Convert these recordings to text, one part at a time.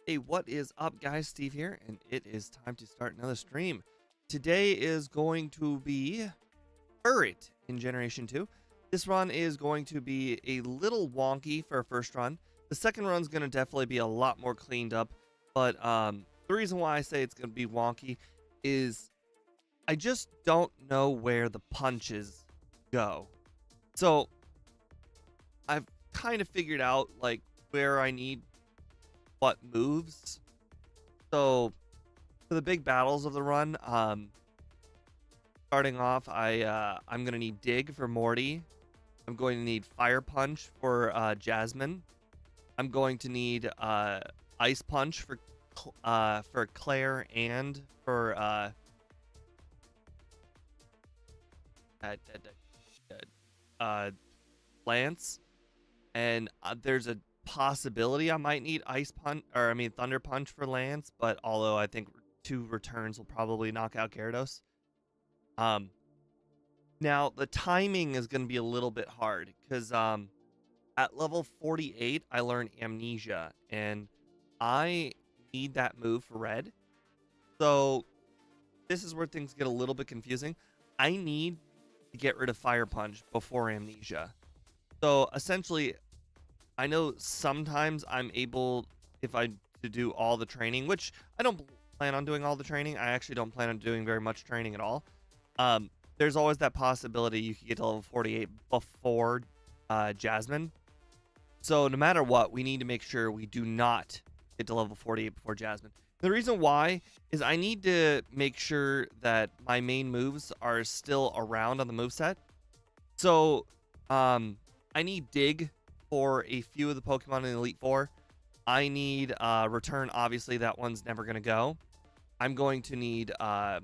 Hey, what is up, guys? Steve here, and it is time to start another stream. Today is going to be Furret in Generation 2. This run is going to be a little wonky for a first run. The second run is going to definitely be a lot more cleaned up, but the reason why I say it's going to be wonky is I just don't know where the punches go. So I've kind of figured out like where I need what moves. So for the big battles of the run, starting off, I'm gonna need Dig for Morty. I'm going to need Fire Punch for Jasmine. I'm going to need Ice Punch for Claire and for uh, uh, Lance. And there's a possibility I might need Thunder Punch for Lance, but although I think 2 returns will probably knock out Gyarados. Now the timing is going to be a little bit hard because at level 48 I learn Amnesia, and I need that move for Red. So this is where things get a little bit confusing. I need to get rid of Fire Punch before Amnesia. So essentially, I know sometimes I'm able, if I to do all the training, which I don't plan on doing all the training. I actually don't plan on doing very much training at all. There's always that possibility you could get to level 48 before Jasmine. So no matter what, we need to make sure we do not get to level 48 before Jasmine. The reason why is I need to make sure that my main moves are still around on the moveset. So I need Dig for a few of the Pokemon in the Elite Four. I need Return. Obviously, that one's never going to go. I'm going to need Fire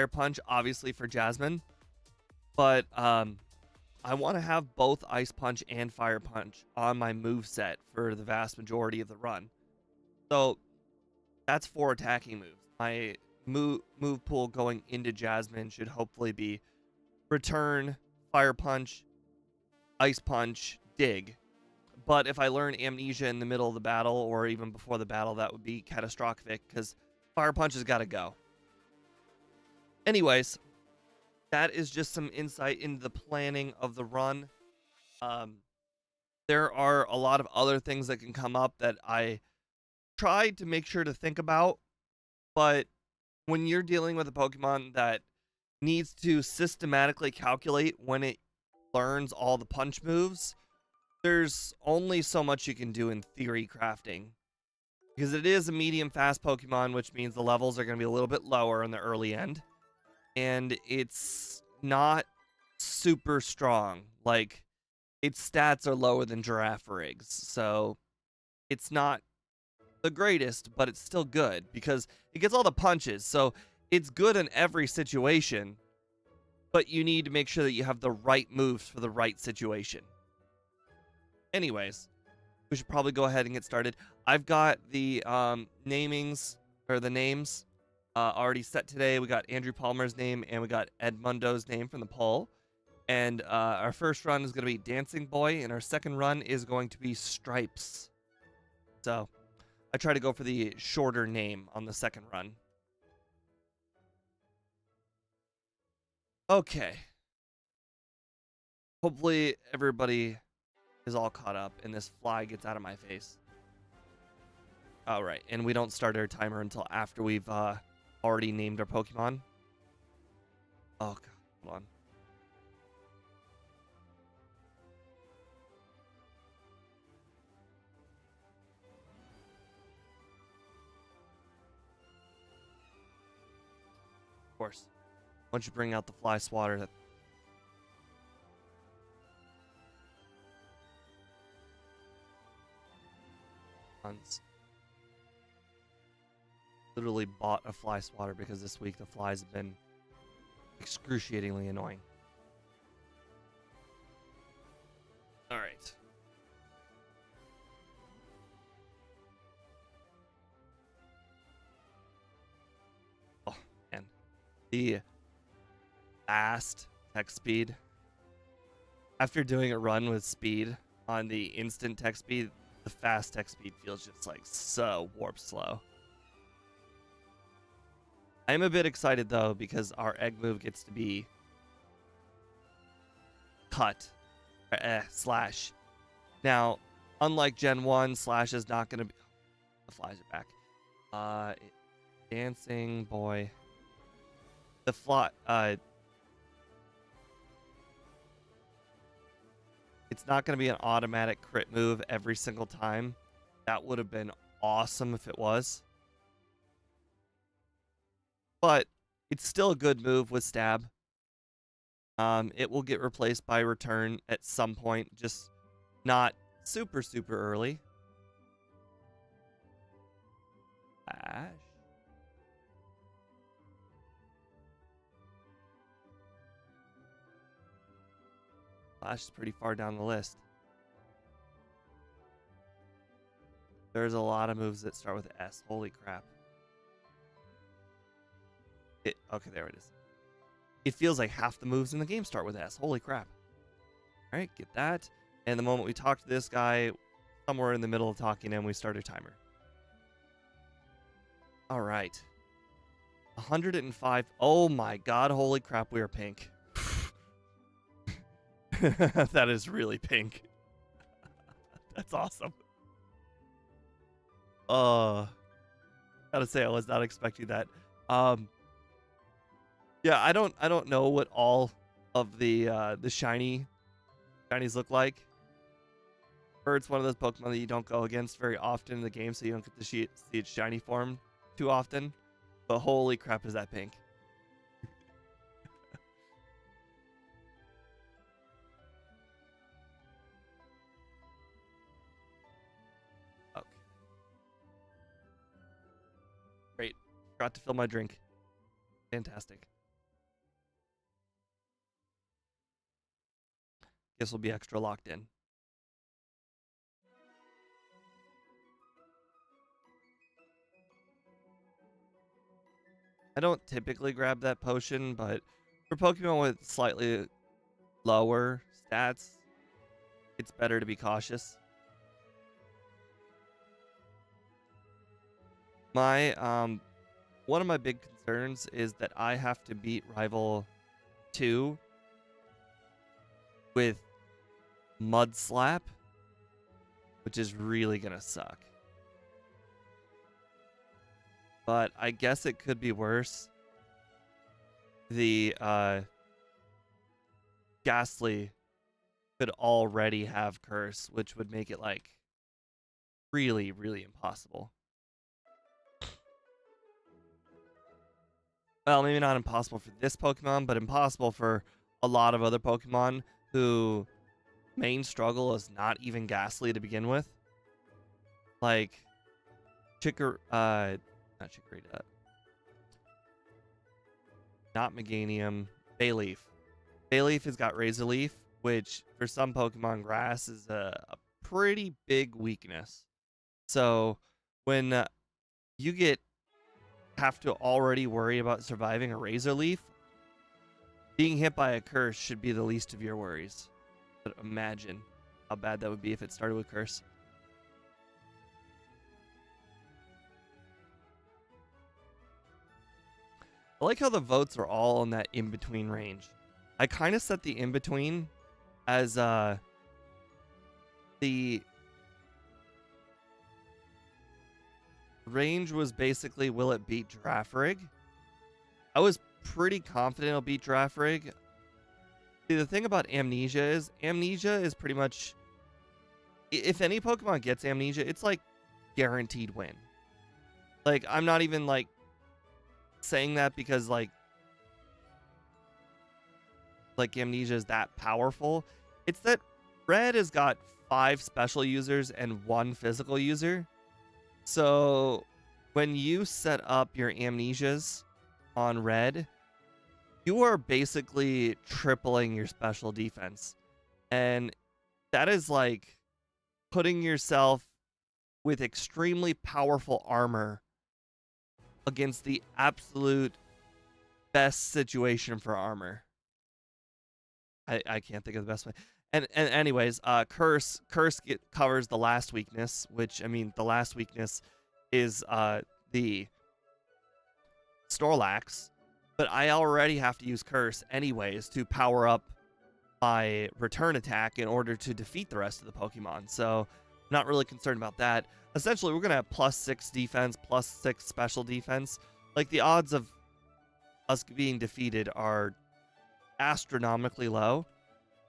Punch, obviously, for Jasmine. But I want to have both Ice Punch and Fire Punch on my move set for the vast majority of the run. So that's 4 attacking moves. My move pool going into Jasmine should hopefully be Return, Fire Punch, Ice Punch, Dig. But if I learn Amnesia in the middle of the battle or even before the battle, that would be catastrophic because Fire Punch has got to go. Anyways, that is just some insight into the planning of the run. There are a lot of other things that can come up that I tried to make sure to think about, but when you're dealing with a Pokemon that needs to systematically calculate when it learns all the punch moves, there's only so much you can do in theory crafting. Because it is a medium fast Pokemon, which means the levels are going to be a little bit lower in the early end. And it's not super strong. Like, its stats are lower than Giraffarigs. So it's not the greatest, but it's still good because it gets all the punches. So it's good in every situation, but you need to make sure that you have the right moves for the right situation. Anyways, we should probably go ahead and get started. I've got the names already set today. We got Andrew Palmer's name and we got Edmundo's name from the poll. And our first run is going to be Dancing Boy, and our second run is going to be Stripes. So I try to go for the shorter name on the second run. Okay. Hopefully everybody is all caught up and this fly gets out of my face. All right, and we don't start our timer until after we've already named our Pokemon. Oh, God, hold on. Of course. Once you bring out the fly swatter, that literally bought a fly swatter because this week the flies have been excruciatingly annoying. All right. Oh, man. The fast text speed. After doing a run with speed on the instant text speed, the fast tech speed feels just like so warp slow. I'm a bit excited though because our egg move gets to be cut slash. Now, unlike Gen 1, slash is not going to be... The flies are back. Dancing boy. The fly... it's not going to be an automatic crit move every single time. That would have been awesome if it was. But it's still a good move with stab. It will get replaced by return at some point, just not super early. Flash. Flash is pretty far down the list. There's a lot of moves that start with S. Holy crap. Okay, there it is. It feels like half the moves in the game start with S. Holy crap. All right, get that. And the moment we talk to this guy, somewhere in the middle of talking to him, we start a timer. All right. 105. Oh my god, holy crap, we are pink. That is really pink. That's awesome. Gotta say, I was not expecting that. Yeah, I don't know what all of the shinies look like. Furret's one of those Pokemon that you don't go against very often in the game, so you don't get to see its shiny form too often. But holy crap, is that pink? Okay. Great. Forgot to fill my drink. Fantastic. Guess we'll be extra locked in. I don't typically grab that potion, but for Pokemon with slightly lower stats, it's better to be cautious. My one of my big concerns is that I have to beat Rival 2 with Mud Slap, which is really gonna suck. But I guess it could be worse. The Ghastly could already have Curse, which would make it like really impossible. Well, maybe not impossible for this Pokemon, but impossible for a lot of other Pokemon who main struggle is not even Ghastly to begin with. Like not Chikorita. Not Meganium. Bayleaf. Bayleaf has got Razor Leaf, which for some Pokemon Grass is a pretty big weakness. So when you have to already worry about surviving a Razor Leaf, being hit by a Curse should be the least of your worries. But imagine how bad that would be if it started with Curse. I like how the votes are all in that in-between range. I kind of set the in-between as the range was basically, will it beat Girafarig? I was pretty confident it'll beat Girafarig. See, the thing about Amnesia is pretty much, if any Pokemon gets Amnesia, it's like guaranteed win. Like, I'm not even like saying that because like Amnesia is that powerful. It's that Red has got 5 special users and 1 physical user. So when you set up your Amnesias on Red, you are basically tripling your special defense. And that is like putting yourself with extremely powerful armor against the absolute best situation for armor. I can't think of the best way. And anyways, curse covers the last weakness, which I mean the last weakness is the Snorlax, but I already have to use curse anyways to power up my return attack in order to defeat the rest of the Pokemon. So I'm not really concerned about that. Essentially, we're gonna have +6 defense, +6 special defense. Like the odds of us being defeated are astronomically low.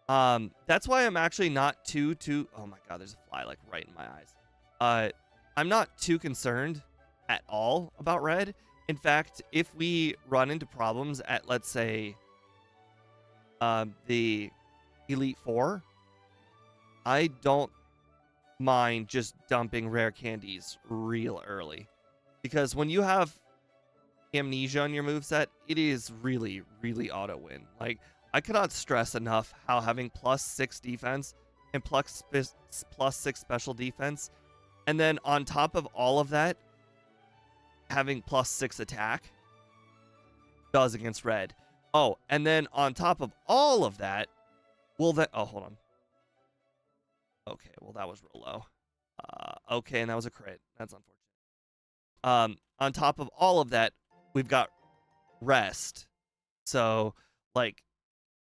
That's why I'm actually not too oh my god, there's a fly like right in my eyes. I'm not too concerned at all about red. In fact, if we run into problems at, let's say, the Elite Four, I don't mind just dumping rare candies real early. Because when you have Amnesia on your moveset, it is really, really auto win. Like, I cannot stress enough how having +6 defense and +6 special defense, and then on top of all of that, having +6 attack does against red. Oh, and then on top of all of that, well, that, oh, hold on. Okay, well, that was real low. Okay, and that was a crit. That's unfortunate. On top of all of that, we've got rest. So, like,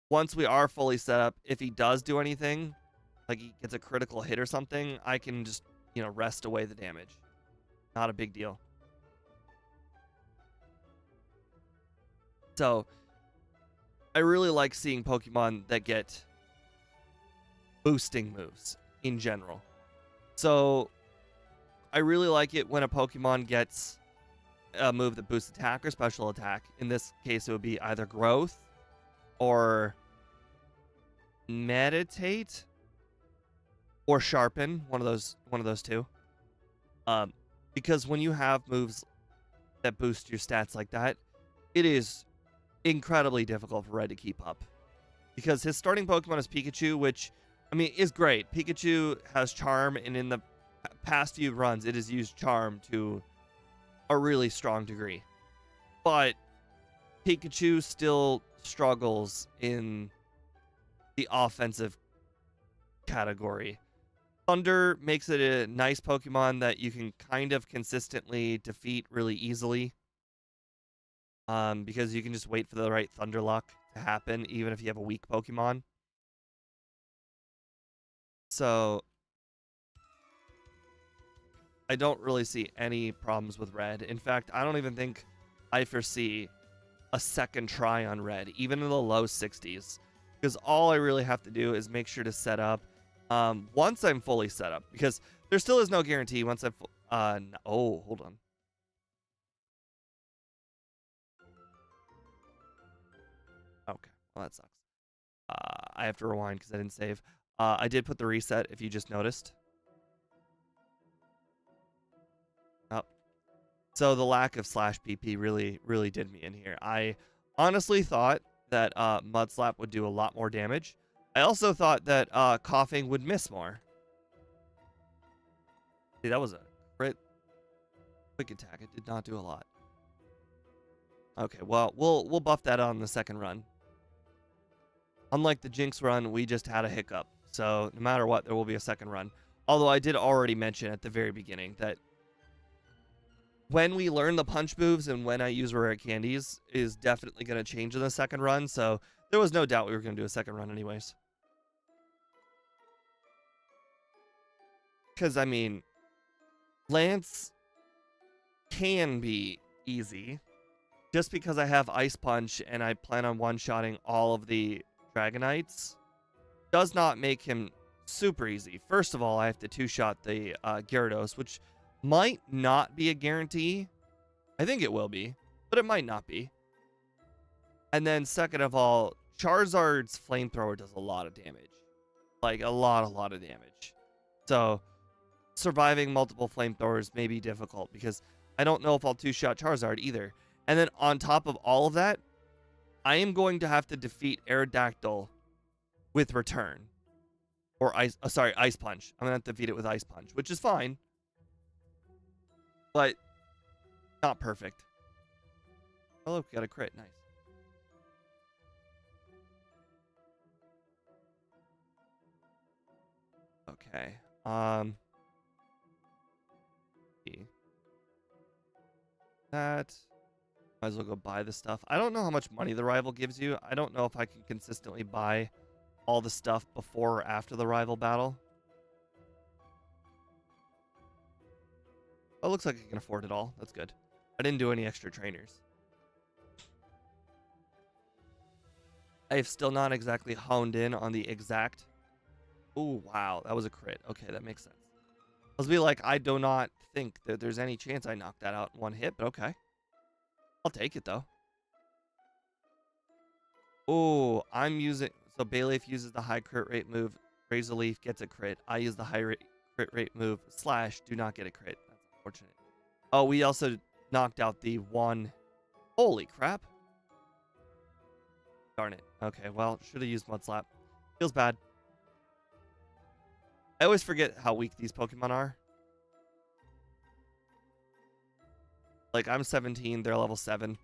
once we are fully set up, if he does do anything, like he gets a critical hit or something, I can just, rest away the damage. Not a big deal. So, I really like seeing Pokemon that get boosting moves in general. So, I really like it when a Pokemon gets a move that boosts attack or special attack. In this case, it would be either growth or meditate or sharpen, one of those two. Because when you have moves that boost your stats like that, it is incredibly difficult for Red to keep up. Because his starting Pokemon is Pikachu, which, I mean, is great. Pikachu has Charm, and in the past few runs, it has used Charm to a really strong degree. But Pikachu still struggles in the offensive category. Thunder makes it a nice Pokemon that you can kind of consistently defeat really easily. Because you can just wait for the right Thunder luck to happen, even if you have a weak Pokemon. So, I don't really see any problems with Red. In fact, I don't even think I foresee a second try on Red, even in the low 60s. Because all I really have to do is make sure to set up once I'm fully set up. Because there still is no guarantee once I'm... oh, hold on. Okay, well that sucks. I have to rewind because I didn't save. I did put the reset, if you just noticed. Oh. So the lack of slash PP really did me in here. I honestly thought that Mud Slap would do a lot more damage. I also thought that coughing would miss more. See, that was a crit quick attack. It did not do a lot. Okay, well, we'll buff that on the second run. Unlike the Jinx run, we just had a hiccup. So no matter what, there will be a second run. Although I did already mention at the very beginning that when we learn the punch moves and when I use rare candies is definitely going to change in the second run. So there was no doubt we were going to do a second run anyways. Because, I mean, Lance can be easy. Just because I have Ice Punch and I plan on one-shotting all of the Dragonites does not make him super easy. First of all, I have to two-shot the Gyarados, which might not be a guarantee. I think it will be, but it might not be. And then second of all, Charizard's Flamethrower does a lot of damage. Like, a lot of damage. So, surviving multiple Flamethrowers may be difficult because I don't know if I'll two-shot Charizard either. And then on top of all of that, I am going to have to defeat Aerodactyl with Return. Or Ice Punch. I'm going to have to defeat it with Ice Punch, which is fine. But not perfect. Oh, look, got a crit. Nice. Okay. See. That. Might as well go buy the stuff. I don't know how much money the rival gives you. I don't know if I can consistently buy all the stuff before or after the rival battle. Oh, looks like I can afford it all. That's good. I didn't do any extra trainers. I have still not exactly honed in on the exact. Oh, wow. That was a crit. Okay, that makes sense. I was be like, I do not think that there's any chance I knocked that out in one hit, but okay. I'll take it, though. Oh, I'm using... So Bayleaf uses the high crit rate move. Razor Leaf gets a crit. I use the high crit rate move. Slash, do not get a crit. That's unfortunate. Oh, we also knocked out the one. Holy crap. Darn it. Okay, well, should have used Mud Slap. Feels bad. I always forget how weak these Pokemon are. Like, I'm 17, they're level 7.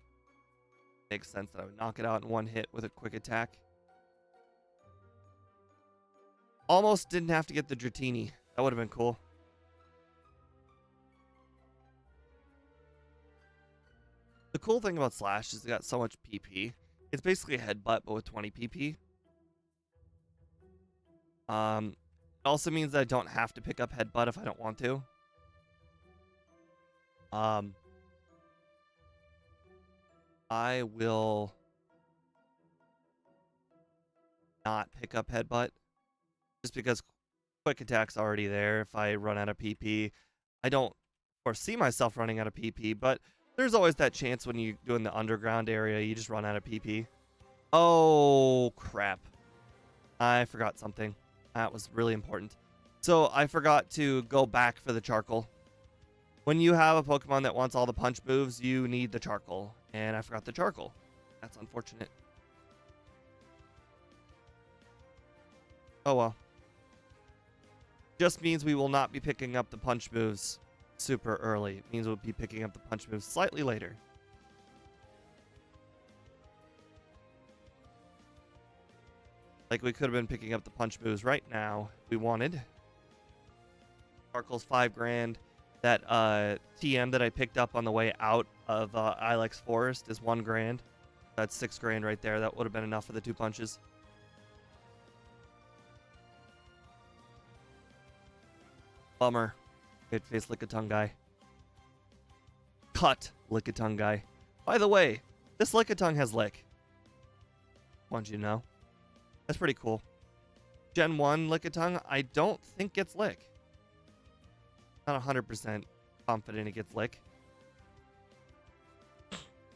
Makes sense that I would knock it out in one hit with a quick attack. Almost didn't have to get the Dratini. That would have been cool. The cool thing about Slash is it got so much PP. It's basically a headbutt, but with 20 PP. It also means that I don't have to pick up headbutt if I don't want to. I will not pick up headbutt just because quick attack's already there. If I run out of PP, I don't foresee myself running out of PP, but there's always that chance when you do in the underground area, you just run out of PP. Oh, crap. I forgot something. That was really important. So I forgot to go back for the charcoal. When you have a Pokemon that wants all the punch moves, you need the charcoal. And I forgot the charcoal. That's unfortunate. Oh well. Just means we will not be picking up the punch moves super early. It means we'll be picking up the punch moves slightly later. Like we could have been picking up the punch moves right now if we wanted. Charcoal's 5 grand. That TM that I picked up on the way out of Ilex Forest is 1 grand. That's 6 grand right there. That would have been enough for the 2 punches. Bummer. Good face Lickitung guy. Cut Lickitung guy. By the way, this Lickitung has Lick. Want you to know. That's pretty cool. Gen 1 Lickitung, I don't think gets Lick. Not 100% confident it gets Lick.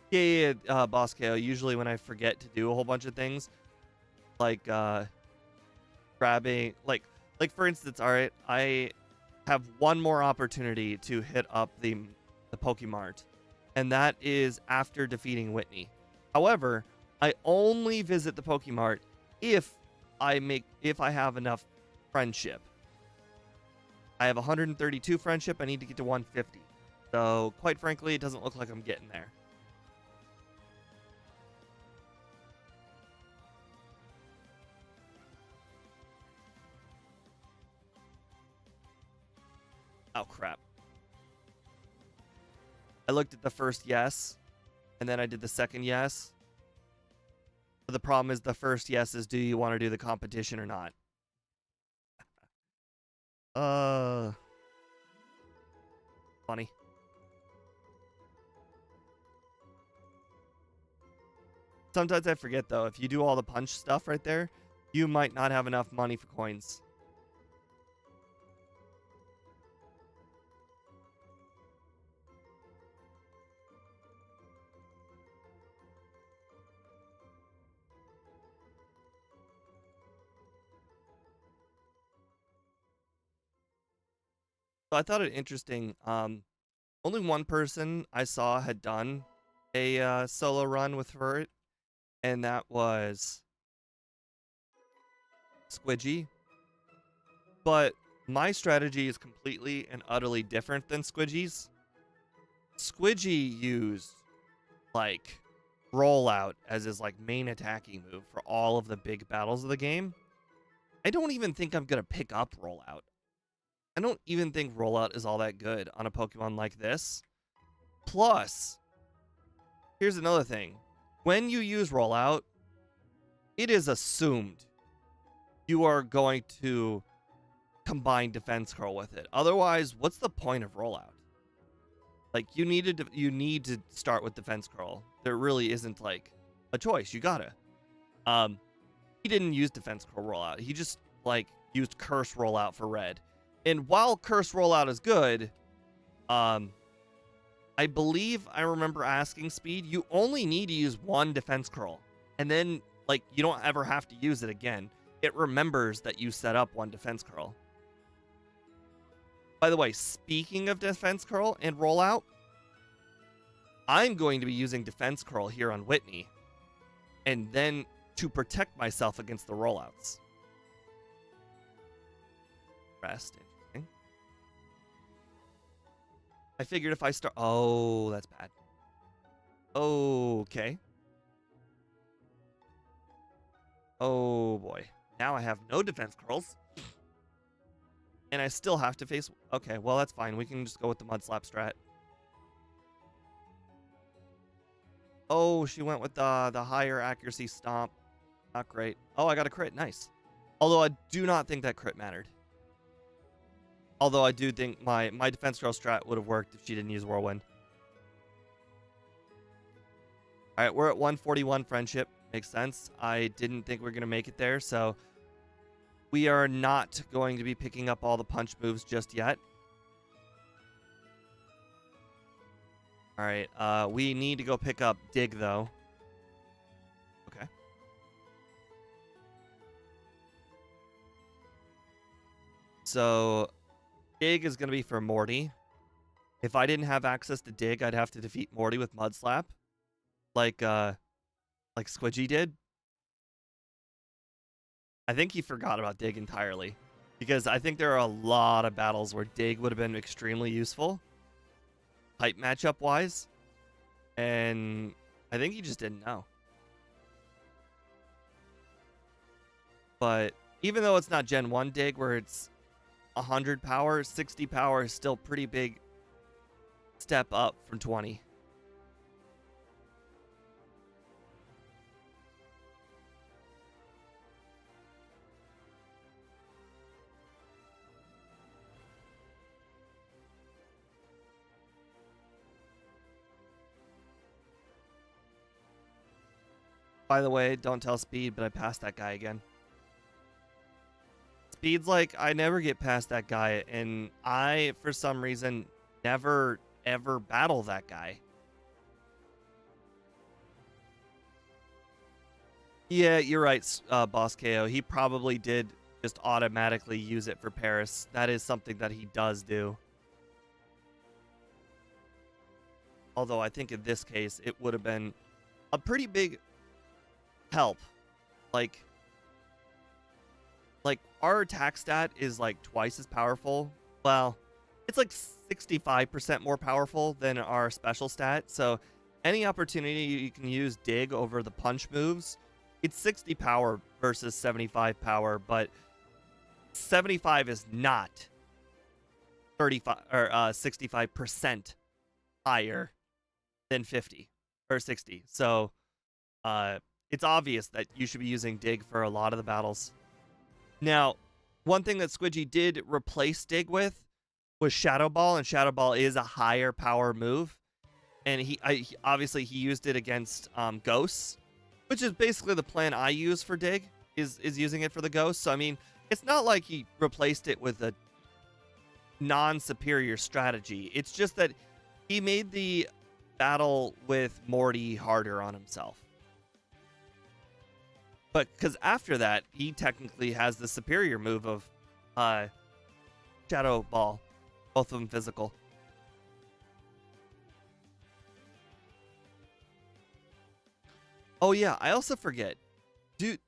Yeah, Boss KO. Usually when I forget to do a whole bunch of things, like grabbing, like for instance, all right, I have one more opportunity to hit up the Pokemart, and that is after defeating Whitney. However, I only visit the Pokemart if I have enough friendship. I have 132 friendship. I need to get to 150. So, quite frankly, it doesn't look like I'm getting there. Oh, crap. I looked at the first yes, and then I did the second yes. But the problem is the first yes is, do you want to do the competition or not? Funny. Sometimes I forget, though. If you do all the punch stuff right there, you might not have enough money for coins. So I thought it interesting. Only one person I saw had done a solo run with Furret, and that was Squidgy. But my strategy is completely and utterly different than Squidgy's. Squidgy used like rollout as his like main attacking move for all of the big battles of the game. I don't even think I'm gonna pick up rollout. I don't even think rollout is all that good on a Pokemon like this. Plus, here's another thing. When you use rollout, it is assumed you are going to combine defense curl with it. Otherwise, what's the point of rollout? Like, you need to start with defense curl. There really isn't like a choice. You gotta. He didn't use defense curl rollout. He just like used curse rollout for red. And while curse rollout is good, I believe I remember asking Speed, you only need to use one defense curl. And then like you don't ever have to use it again. It remembers that you set up one defense curl. By the way, speaking of defense curl and rollout, I'm going to be using defense curl here on Whitney. And then to protect myself against the rollouts. Rest. Interesting. I figured if I start... Oh, that's bad. Okay. Oh, boy. Now I have no defense curls. And I still have to face... Okay, well, that's fine. We can just go with the Mud Slap strat. Oh, she went with the higher accuracy stomp. Not great. Oh, I got a crit. Nice. Although I do not think that crit mattered. Although I do think my defense curl strat would have worked if she didn't use Whirlwind. All right, we're at 141 friendship. Makes sense. I didn't think we were going to make it there, so we are not going to be picking up all the punch moves just yet. All right, we need to go pick up Dig, though. Okay. So, Dig is going to be for Morty. If I didn't have access to Dig, I'd have to defeat Morty with Mud Slap. Like Squidgy did. I think he forgot about Dig entirely. Because I think there are a lot of battles where Dig would have been extremely useful. Type matchup wise. And I think he just didn't know. But even though it's not Gen 1 Dig where it's 100 power, 60 power is still pretty big step up from 20. By the way, don't tell Speed, but I passed that guy again. Speed's like, I never get past that guy, and I, for some reason, never, ever battle that guy. Yeah, you're right, Boss KO. He probably did just automatically use it for Paris. That is something that he does do. Although I think in this case, it would have been a pretty big help. Like our attack stat is like twice as powerful. Well, it's like 65% more powerful than our special stat. So any opportunity you can use Dig over the punch moves, it's 60 power versus 75 power, but 75 is not 35 or 65% higher than 50 or 60. So it's obvious that you should be using Dig for a lot of the battles. Now, one thing that Squidgy did replace Dig with was Shadow Ball, and Shadow Ball is a higher power move. And he obviously he used it against Ghosts, which is basically the plan I use for Dig, is using it for the Ghosts. So, I mean, it's not like he replaced it with a non-superior strategy. It's just that he made the battle with Morty harder on himself. But because after that, he technically has the superior move of Shadow Ball. Both of them physical. Oh yeah, I also forget. Can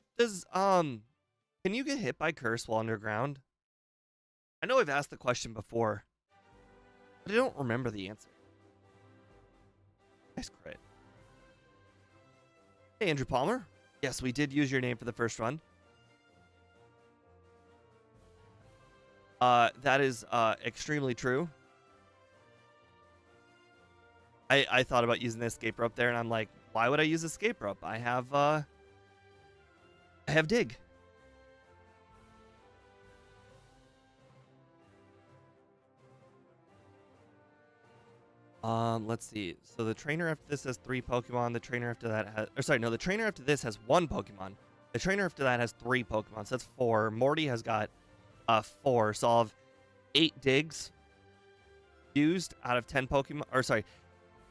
you get hit by Curse while underground? I know I've asked the question before, but I don't remember the answer. Nice crit. Hey, Andrew Palmer. Yes, we did use your name for the first run. That is extremely true. I thought about using the escape rope there, and I'm like, why would I use escape rope? I have dig. Let's see. So the trainer after this has 3 Pokemon. The trainer after that has, or sorry, no, the trainer after this has 1 Pokemon. The trainer after that has 3 Pokemon. So that's 4. Morty has got 4. So I'll have 8 digs used out of 10 Pokemon. Or sorry,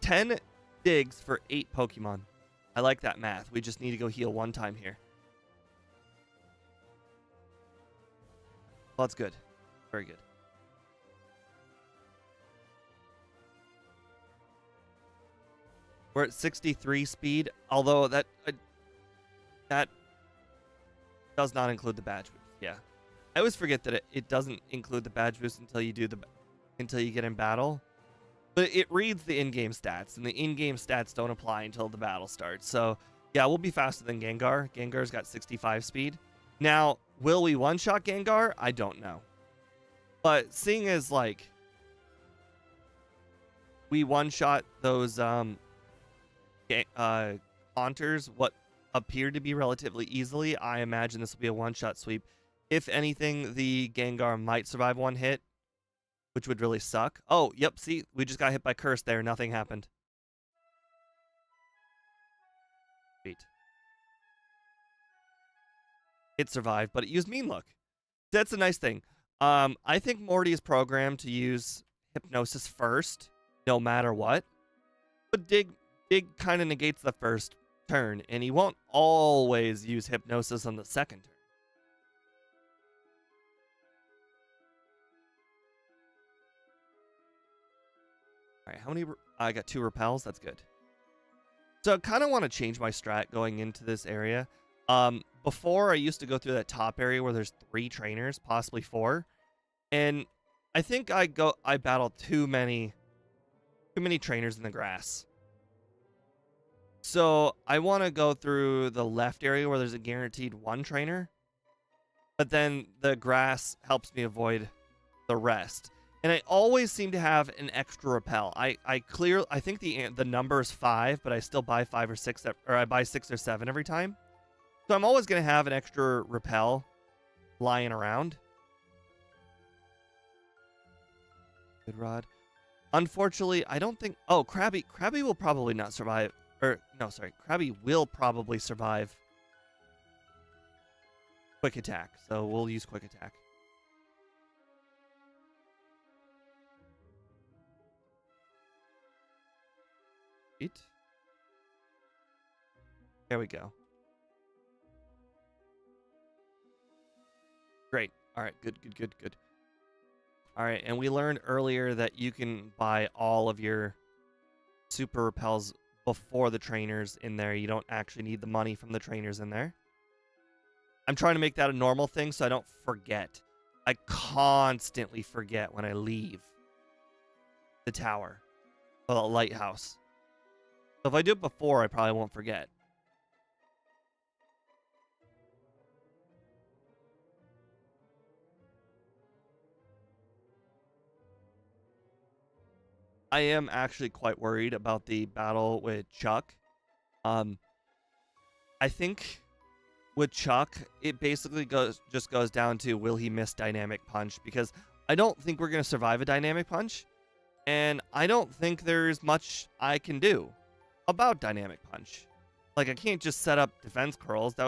10 digs for 8 Pokemon. I like that math. We just need to go heal 1 time here. Well, that's good. Very good. We're at 63 speed, although that does not include the badge boost. Yeah, I always forget that it doesn't include the badge boost until you get in battle. But it reads the in-game stats, and the in-game stats don't apply until the battle starts. So yeah, we'll be faster than Gengar. Gengar's got 65 speed. Now, will we one-shot Gengar? I don't know. But seeing as like we one-shot those haunters what appeared to be relatively easily, I imagine this will be a one-shot sweep. If anything, the Gengar might survive 1 hit, which would really suck. Oh, yep, see, we just got hit by Curse there. Nothing happened. Sweet. It survived, but it used Mean Look. That's a nice thing. I think Morty is programmed to use Hypnosis first, no matter what. But Dig kind of negates the first turn, and he won't always use Hypnosis on the second turn. All right, how many? I got 2 repels. That's good. So I kind of want to change my strat going into this area. Before I used to go through that top area where there's 3 trainers, possibly 4, and I think I battle too many trainers in the grass. So I want to go through the left area where there's a guaranteed 1 trainer, but then the grass helps me avoid the rest. And I always seem to have an extra repel. I think the number is 5, but I still buy 5 or 6, or I buy 6 or 7 every time. So I'm always going to have an extra repel lying around. Good Rod. Unfortunately, I don't think... Oh, Krabby will probably not survive. Or, no, sorry. Krabby will probably survive Quick Attack. So we'll use Quick Attack. Sweet. There we go. Great. All right. Good. All right. And we learned earlier that you can buy all of your super repels before the trainers in there. You don't actually need the money from the trainers in there. I'm trying to make that a normal thing so I don't forget. I constantly forget when I leave the tower. Well, the lighthouse. So if I do it before, I probably won't forget. I am actually quite worried about the battle with Chuck. I think with Chuck, it basically just goes down to will he miss Dynamic Punch, because I don't think we're going to survive a Dynamic Punch, and I don't think there's much I can do about Dynamic Punch. Like, I can't just set up defense curls. That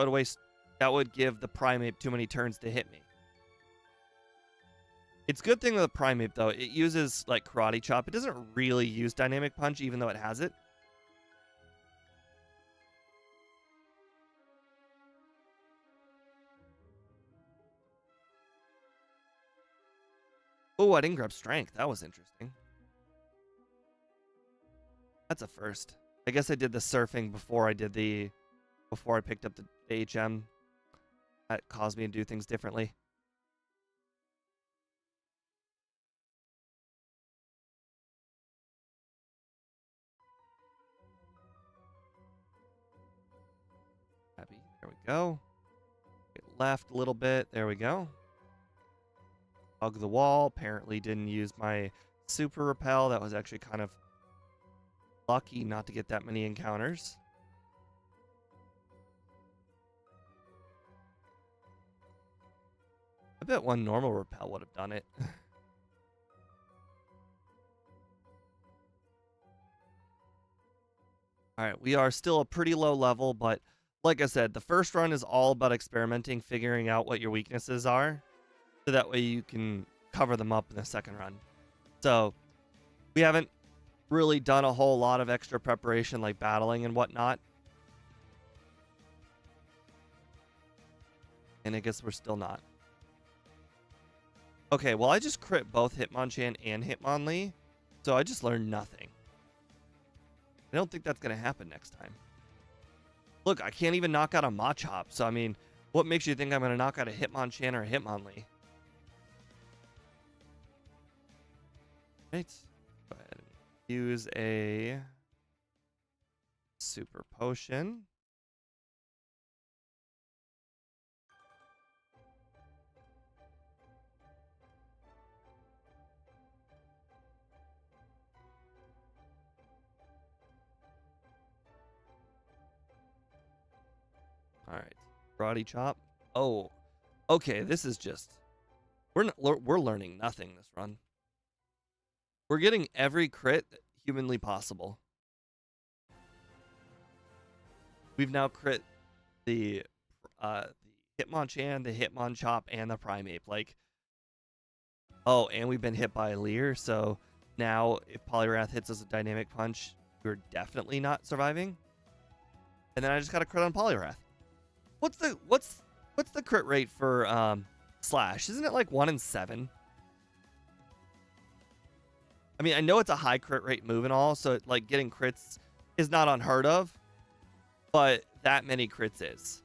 would give the Primeape too many turns to hit me. It's a good thing with the Primeape, though. It uses, like, Karate Chop. It doesn't really use Dynamic Punch, even though it has it. Oh, I didn't grab Strength. That was interesting. That's a first. I guess I did the surfing before I picked up the HM. That caused me to do things differently. Happy. There we go. Get left a little bit. There we go. Hug the wall. Apparently didn't use my super repel. That was actually kind of lucky not to get that many encounters. I bet one normal repel would have done it. All right, we are still a pretty low level, but like I said, the first run is all about experimenting, figuring out what your weaknesses are, so that way you can cover them up in the second run. So we haven't really done a whole lot of extra preparation like battling and whatnot. And I guess we're still not. Okay, well I just crit both Hitmonchan and Hitmonlee, so I just learned nothing. I don't think that's going to happen next time. Look, I can't even knock out a Machop, so I mean, what makes you think I'm going to knock out a Hitmonchan or a Hitmonlee? Right. Go ahead and use a super potion. All right, Karate Chop. Oh, okay. This is just we're learning nothing this run. We're getting every crit humanly possible. We've now crit the Hitmonchan, the Hitmonchop, and the Primeape. Like, oh, and we've been hit by a Leer, so now if Poliwrath hits us a Dynamic Punch, we're definitely not surviving. And then I just got a crit on Poliwrath. What's the crit rate for Slash? Isn't it like 1 in 7? I mean, I know it's a high crit rate move and all, so like getting crits is not unheard of, but that many crits is.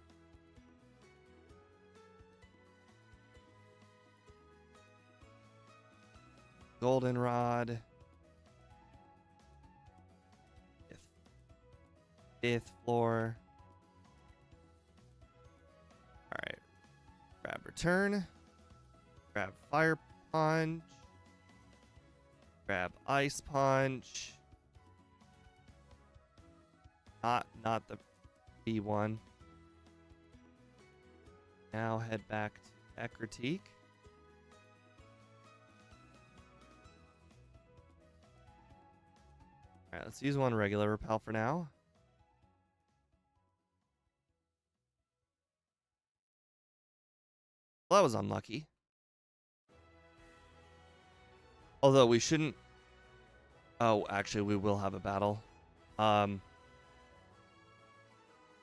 Goldenrod. Fifth floor. Alright. Grab return. Grab fire punch. Grab ice punch. Not the B1. Now head back to Ekritique. Alright, let's use one regular repel for now. Well, that was unlucky. Although we shouldn't... Oh, actually, we will have a battle.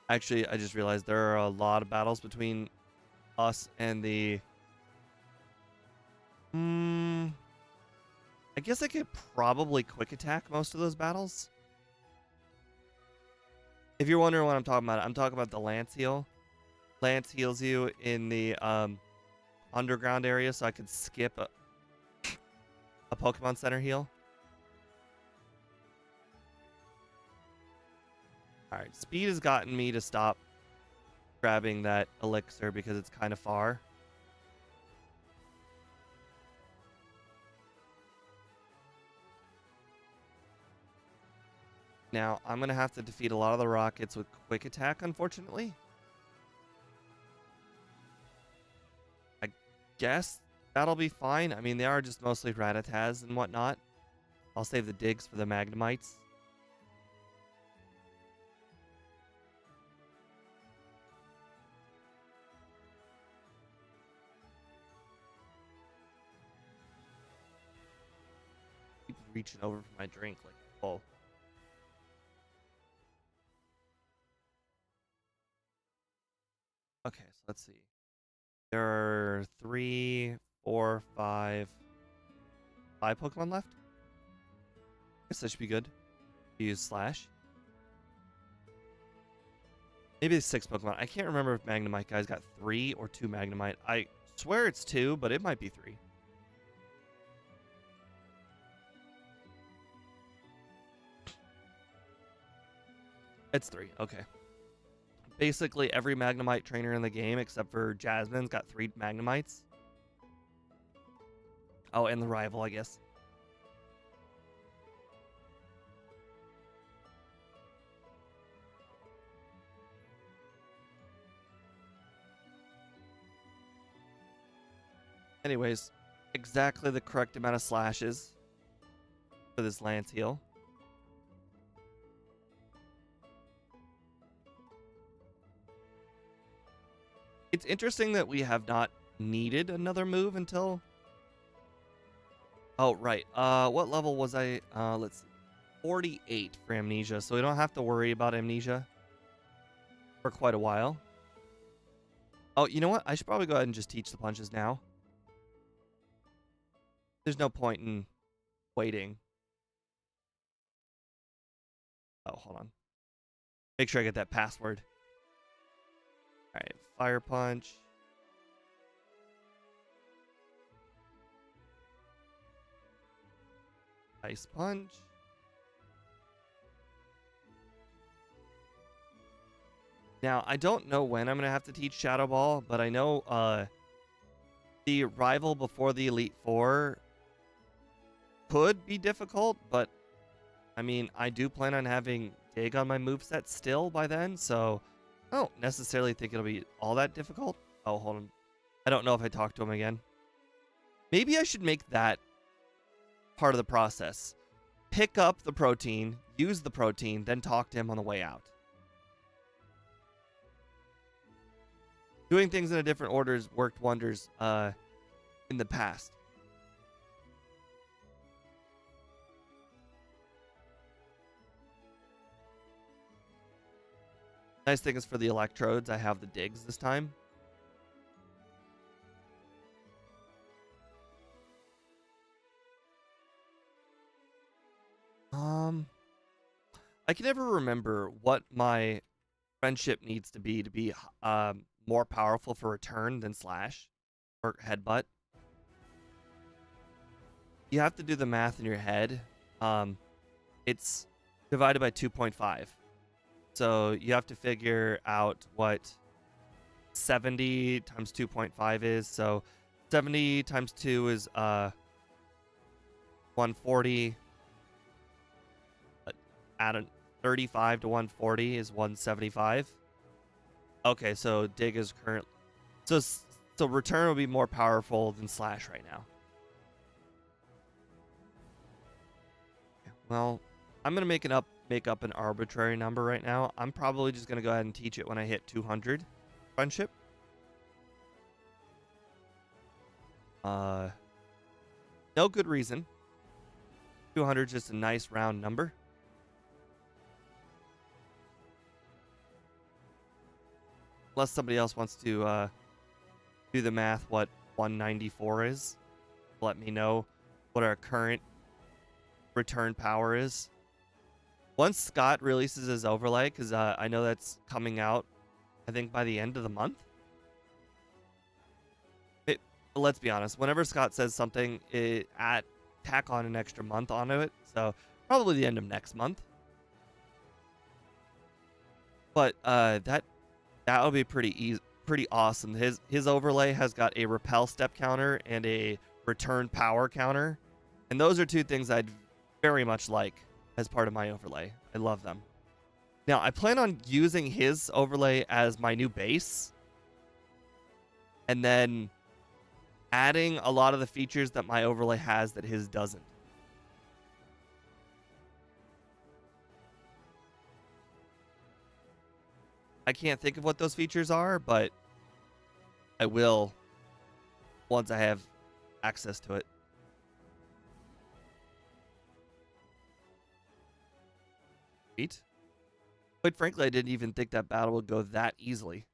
Actually, I just realized there are a lot of battles between us and the... I guess I could probably quick attack most of those battles. If you're wondering what I'm talking about, I'm talking about the Lance heal. Lance heals you in the underground area, so I could skip a Pokemon Center heal. Alright, speed has gotten me to stop grabbing that elixir because it's kind of far. Now, I'm going to have to defeat a lot of the rockets with quick attack, unfortunately. I guess that'll be fine. I mean, they are just mostly Rattatas and whatnot. I'll save the digs for the Magnemites. Keep reaching over for my drink like full. Okay, so let's see. There are 3, 4, 5 Pokemon left. I guess that should be good. Use Slash. Maybe it's 6 Pokemon. I can't remember if Magnemite guy's got 3 or 2 Magnemite. I swear it's 2, but it might be 3. It's 3. Okay. Basically, every Magnemite trainer in the game, except for Jasmine's got 3 Magnemites. Oh, and the rival, I guess. Anyways, exactly the correct amount of slashes for this Lance heal. It's interesting that we have not needed another move until... Oh, right. What level was I? Let's see. 48 for Amnesia, so we don't have to worry about Amnesia for quite a while. Oh, you know what? I should probably go ahead and just teach the punches now. There's no point in waiting. Oh, hold on. Make sure I get that password. All right, Fire Punch. Ice Punch. Now, I don't know when I'm going to have to teach Shadow Ball, but I know the rival before the Elite Four could be difficult, but I mean, I do plan on having Dig on my moveset still by then, so I don't necessarily think it'll be all that difficult. Oh, hold on. I don't know if I talked to him again. Maybe I should make that part of the process. Pick up the protein, use the protein, then talk to him on the way out. Doing things in a different order has worked wonders in the past. Nice thing is for the electrodes, I have the digs this time. I can never remember what my friendship needs to be more powerful for return than slash or headbutt. You have to do the math in your head. It's divided by 2.5. So you have to figure out what 70 times 2.5 is. So 70 times 2 is 140. Add a 35 to 140 is 175. Okay, so dig is current. So return will be more powerful than slash right now. Well, I'm gonna make up an arbitrary number right now. I'm probably just gonna go ahead and teach it when I hit 200 friendship. No good reason. 200 is just a nice round number. Unless somebody else wants to do the math, what 194 is. Let me know what our current return power is. Once Scott releases his overlay, because I know that's coming out, I think, by the end of the month. Let's be honest. Whenever Scott says something, tack on an extra month onto it. So probably the end of next month. But that would be pretty awesome. His overlay has got a repel step counter and a return power counter, and those are two things I'd very much like as part of my overlay. I love them. Now I plan on using his overlay as my new base, and then adding a lot of the features that my overlay has that his doesn't. I can't think of what those features are, but I will once I have access to it. Sweet. Quite frankly, I didn't even think that battle would go that easily.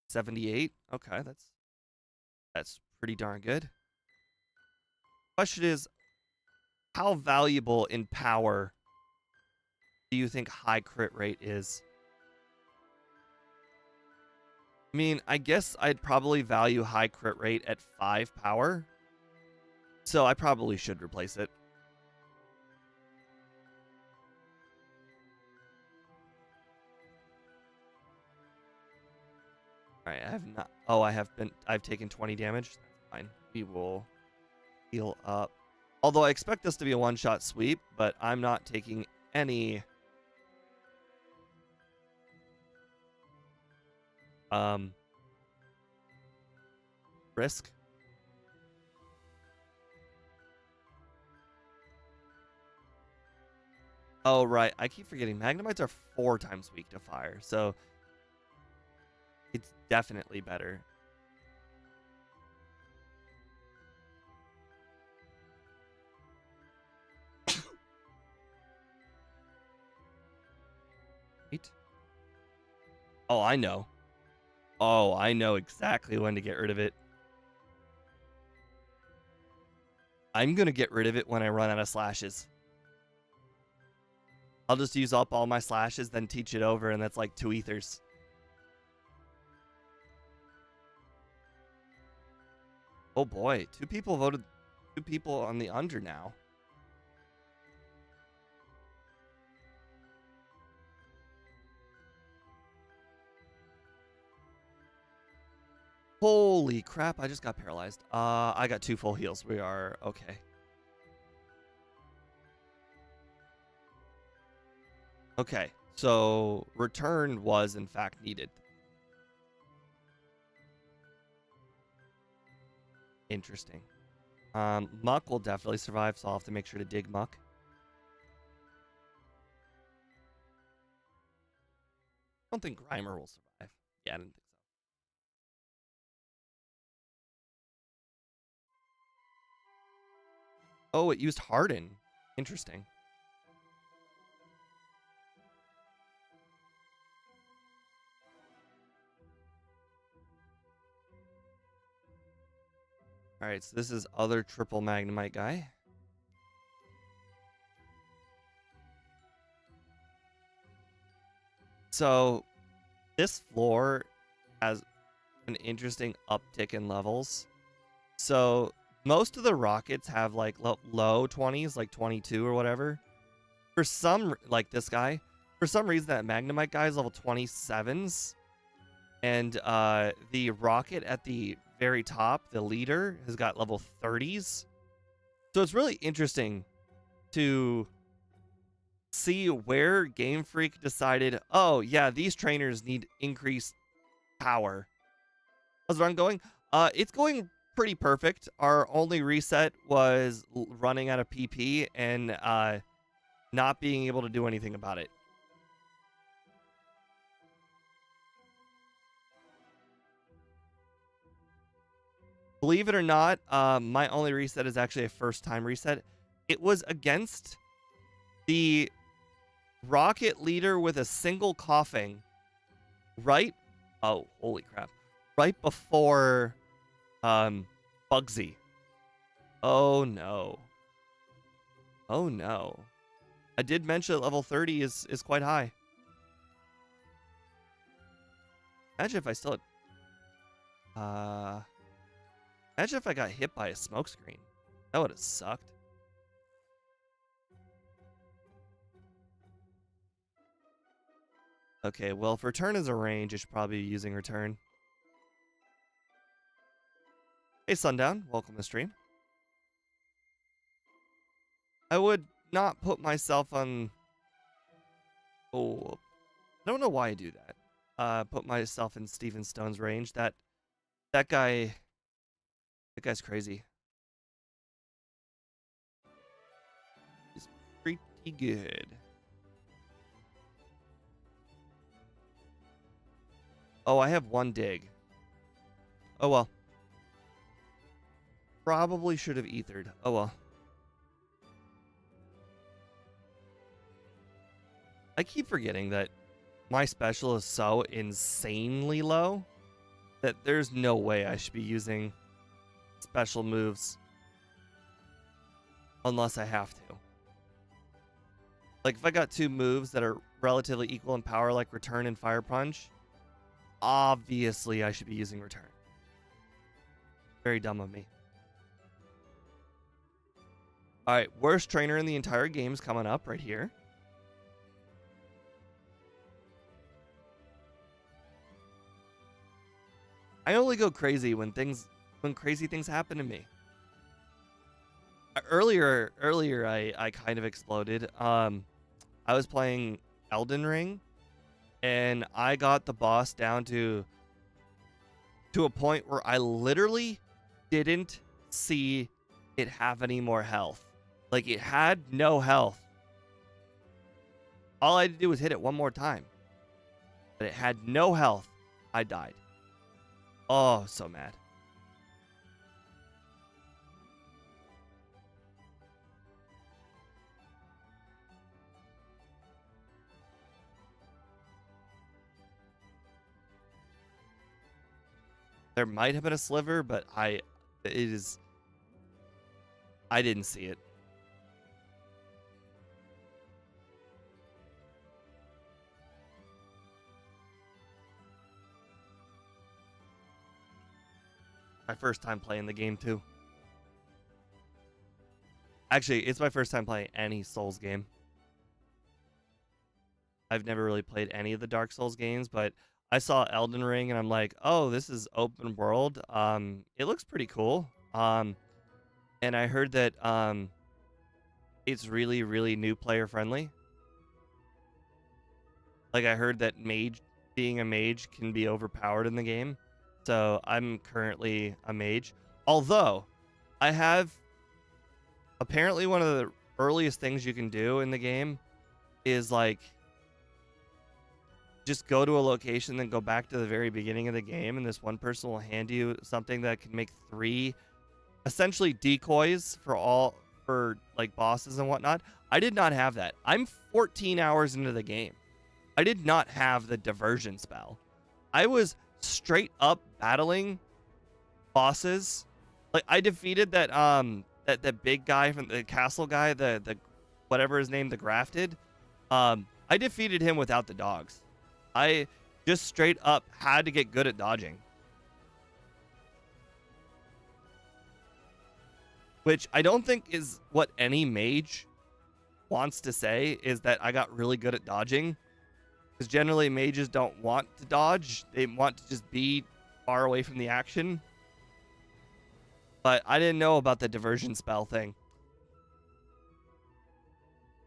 78? Okay, that's pretty darn good. Question is, how valuable in power do you think high crit rate is? I mean, I guess I'd probably value high crit rate at 5 power. So I probably should replace it. Alright, I have not... Oh, I've taken 20 damage. That's fine. We will heal up. Although I expect this to be a one-shot sweep, but I'm not taking any risk. Oh, right. I keep forgetting. Magnemites are 4 times weak to fire, so it's definitely better. Wait. Oh, I know. Oh, I know exactly when to get rid of it. I'm going to get rid of it when I run out of slashes. I'll just use up all my slashes, then teach it over, and that's like 2 ethers. Oh boy, 2 people voted, 2 people on the under now. Holy crap, I just got paralyzed. I got 2 full heals. We are okay. Okay, so return was in fact needed. Interesting. Muck will definitely survive, so I'll have to make sure to dig Muck. I don't think Grimer will survive. Yeah, I didn't think so. Oh, it used Harden. Interesting. Alright, so this is other triple Magnemite guy. So, this floor has an interesting uptick in levels. So, most of the rockets have like low 20s, like 22 or whatever. For some, like this guy, for some reason that Magnemite guy is level 27s. And the rocket at the very top, the leader, has got level 30s. So it's really interesting to see where Game Freak decided, oh, yeah, these trainers need increased power. How's the run going? It's going pretty perfect. Our only reset was running out of PP and not being able to do anything about it. Believe it or not, my only reset is actually a first-time reset. It was against the rocket leader with a single coughing right... Oh, holy crap. Right before Bugsy. Oh, no. Oh, no. I did mention that level 30 is quite high. Imagine if I still had... Imagine if I got hit by a smokescreen. That would have sucked. Okay, well, if return is a range, I should probably be using return. Hey, Sundown. Welcome to the stream. I would not put myself on... Oh, I don't know why I do that. Put myself in Steven Stone's range. That guy... That guy's crazy. He's pretty good. Oh, I have 1 dig. Oh, well. Probably should have ethered. Oh, well. I keep forgetting that my special is so insanely low that there's no way I should be using special moves unless I have to. Like, if I got 2 moves that are relatively equal in power, like Return and Fire Punch, obviously I should be using Return. Very dumb of me. Alright, worst trainer in the entire game is coming up right here. I only go crazy when things when crazy things happen to me. Earlier, I kind of exploded. I was playing Elden Ring, and I got the boss down to a point where I literally didn't see it have any more health. Like, it had no health. All I had to do was hit it one more time. But it had no health. I died. Oh, so mad. There might have been a sliver, but I didn't see it. My first time playing the game too. Actually, it's my first time playing any Souls game. I've never really played any of the Dark Souls games, but I saw Elden Ring and I'm like, oh, this is open world. It looks pretty cool. And I heard that it's really, really new player friendly. Like, I heard that being a mage can be overpowered in the game. So I'm currently a mage. Although, I have apparently one of the earliest things you can do in the game is like just go to a location, then go back to the very beginning of the game, and this one person will hand you something that can make 3 essentially decoys for like bosses and whatnot. I did not have that. I'm 14 hours into the game. I did not have the diversion spell. I was straight up battling bosses. Like, I defeated that big guy from the castle guy, the whatever his name, the grafted. I defeated him without the dogs. I just straight up had to get good at dodging. Which I don't think is what any mage wants to say, is that I got really good at dodging. Because generally mages don't want to dodge. They want to just be far away from the action. But I didn't know about the diversion spell thing.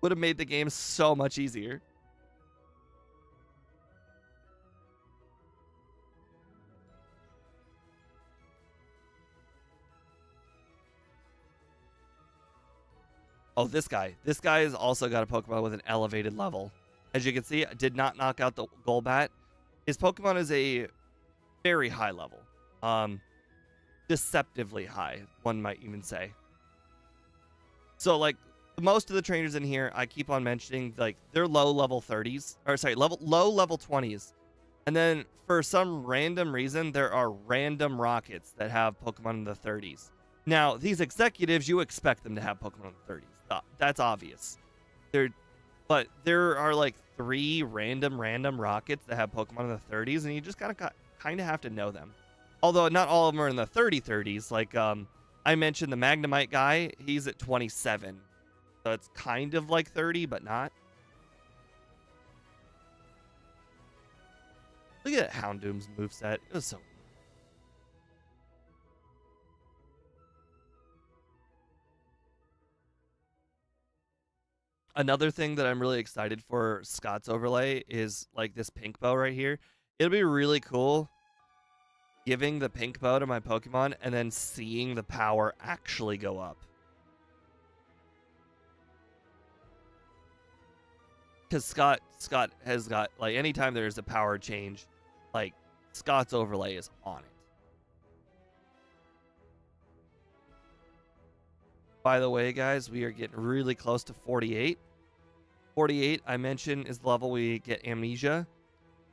Would have made the game so much easier. Oh, this guy. This guy has also got a Pokemon with an elevated level. As you can see, I did not knock out the Golbat. His Pokemon is a very high level. Deceptively high, one might even say. So, like, most of the trainers in here, I keep on mentioning, like, they're low level 30s. Or, sorry, low level 20s. And then, for some random reason, there are random rockets that have Pokemon in the 30s. Now, these executives, you expect them to have Pokemon in the 30s. That's obvious. But there are like 3 random rockets that have Pokemon in the 30s, and you just kind of have to know them. Although not all of them are in the 30s. Like I mentioned the Magnemite guy, he's at 27. So it's kind of like 30, but not. Look at Houndoom's moveset. It was so cool. Another thing that I'm really excited for Scott's overlay is like this pink bow right here. It'll be really cool giving the pink bow to my Pokemon and then seeing the power actually go up. Because Scott has got, like, anytime there's a power change, like, Scott's overlay is on it. By the way, guys, we are getting really close to 48. 48, I mentioned, is the level we get Amnesia.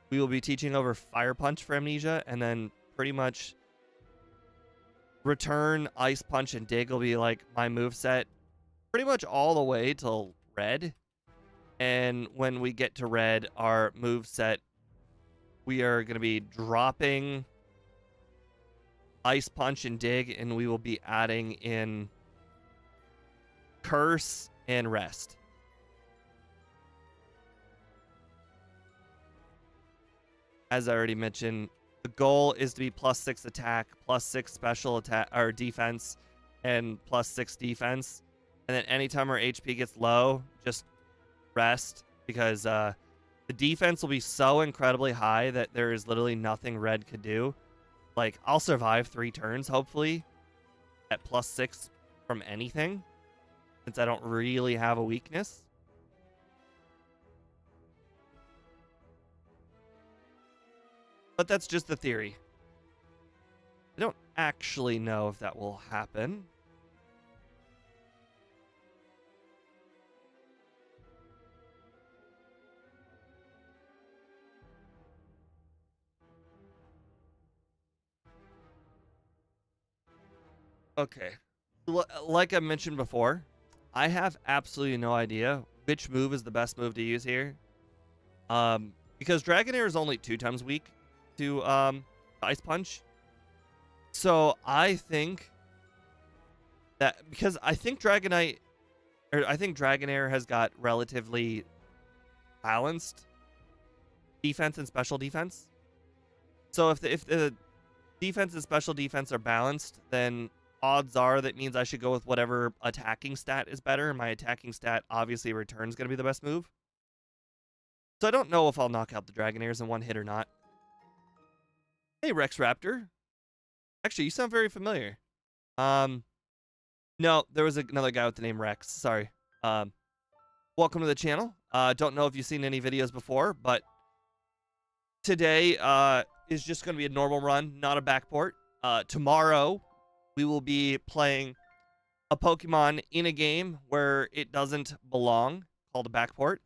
We will be teaching over Fire Punch for Amnesia, and then pretty much Return, Ice Punch, and Dig will be like my moveset pretty much all the way till Red. And when we get to Red, our moveset, we are going to be dropping Ice Punch and Dig, and we will be adding in Curse and Rest. As I already mentioned, the The goal is to be +6 attack, +6 special attack or defense, and +6 defense. And then anytime our HP gets low, just rest, because the defense will be so incredibly high that there is literally nothing red could do. Like, I'll survive 3 turns, hopefully, at +6 from anything, since I don't really have a weakness. But that's just the theory. I don't actually know if that will happen. Okay. Like I mentioned before, I have absolutely no idea which move is the best move to use here. Because Dragonair is only 2 times weak to Ice Punch. So I think that, because I think Dragonite, or I think Dragonair has got relatively balanced defense and special defense. So if the defense and special defense are balanced, then odds are that means I should go with whatever attacking stat is better. My attacking stat, obviously, return is going to be the best move. So I don't know if I'll knock out the Dragonairs in one hit or not. Hey, Rex Raptor. Actually, you sound very familiar. No, there was another guy with the name Rex. Sorry. Welcome to the channel. Don't know if you've seen any videos before, but today is just going to be a normal run, not a backport. Tomorrow, we will be playing a Pokemon in a game where it doesn't belong, called a backport.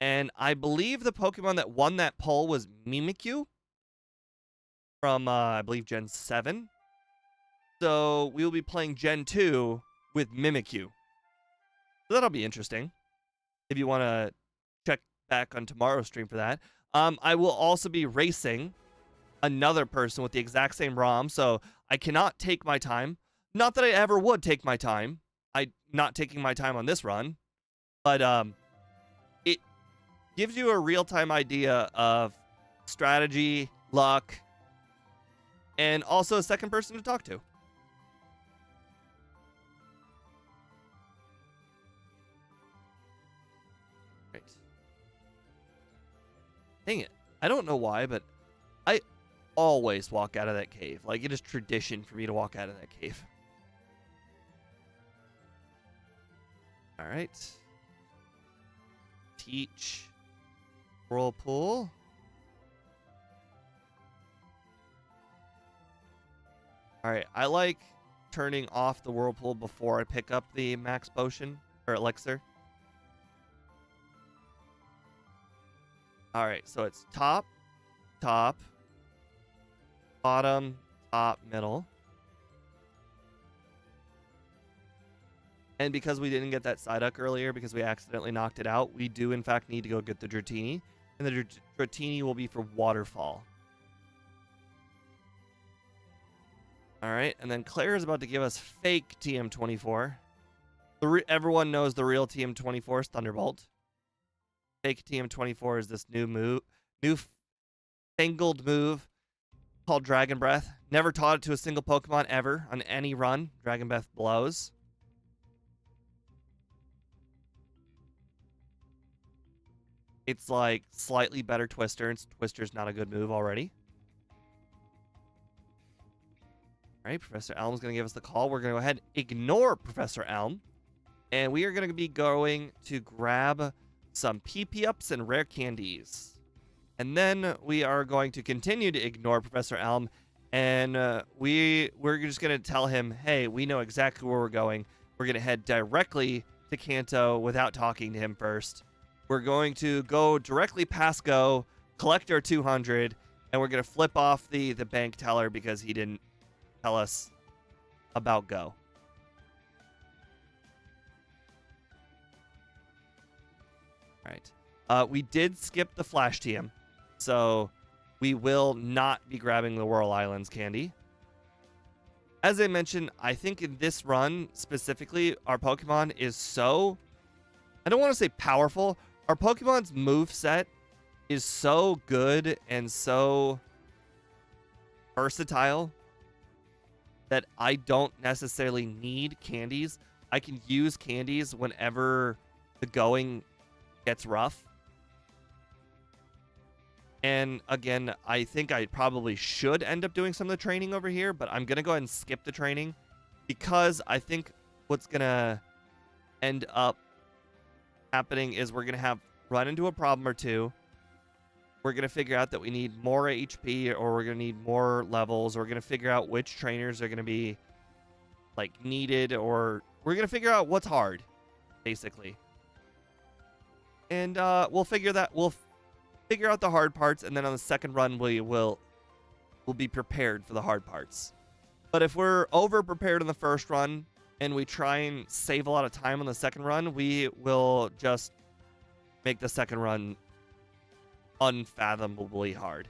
And I believe the Pokemon that won that poll was Mimikyu from, I believe, Gen 7. So we will be playing Gen 2 with Mimikyu. So that'll be interesting if you want to check back on tomorrow's stream for that. I will also be racing another person with the exact same ROM, so I cannot take my time. Not that I ever would take my time. I'm not taking my time on this run. But it gives you a real-time idea of strategy, luck, and also a second person to talk to. Right. Dang it. I don't know why, but I always walk out of that cave. Like, it is tradition for me to walk out of that cave. All right. Teach. Whirlpool. All right. I like turning off the Whirlpool before I pick up the Max Potion or Elixir. All right. So it's top, top, bottom, top, middle. And because we didn't get that Psyduck earlier, because we accidentally knocked it out, we do in fact need to go get the Dratini. And the Dratini will be for Waterfall. Alright, and then Claire is about to give us fake TM24. Everyone knows the real TM24 is Thunderbolt. Fake TM24 is this new fangled move called Dragon Breath. Never taught it to a single Pokemon ever on any run. Dragon Breath blows. It's like slightly better Twister, and Twister's not a good move already. All right, Professor Elm's going to give us the call. We're going to go ahead and ignore Professor Elm. And we are going to be going to grab some PP-ups and rare candies. And then we are going to continue to ignore Professor Elm. And we're just going to tell him, hey, we know exactly where we're going. We're going to head directly to Kanto without talking to him first. We're going to go directly past Go, collect our 200, and we're going to flip off the bank teller because he didn't tell us about Go. All right. We did skip the Flash TM, so we will not be grabbing the Whirl Islands candy. As I mentioned, I think in this run specifically, our Pokemon is so... I don't want to say powerful. Our Pokemon's move set is so good and so versatile that I don't necessarily need candies. I can use candies whenever the going gets rough. And again, I think I probably should end up doing some of the training over here, but I'm going to go ahead and skip the training because I think what's going to end up happening is we're going to have run into a problem or two. We're going to figure out that we need more HP or we're going to need more levels. Or we're going to figure out which trainers are going to be like needed, or we're going to figure out what's hard, basically. And we'll figure out the hard parts, and then on the second run we'll be prepared for the hard parts. But if we're over prepared in the first run and we try and save a lot of time on the second run, we will just make the second run unfathomably hard.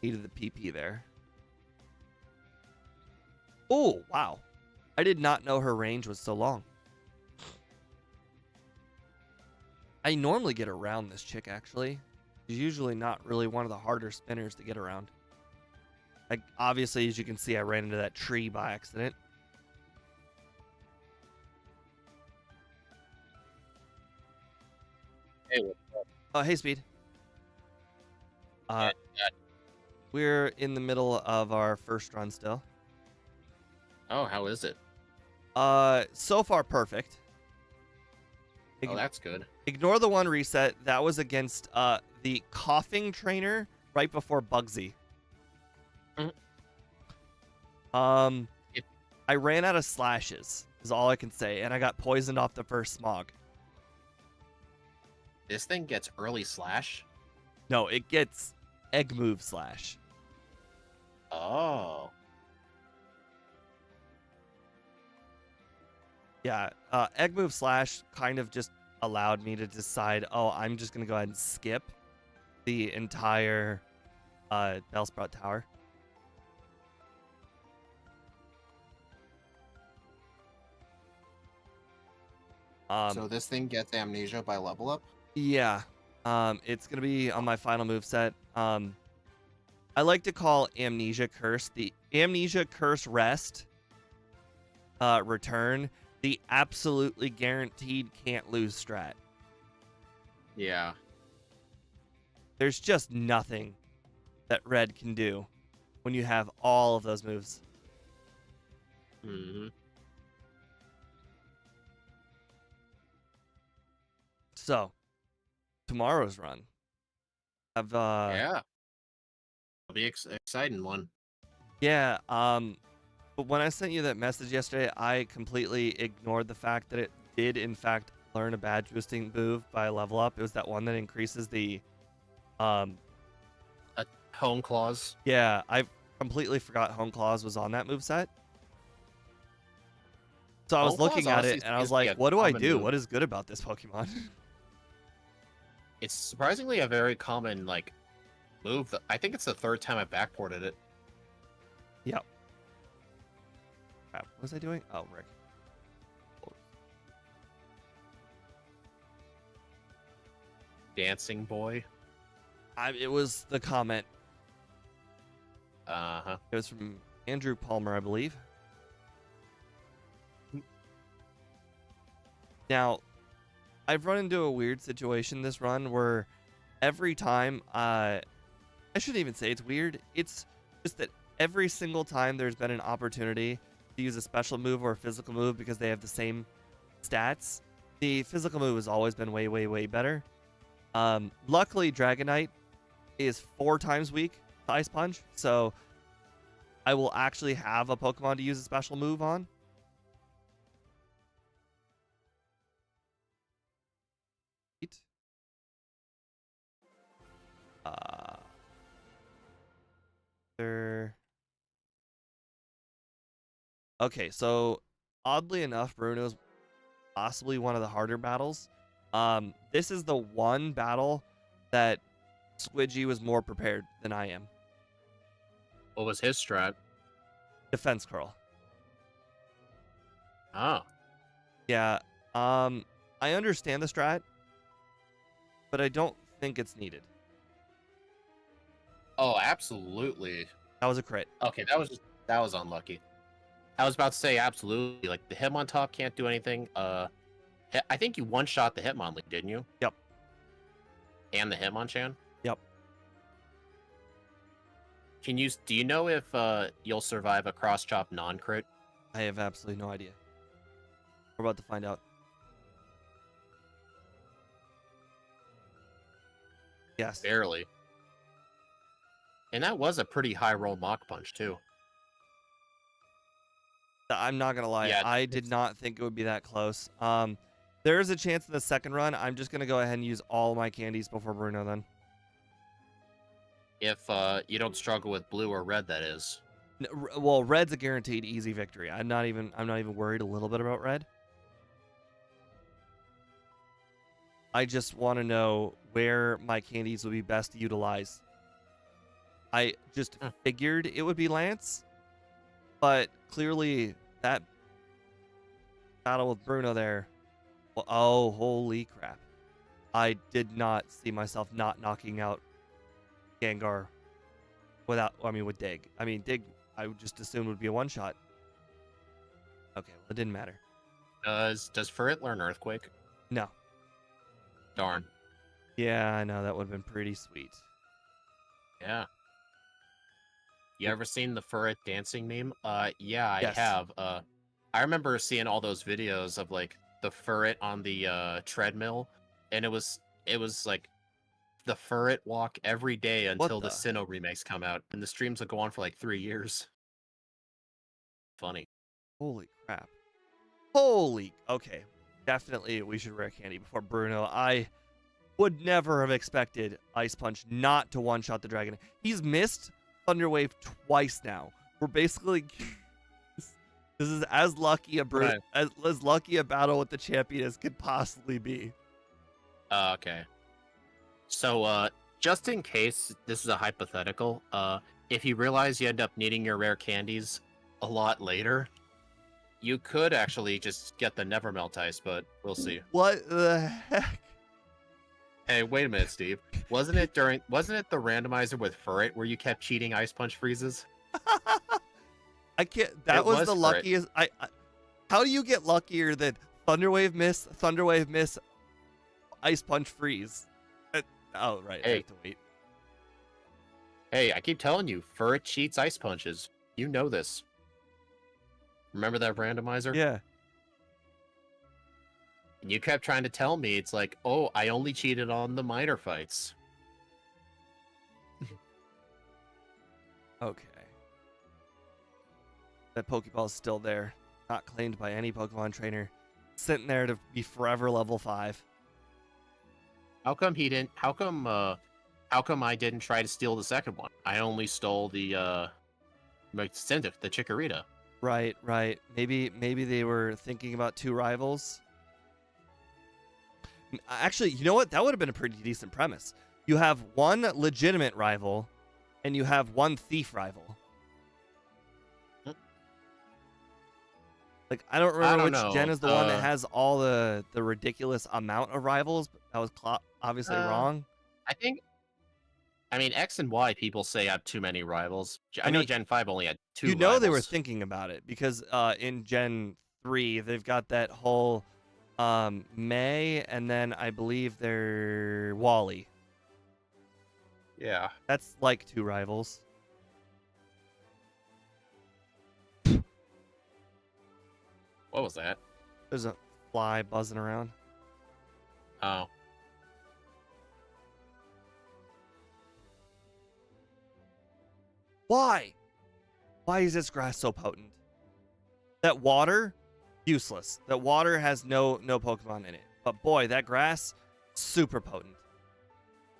Needed the PP there. Oh, wow. I did not know her range was so long. I normally get around this chick, actually. She's usually not really one of the harder spinners to get around. Like, obviously, as you can see, I ran into that tree by accident. Hey, what's up? Oh, hey, Speed. Yeah, We're in the middle of our first run still. oh, how is it? So far, perfect. Oh, that's good. Ignore the one reset. That was against the coughing trainer right before Bugsy. Mhm. I ran out of slashes, is all I can say, and I got poisoned off the first smog. This thing gets early slash? No, it gets egg move slash. Oh. Yeah, egg move slash kind of just allowed me to decide, oh, I'm just going to go ahead and skip the entire Bellsprout Tower. So this thing gets amnesia by level up? Yeah, it's going to be on my final move set. I like to call Amnesia Curse the Amnesia Curse Rest return the absolutely guaranteed can't lose strat. Yeah. There's just nothing that Red can do when you have all of those moves. Mm-hmm. So, tomorrow's run. I've Yeah. It'll be exciting one. Yeah, but when I sent you that message yesterday, I completely ignored the fact that it did, in fact, learn a badge boosting move by level up. It was that one that increases the, A home clause. yeah, I completely forgot Home Claws was on that moveset. So I was Home Claws looking at honestly it, and I was seems to be like, a what do I common do? move. What is good about this Pokemon? It's surprisingly a very common, like, move. I think it's the third time I backported it. Yep. Crap, what was I doing? Oh, Rick. Dancing boy. It was the comment. Uh-huh. It was from Andrew Palmer, I believe. Now, I've run into a weird situation this run where every time, I shouldn't even say it's weird. It's just that every single time there's been an opportunity to use a special move or a physical move because they have the same stats, the physical move has always been way, way, way better. Luckily, Dragonite is 4 times weak to Ice Punch, so I will actually have a Pokemon to use a special move on. Okay, so oddly enough, Bruno's possibly one of the harder battles. This is the one battle that Squidgy was more prepared than I am. What was his strat? Defense curl. Oh. Yeah. I understand the strat, but I don't think it's needed. Oh, absolutely. That was a crit. Okay, that was unlucky. I was about to say absolutely. Like the Hitmontop can't do anything. I think you one shot the Hitmonlee, didn't you? Yep. And the Hitmonchan. Yep. Do you know if you'll survive a cross chop non crit? I have absolutely no idea. We're about to find out. Yes. Barely. And that was a pretty high roll Mach Punch too. I'm not gonna lie. Yeah, I did not think it would be that close. There is a chance in the second run. I'm just gonna go ahead and use all my candies before Bruno. Then, if you don't struggle with blue or red, that is. well, red's a guaranteed easy victory. I'm not even worried a little bit about red. I just want to know where my candies would be best utilized. I just figured it would be Lance, but clearly that battle with Bruno there. Well, oh, holy crap. I did not see myself not knocking out Gengar with Dig. I mean, Dig, I would just assume would be a one-shot. Okay, well, it didn't matter. Does Furret learn Earthquake? No. Darn. Yeah, I know. That would have been pretty sweet. Yeah. You ever seen the Furret dancing meme? Yeah, Yes. I have. I remember seeing all those videos of like the Furret on the treadmill, and it was like the Furret walk every day until the Sinnoh remakes come out, and the streams will go on for like 3 years. Funny. Holy crap. Okay. Definitely we should rare candy before Bruno. I would never have expected Ice Punch not to one-shot the dragon. He's missed Thunder Wave twice now. We're basically this is as lucky a Right. as lucky a battle with the champion as could possibly be. Okay. So, just in case this is a hypothetical, if you realize you end up needing your rare candies a lot later, you could actually just get the Never Melt Ice, but we'll see. What the heck? Hey, wait a minute, Steve. Wasn't it the randomizer with Furret where you kept cheating Ice Punch freezes? I can't. That was the Furret. luckiest. How do you get luckier than Thunder Wave miss, Ice Punch freeze? Oh right, I Hey. have to wait. Hey, I keep telling you, Furret cheats Ice Punches. You know this. Remember that randomizer? Yeah. And you kept trying to tell me, it's like, oh, I only cheated on the minor fights. Okay. That Pokeball is still there, not claimed by any Pokemon trainer, sitting there to be forever level 5. How come I didn't try to steal the second one? I only stole the Chikorita. Right. Maybe they were thinking about 2 rivals. Actually, you know what? That would have been a pretty decent premise. You have one legitimate rival, and you have one thief rival. Like, I don't remember which gen is the one that has all the ridiculous amount of rivals, but that was obviously wrong. I mean, X and Y people say have too many rivals. I know Gen 5 only had 2 You know rivals. they were thinking about it, because in Gen 3, they've got that whole May, and then I believe they're Wally. Yeah. That's like 2 rivals. What was that? There's a fly buzzing around. Oh. Why? Why is this grass so potent? That water, useless. That water has no Pokemon in it. But boy, that grass, super potent.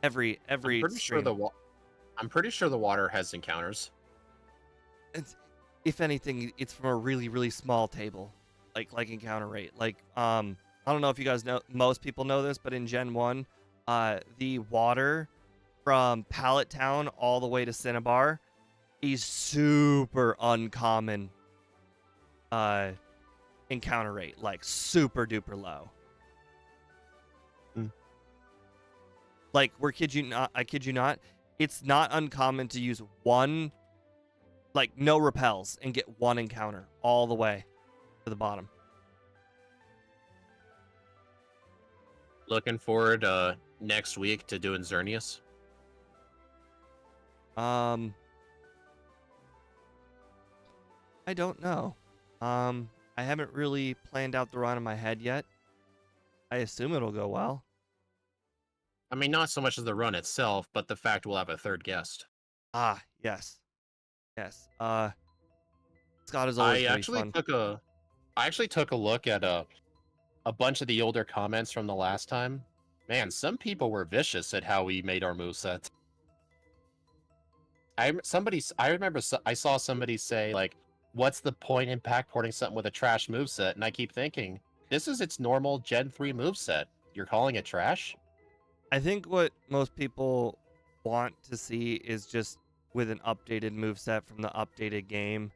Every I'm pretty sure the water has encounters. If anything, it's from a really, really small table. Like encounter rate. Like, I don't know if you guys know, most people know this, but in Gen 1, the water from Pallet Town all the way to Cinnabar is super uncommon encounter rate. Like, super duper low. Like, I kid you not, it's not uncommon to use one, like, no repels and get one encounter all the way to the bottom. Looking forward next week to doing Xerneas. I don't know. I haven't really planned out the run in my head yet. I assume it'll go well. I mean, not so much as the run itself, but the fact we'll have a third guest. Ah, yes. Yes. Scott is always gonna be fun. I actually took a look at a bunch of the older comments from the last time. Man, some people were vicious at how we made our moveset. I remember I saw somebody say, like, what's the point in pack porting something with a trash moveset? And I keep thinking, this is its normal Gen 3 moveset. You're calling it trash? I think what most people want to see is just with an updated moveset from the updated game.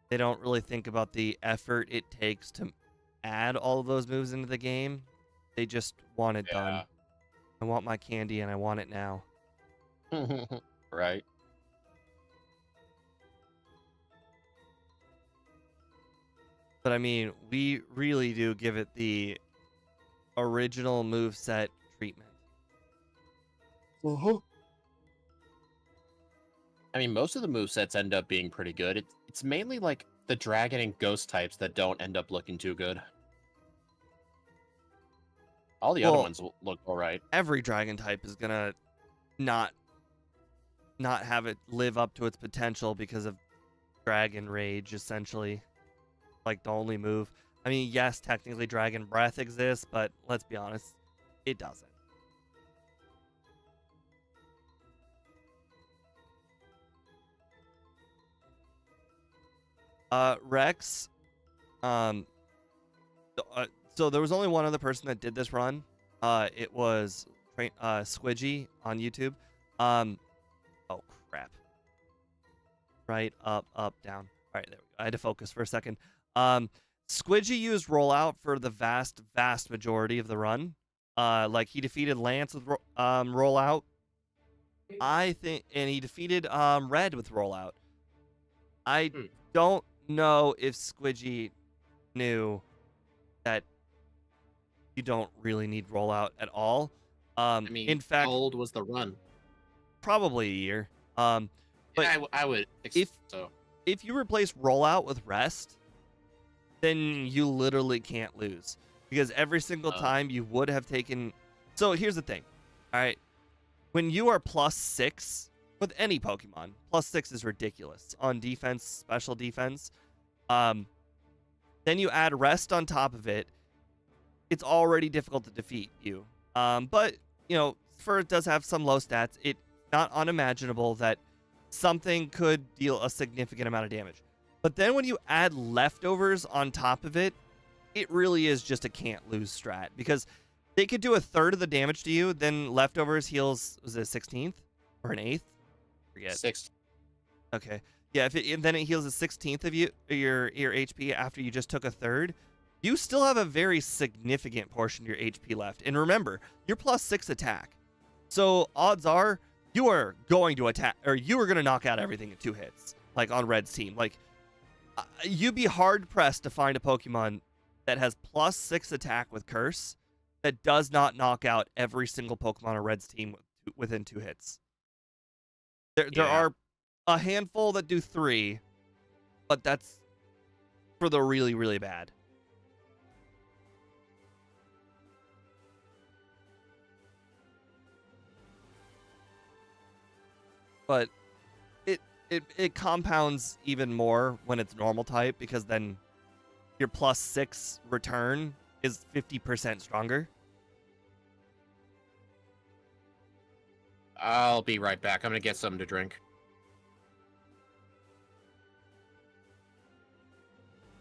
They don't really think about the effort it takes to add all of those moves into the game. They just want it done. I want my candy and I want it now. Right. But I mean, we really do give it the original moveset treatment. I mean, most of the movesets end up being pretty good. It's mainly like the dragon and ghost types that don't end up looking too good. All the other ones look alright. Every dragon type is gonna not have it live up to its potential because of dragon rage, essentially. Like the only move. I mean, yes, technically dragon breath exists, but let's be honest, it doesn't. Rex, so there was only one other person that did this run. It was Squidgy on YouTube. Oh crap. Right, up, down. All right, there we go. I had to focus for a second. Squidgy used rollout for the vast majority of the run. Like he defeated Lance with rollout. I think, and he defeated Red with rollout. I don't know if Squidgy knew that you don't really need rollout at all. I mean, in fact, how old was the run? Probably a year. But yeah, I would if you replace rollout with rest, then you literally can't lose, because every single time you would have taken. So here's the thing. All right, when you are +6 with any Pokemon, +6 is ridiculous on defense, special defense. Then you add rest on top of it. It's already difficult to defeat you. But you know, Furret does have some low stats. It's not unimaginable that something could deal a significant amount of damage. But then when you add leftovers on top of it, it really is just a can't lose strat, because they could do a third of the damage to you, then leftovers heals, was it a 16th or an 8th? Forget. 6th. Okay. Yeah, then it heals a 16th of your HP after you just took a third. You still have a very significant portion of your HP left. And remember, you're +6 attack. So odds are you are going to attack, or you are going to knock out everything in 2 hits, like on Red's team. Like, you'd be hard pressed to find a Pokemon that has +6 attack with Curse that does not knock out every single Pokemon on Red's team within 2 hits. There are a handful that do 3, but that's for the really, really bad. But it compounds even more when it's normal type, because then your +6 return is 50% stronger. I'll be right back. I'm gonna get something to drink.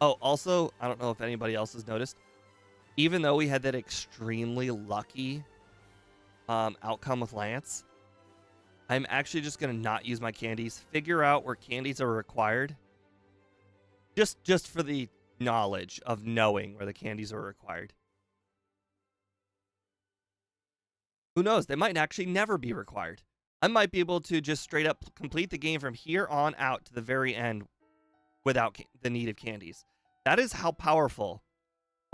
Oh, also, I don't know if anybody else has noticed, even though we had that extremely lucky outcome with Lance, I'm actually just going to not use my candies, figure out where candies are required, just for the knowledge of knowing where the candies are required. Who knows? They might actually never be required. I might be able to just straight up complete the game from here on out to the very end without the need of candies. That is how powerful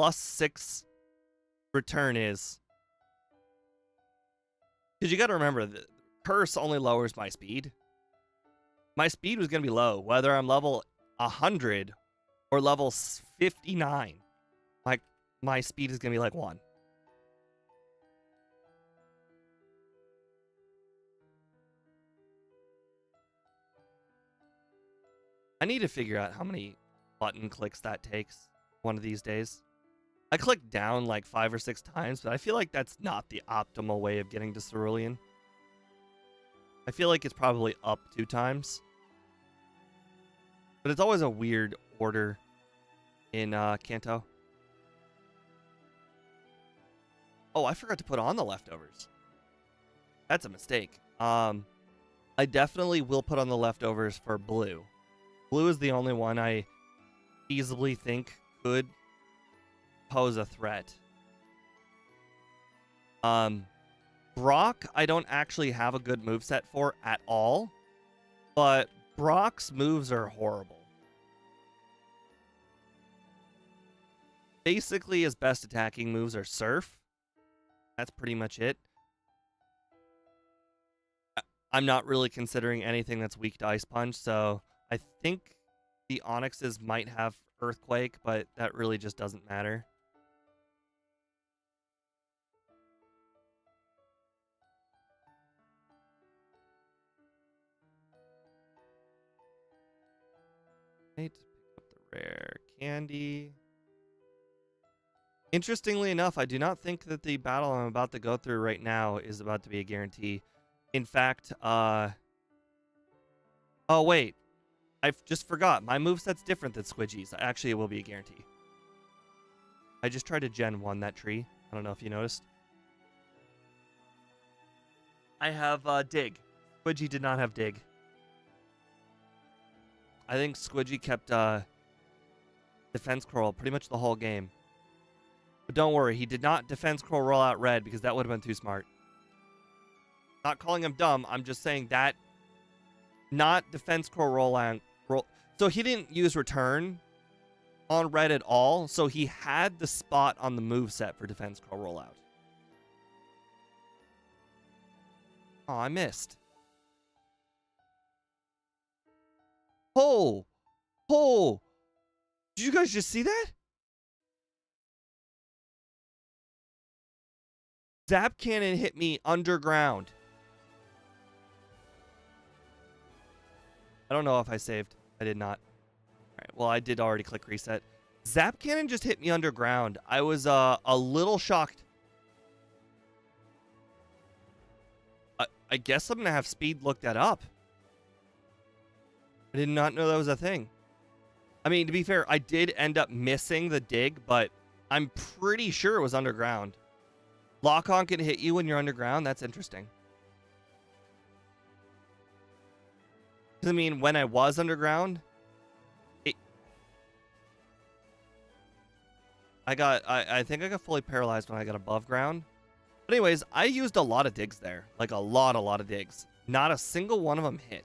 +6 return is. Because you got to remember, the curse only lowers my speed. My speed was going to be low, whether I'm level 100 or level 59. My speed is going to be like 1. I need to figure out how many button clicks that takes one of these days. I clicked down like 5 or 6 times, but I feel like that's not the optimal way of getting to Cerulean. I feel like it's probably up 2 times. But it's always a weird order in Kanto. Oh, I forgot to put on the leftovers. That's a mistake. I definitely will put on the leftovers for blue. Blue is the only one I feasibly think could pose a threat. Brock, I don't actually have a good moveset for at all, but Brock's moves are horrible. Basically, his best attacking moves are Surf. That's pretty much it. I'm not really considering anything that's weak to Ice Punch, so I think the Onyxes might have Earthquake, but that really just doesn't matter. Right, pick up the rare candy. Interestingly enough, I do not think that the battle I'm about to go through right now is about to be a guarantee. In fact, oh wait, I just forgot. My moveset's different than Squidgy's. Actually, it will be a guarantee. I just tried to Gen 1 that tree. I don't know if you noticed. I have Dig. Squidgy did not have Dig. I think Squidgy kept Defense Curl pretty much the whole game. But don't worry, he did not Defense Curl roll out red because that would have been too smart. Not calling him dumb, I'm just saying that not Defense Curl roll out. So he didn't use return on red at all, so he had the spot on the moveset for Defense Curl rollout. Oh, I missed. Oh! Oh! Did you guys just see that? Zap Cannon hit me underground. I don't know if I saved. I did not. Alright, well, I did already click reset. Zap Cannon just hit me underground. I was a little shocked. I guess I'm going to have speed look that up. I did not know that was a thing. I mean, to be fair, I did end up missing the dig, but I'm pretty sure it was underground. Lock-on can hit you when you're underground? That's interesting. I mean, when I was underground, I think I got fully paralyzed when I got above ground. But anyways, I used a lot of digs there. Like a lot of digs. Not a single one of them hit.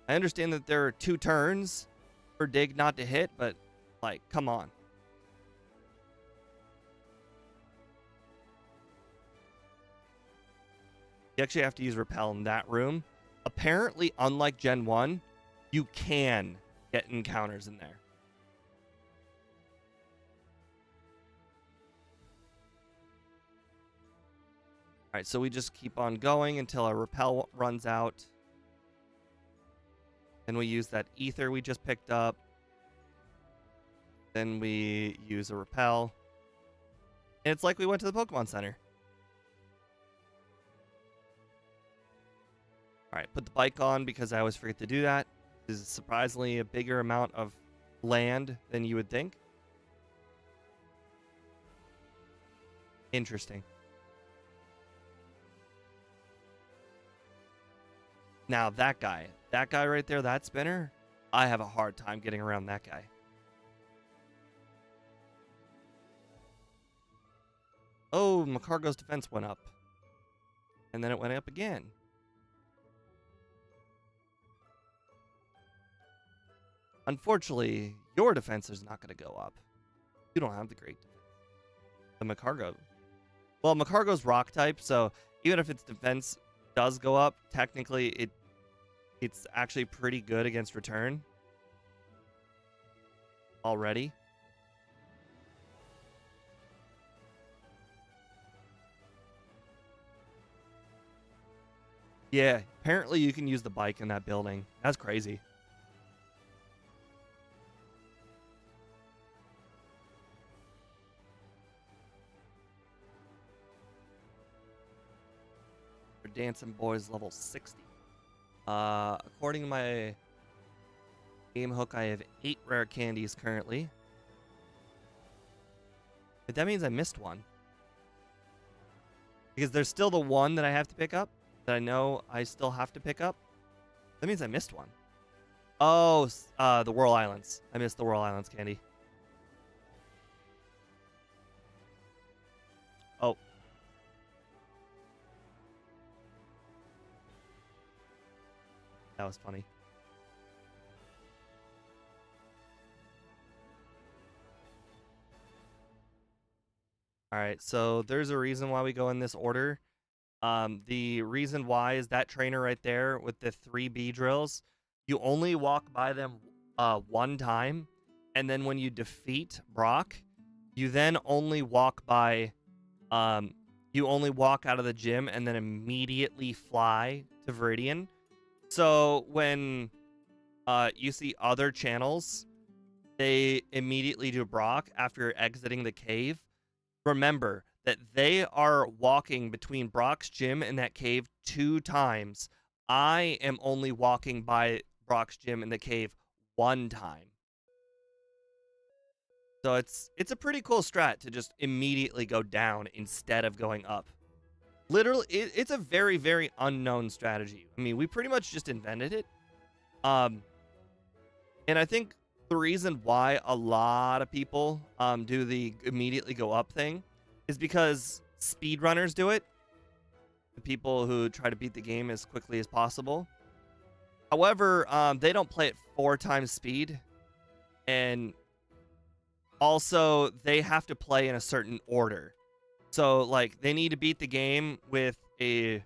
I understand that there are 2 turns for dig not to hit, but like, come on. You actually have to use repel in that room. Apparently, unlike Gen 1, you can get encounters in there. Alright, so we just keep on going until our repel runs out. Then we use that ether we just picked up. Then we use a repel. And it's like we went to the Pokemon Center. Alright, put the bike on because I always forget to do that. This is surprisingly a bigger amount of land than you would think. Interesting. Now that guy right there, that spinner, I have a hard time getting around that guy. Oh, Macargo's defense went up. and then it went up again. Unfortunately, your defense is not going to go up. You don't have the great defense. The Macargo. Well, Macargo's rock type, so even if its defense does go up, technically it's actually pretty good against return. Already. Yeah, apparently you can use the bike in that building. That's crazy. For Dancing Boys level 60. According to my game hook, I have 8 rare candies currently. But that means I missed one. Because there's still the one that I have to pick up. That I know I still have to pick up. That means I missed one. Oh, the Whirl Islands. I missed the Whirl Islands candy. Oh. That was funny. Alright, so there's a reason why we go in this order. The reason why is that trainer right there with the 3 B drills. You only walk by them one time, and then when you defeat Brock, you then only walk by, you only walk out of the gym and then immediately fly to Viridian. So when you see other channels, they immediately do Brock after exiting the cave. Remember that they are walking between Brock's gym and that cave 2 times. I am only walking by Brock's gym in the cave 1 time. So it's a pretty cool strat to just immediately go down instead of going up. Literally, it's a very, very unknown strategy. I mean, we pretty much just invented it. And I think the reason why a lot of people do the immediately go up thing is because speedrunners do it. The people who try to beat the game as quickly as possible. However, they don't play at 4 times speed. And also, they have to play in a certain order. So, like, they need to beat the game with a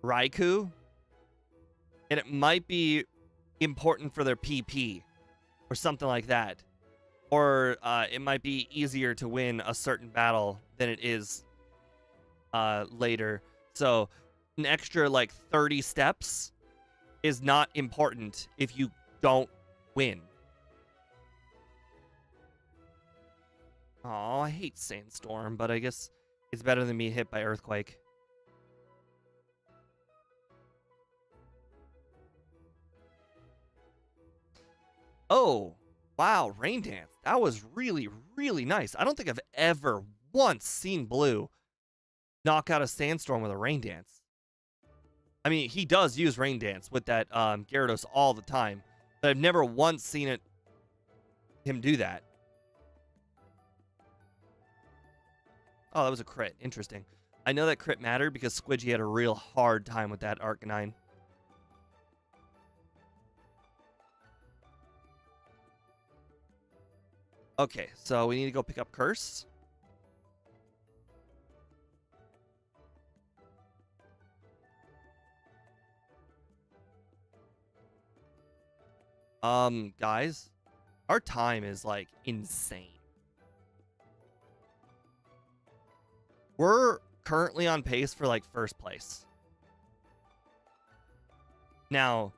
Raikou. And it might be important for their PP. Or something like that. Or it might be easier to win a certain battle than it is later. So an extra like 30 steps is not important if you don't win. Oh, I hate Sandstorm, but I guess it's better than being hit by Earthquake. Oh, wow, Rain Dance. That was really, really nice. I don't think I've ever once seen Blue knock out a Sandstorm with a Rain Dance. I mean, he does use Rain Dance with that Gyarados all the time, but I've never once seen him do that. Oh, that was a crit. Interesting. I know that crit mattered because Squidgy had a real hard time with that Arcanine. Okay, so we need to go pick up Curse. Guys, our time is like insane. We're currently on pace for like 1st place. Now,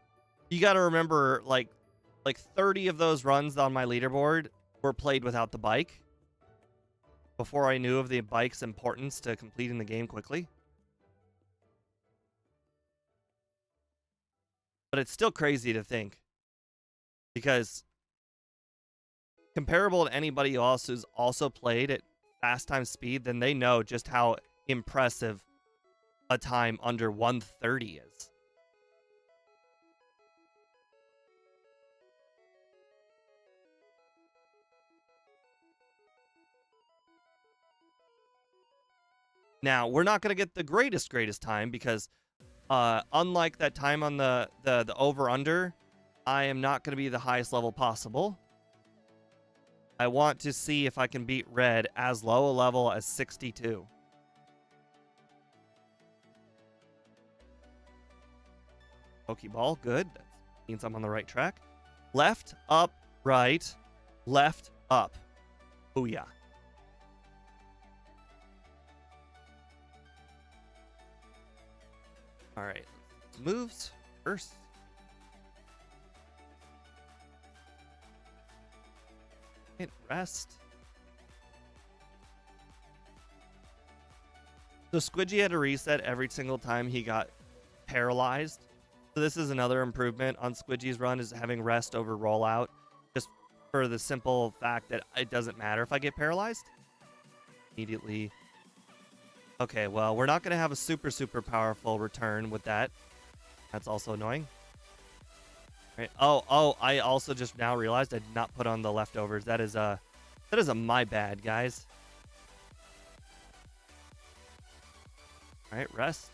you got to remember like 30 of those runs on my leaderboard were played without the bike before I knew of the bike's importance to completing the game quickly. But it's still crazy to think because comparable to anybody else who's also played at fast time speed, then they know just how impressive a time under 130 is. Now, we're not going to get the greatest time because unlike that time on the over-under, I am not going to be the highest level possible. I want to see if I can beat Red as low a level as 62. Pokeball, good. That means I'm on the right track. Left, up, right, left, up. Booyah. All right, moves first. Hit rest. So Squidgy had to reset every single time he got paralyzed. So this is another improvement on Squidgy's run, is having rest over rollout, just for the simple fact that it doesn't matter if I get paralyzed. Immediately. Okay, well, we're not going to have a super powerful return with that. That's also annoying. Right. Oh, I also just now realized I did not put on the leftovers. That is a my bad, guys. All right, rest.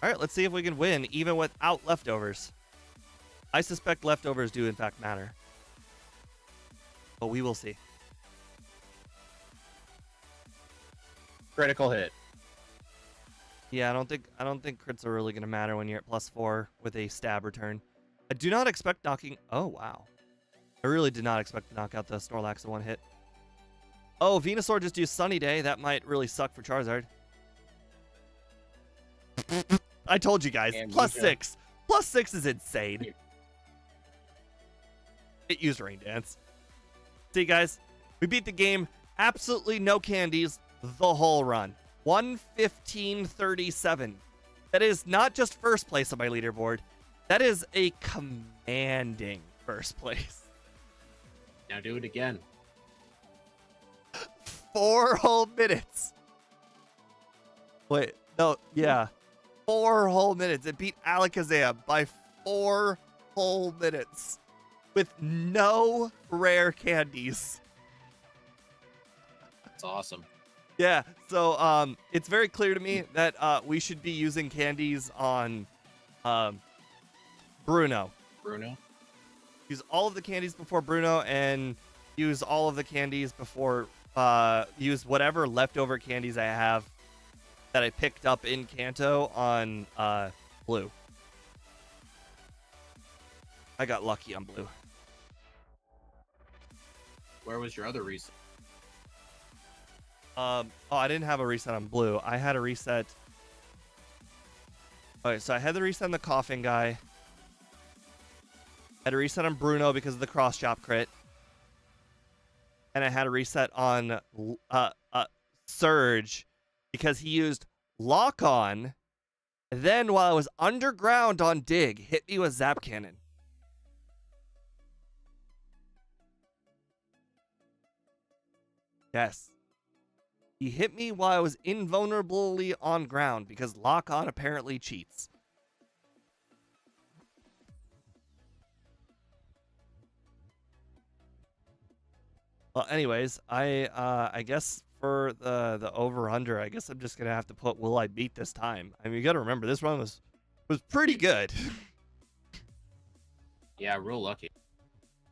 All right, let's see if we can win even without leftovers. I suspect leftovers do in fact matter, but we will see. Critical hit. Yeah, I don't think crits are really going to matter when you're at +4 with a stab return. I do not expect knocking... Oh, wow. I really did not expect to knock out the Snorlax in one hit. Oh, Venusaur just used Sunny Day. That might really suck for Charizard. I told you guys. +6. +6 is insane. It used Rain Dance. See, guys, we beat the game. Absolutely no candies the whole run. 115.37. That is not just first place on my leaderboard. That is a commanding first place. Now do it again. 4 whole minutes. Wait, no, yeah. 4 whole minutes. It beat Alakazam by 4 whole minutes with no rare candies. That's awesome. Yeah, so it's very clear to me that we should be using candies on Bruno. Bruno? Use all of the candies before Bruno and use all of the candies before... use whatever leftover candies I have that I picked up in Kanto on Blue. I got lucky on Blue. Where was your other reason? Oh, I didn't have a reset on Blue. I had a reset. Okay, so I had the reset on the coughing guy. I had a reset on Bruno because of the cross chop crit. And I had a reset on Surge because he used Lock On. And then while I was underground on Dig, hit me with Zap Cannon. Yes. He hit me while I was invulnerably on ground because Lock On apparently cheats. Well, anyways, I guess for the over-under, I guess I'm just going to have to put will I beat this time. I mean, you got to remember, this run was pretty good. Yeah, real lucky.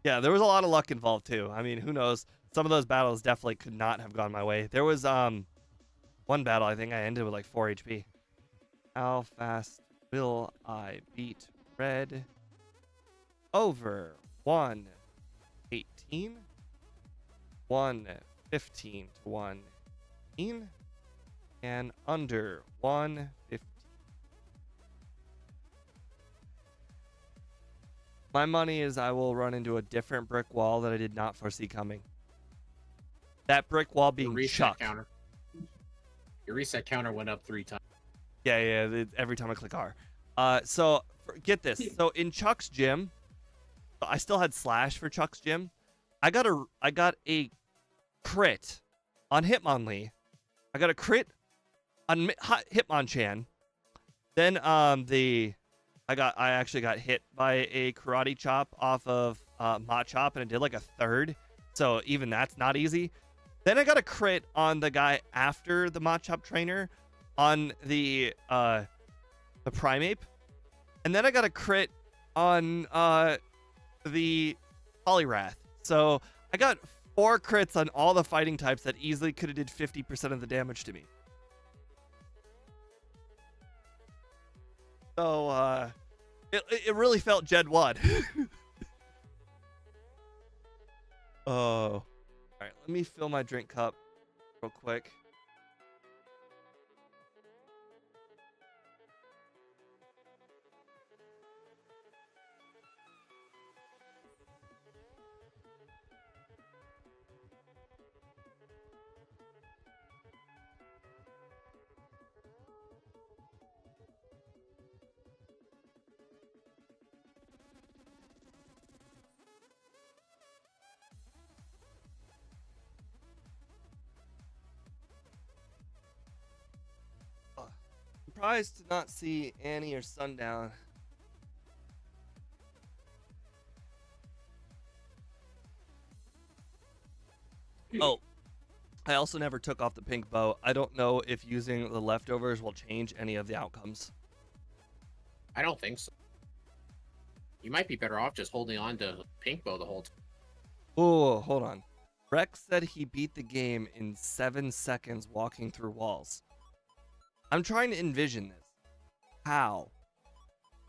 Yeah, there was a lot of luck involved, too. I mean, who knows? Some of those battles definitely could not have gone my way. There was one battle, I think I ended with like 4 HP. How fast will I beat Red? Over 118, 115 to 118, and under 115. My money is I will run into a different brick wall that I did not foresee coming. That brick wall being Chuck. Counter. Your reset counter went up 3 times. Yeah, every time I click R. So get this. So in Chuck's gym, I still had Slash for Chuck's gym. I got a crit on Hitmonlee. I got a crit on Hitmonchan. Then I actually got hit by a karate chop off of Machop, and it did like a third. So even that's not easy. Then I got a crit on the guy after the Machop trainer on the Primeape. And then I got a crit on the Poliwrath. So I got 4 crits on all the fighting types that easily could have did 50% of the damage to me. So it really felt Gen 1. Oh. All right, let me fill my drink cup real quick. Surprised to not see Annie or Sundown. Oh, I also never took off the pink bow. I don't know if using the leftovers will change any of the outcomes. I don't think so. You might be better off just holding on to pink bow the whole time. Oh, hold on. Rex said he beat the game in 7 seconds walking through walls. I'm trying to envision this. How?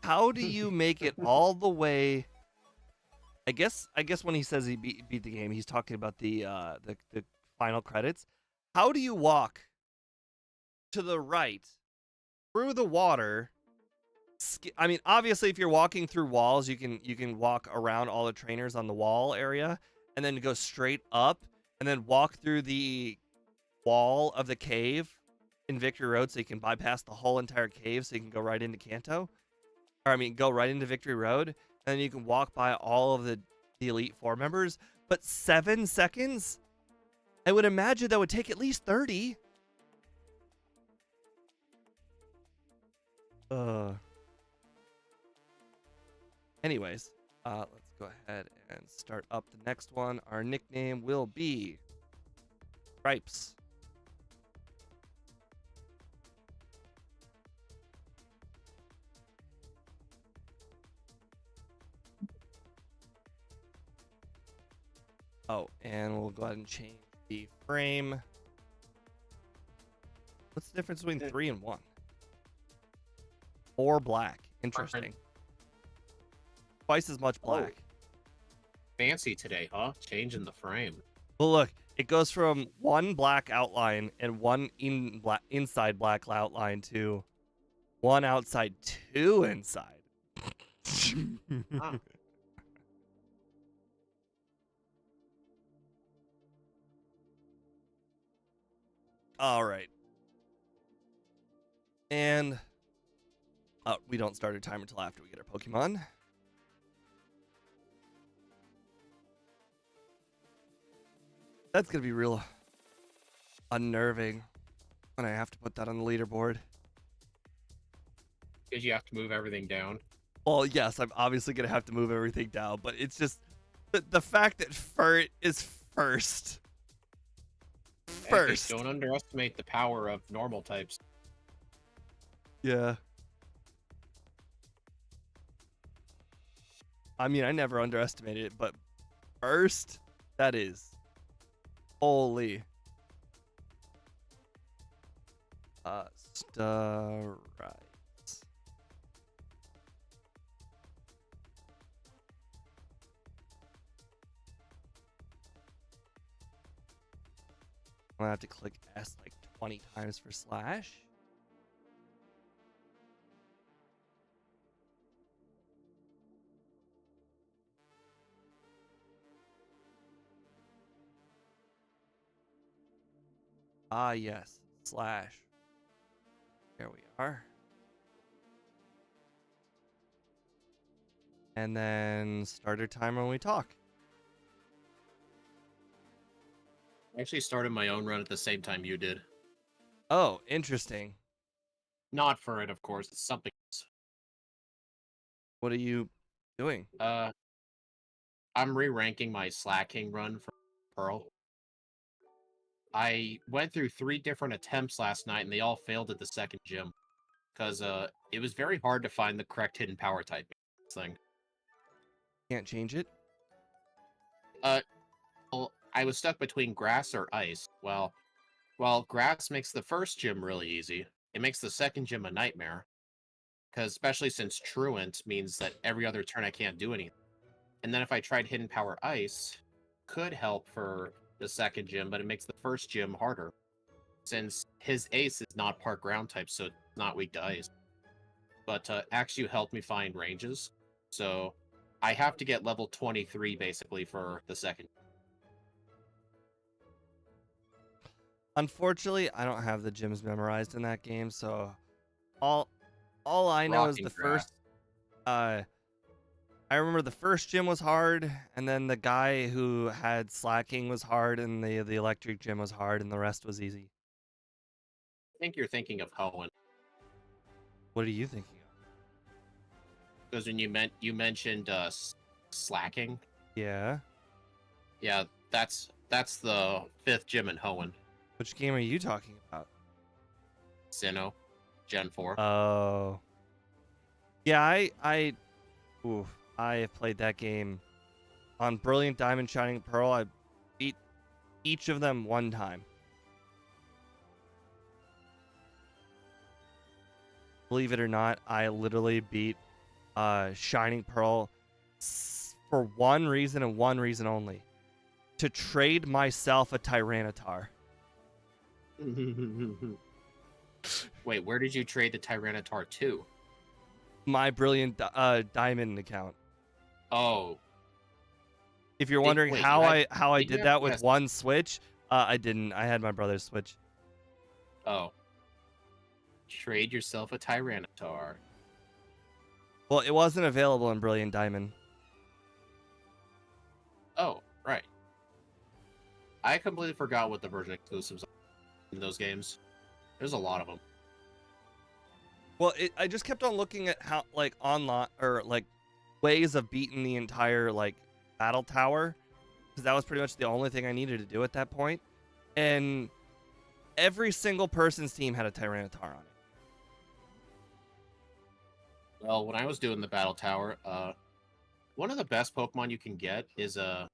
How do you make it all the way? I guess when he says he beat the game, he's talking about the final credits. How do you walk to the right through the water? I mean, obviously, if you're walking through walls, you can walk around all the trainers on the wall area, and then go straight up, and then walk through the wall of the cave in Victory Road, so you can bypass the whole entire cave, so you can go right into Kanto. Or I mean, go right into Victory Road, and then you can walk by all of the Elite Four members. But 7 seconds? I would imagine that would take at least 30. Anyways, let's go ahead and start up the next one. Our nickname will be Stripes. Oh, and we'll go ahead and change the frame. What's the difference between 3 and 1? 4 black. Interesting. Twice as much black. Oh. Fancy today, huh? Changing the frame. Well, look, it goes from 1 black outline and 1 inside black outline to 1 outside, 2 inside. Wow. All right. And we don't start a timer until after we get our Pokemon. That's going to be real unnerving when I have to put that on the leaderboard. Because you have to move everything down. Well, yes, I'm obviously going to have to move everything down, but it's just the fact that Furret is first. Hey, don't underestimate the power of normal types. Yeah. I mean, I never underestimated it, but first, that is. Holy. Right. I'm gonna have to click S like 20 times for slash. Ah, yes. Slash. There we are. And then starter timer when we talk. I actually started my own run at the same time you did. Oh, interesting. Not for it, of course. It's something else. What are you doing? I'm re-ranking my slacking run for Pearl. I went through 3 different attempts last night, and they all failed at the second gym because it was very hard to find the correct hidden power type thing. Can't change it. Uh, well, I was stuck between grass or ice. Well, grass makes the first gym really easy. It makes the second gym a nightmare, because especially since truant means that every other turn I can't do anything. And then if I tried hidden power ice, could help for the second gym, but it makes the first gym harder, since his ace is not part ground type, so it's not weak to ice. But Axew helped me find ranges, so I have to get level 23 basically for the second. Unfortunately, I don't have the gyms memorized in that game, so all I know is Rocking the grass. first. I remember the first gym was hard, and then the guy who had slacking was hard, and the electric gym was hard, and the rest was easy. I think you're thinking of Hoenn, What are you thinking of? because when you mentioned slacking, Yeah. yeah, that's the 5th gym in Hoenn. Which game are you talking about? Sinnoh, Gen 4. Oh. Yeah, I have played that game on Brilliant Diamond Shining Pearl. I beat each of them one time. Believe it or not, I literally beat Shining Pearl for one reason and one reason only. To trade myself a Tyranitar. Wait, where did you trade the Tyranitar to? My Brilliant Diamond account. Oh. If you're wondering how I did that with yes. one Switch, I didn't. I had my brother's Switch. Oh. Trade yourself a Tyranitar. Well, it wasn't available in Brilliant Diamond. Oh, right. I completely forgot what the version exclusives are in those games. There's a lot of them. Well, I just kept on looking at how, like, online, or, like, ways of beating the entire, like, battle tower, because that was pretty much the only thing I needed to do at that point. And every single person's team had a Tyranitar on it. Well, when I was doing the battle tower, one of the best Pokemon you can get is a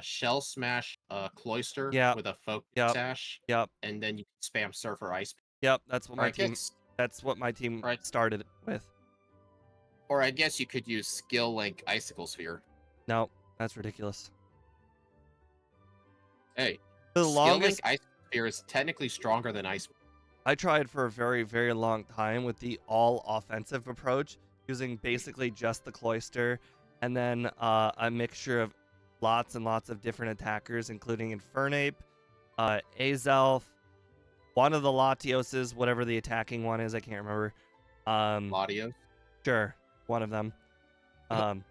Shell Smash Cloyster with a Focus Sash. Yep. And then you can spam Surfer Ice. Yep, that's what my team. That's what my team started with. Or I guess you could use Skill Link Icicle Sphere. No, that's ridiculous. Hey, the Skill Link Icicle Sphere is technically stronger than Ice. I tried for a very, very long time with the all offensive approach, using basically just the Cloyster, and then a mixture of lots and lots of different attackers, including Infernape, Azelf, one of the Latioses, whatever the attacking one is, I can't remember. Latios? Sure, one of them.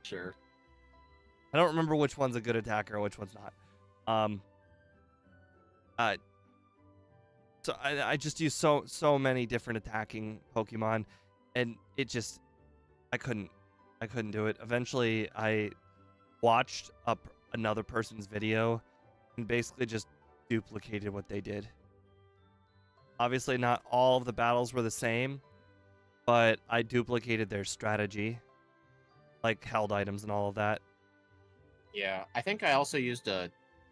Sure. I don't remember which one's a good attacker and which one's not. So I just use so many different attacking Pokemon, and it just I couldn't do it. Eventually, I watched another person's video and basically just duplicated what they did. Obviously, not all of the battles were the same, but I duplicated their strategy, like held items and all of that. Yeah, I think I also used a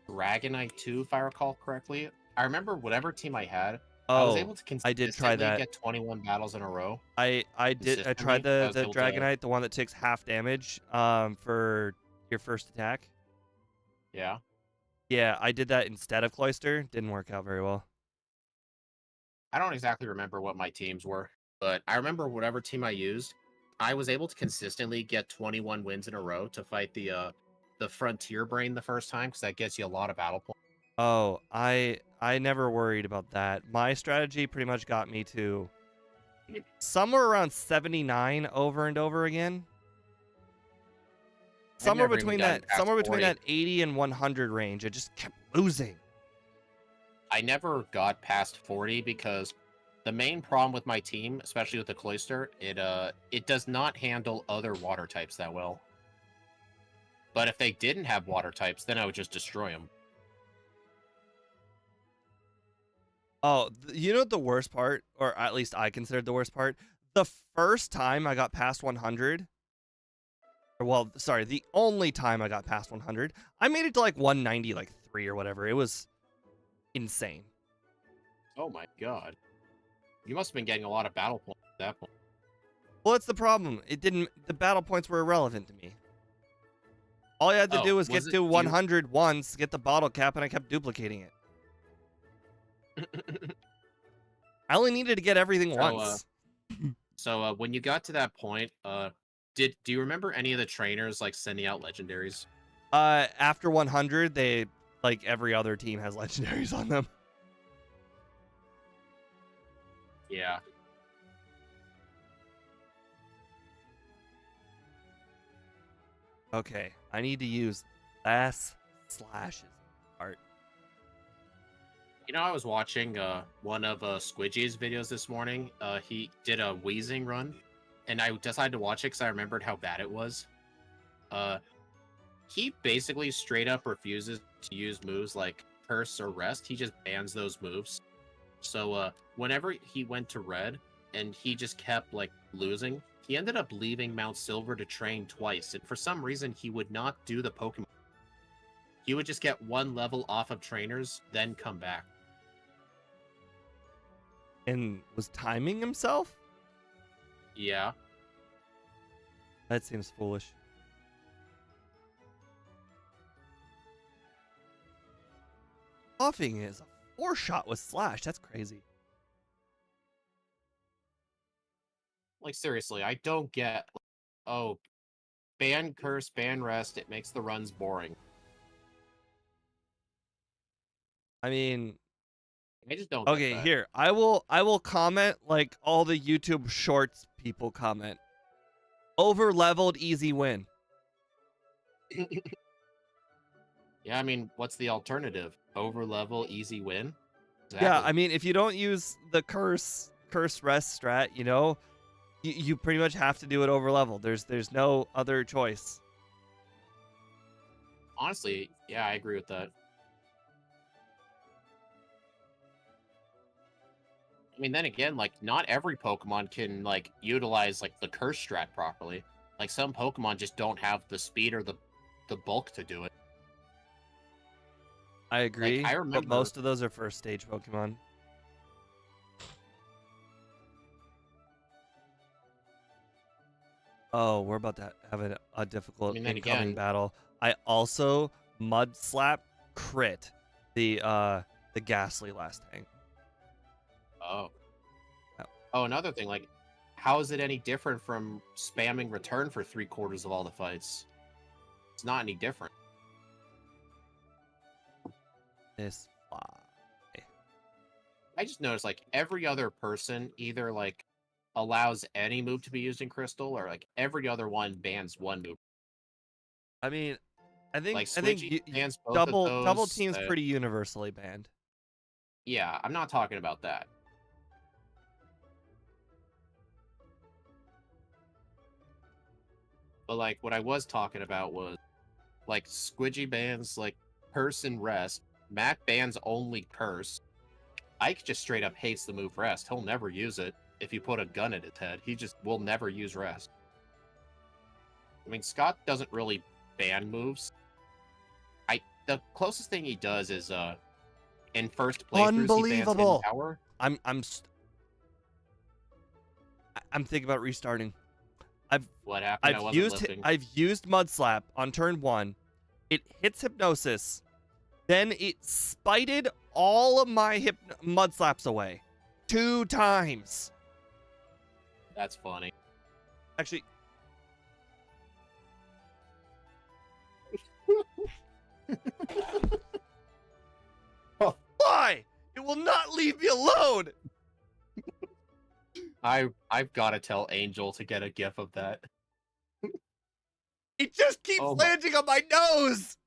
Dragonite too, if I recall correctly. I remember whatever team I had, I was able to consistently get 21 battles in a row. I tried the Dragonite, the one that takes half damage for your first attack. Yeah. Yeah, I did that instead of Cloyster. Didn't work out very well. I don't exactly remember what my teams were, but I remember whatever team I used, I was able to consistently get 21 wins in a row to fight the Frontier Brain the first time, because that gets you a lot of battle points. Oh, I never worried about that. My strategy pretty much got me to somewhere around 79 over and over again. Somewhere between that 80 and 100 range. I just kept losing. I never got past 40 because the main problem with my team, especially with the Cloyster, it does not handle other water types that well. But if they didn't have water types, then I would just destroy them. Oh, you know what the worst part, or at least I considered the worst part? The first time I got past 100, or well, sorry, the only time I got past 100, I made it to like 190, like 3 or whatever. It was insane. Oh my god. You must have been getting a lot of battle points at that point. Well, that's the problem. The battle points were irrelevant to me. All I had to do was get to 100 once, get the bottle cap, and I kept duplicating it. I only needed to get everything once. So when you got to that point, do you remember any of the trainers like sending out legendaries? After 100, they like every other team has legendaries on them. Yeah. Okay, I need to use less slashes art. You know, I was watching one of Squidgy's videos this morning. He did a wheezing run, and I decided to watch it because I remembered how bad it was. He basically straight up refuses to use moves like Curse or Rest. He just bans those moves. So whenever he went to Red and he just kept like losing, he ended up leaving Mount Silver to train twice, and for some reason he would not do the Pokemon. He would just get one level off of trainers, then come back. And was timing himself? Yeah. That seems foolish. Coughing is a 4-shot with Slash. That's crazy. Like, seriously, I don't get... Oh, ban Curse, ban Rest, it makes the runs boring. I mean... I just don't Okay, get that. here. I will comment like all the YouTube Shorts people comment. Over-leveled, easy win. Yeah, I mean, what's the alternative? Over-level, easy win? Exactly. Yeah, I mean, if you don't use the curse rest strat, you know, you pretty much have to do it over level. There's no other choice. Honestly, yeah, I agree with that. I mean, then again, like, not every Pokemon can, like, utilize, like, the curse strat properly. Like, some Pokemon just don't have the speed or the bulk to do it. I agree, like, I remember... but most of those are first stage Pokemon. Oh, we're about to have a difficult incoming battle. I also Mud Slap crit the Ghastly last tank. Oh. Oh, another thing, like, how is it any different from spamming return for 3/4 of all the fights? It's not any different. This fly. I just noticed, like, every other person either, like, allows any move to be used in Crystal, or, like, every other one bans one move. I mean, I think bans both double team's pretty universally banned. Yeah, I'm not talking about that. But, like, what I was talking about was, like, Squidgy bans, like, Curse and Rest. Matt bans only Curse. Ike just straight up hates the move Rest. He'll never use it if you put a gun at his head. He just will never use Rest. I mean, Scott doesn't really ban moves. The closest thing he does is, in first playthroughs, he bans Hidden Power. I'm thinking about restarting. What happened? I've used Mud Slap on turn 1. It hits Hypnosis. Then it spited all of my Mud Slaps away. 2 times. That's funny. Actually. Oh, why? It will not leave me alone. I've got to tell Angel to get a gif of that. It just keeps landing on my nose.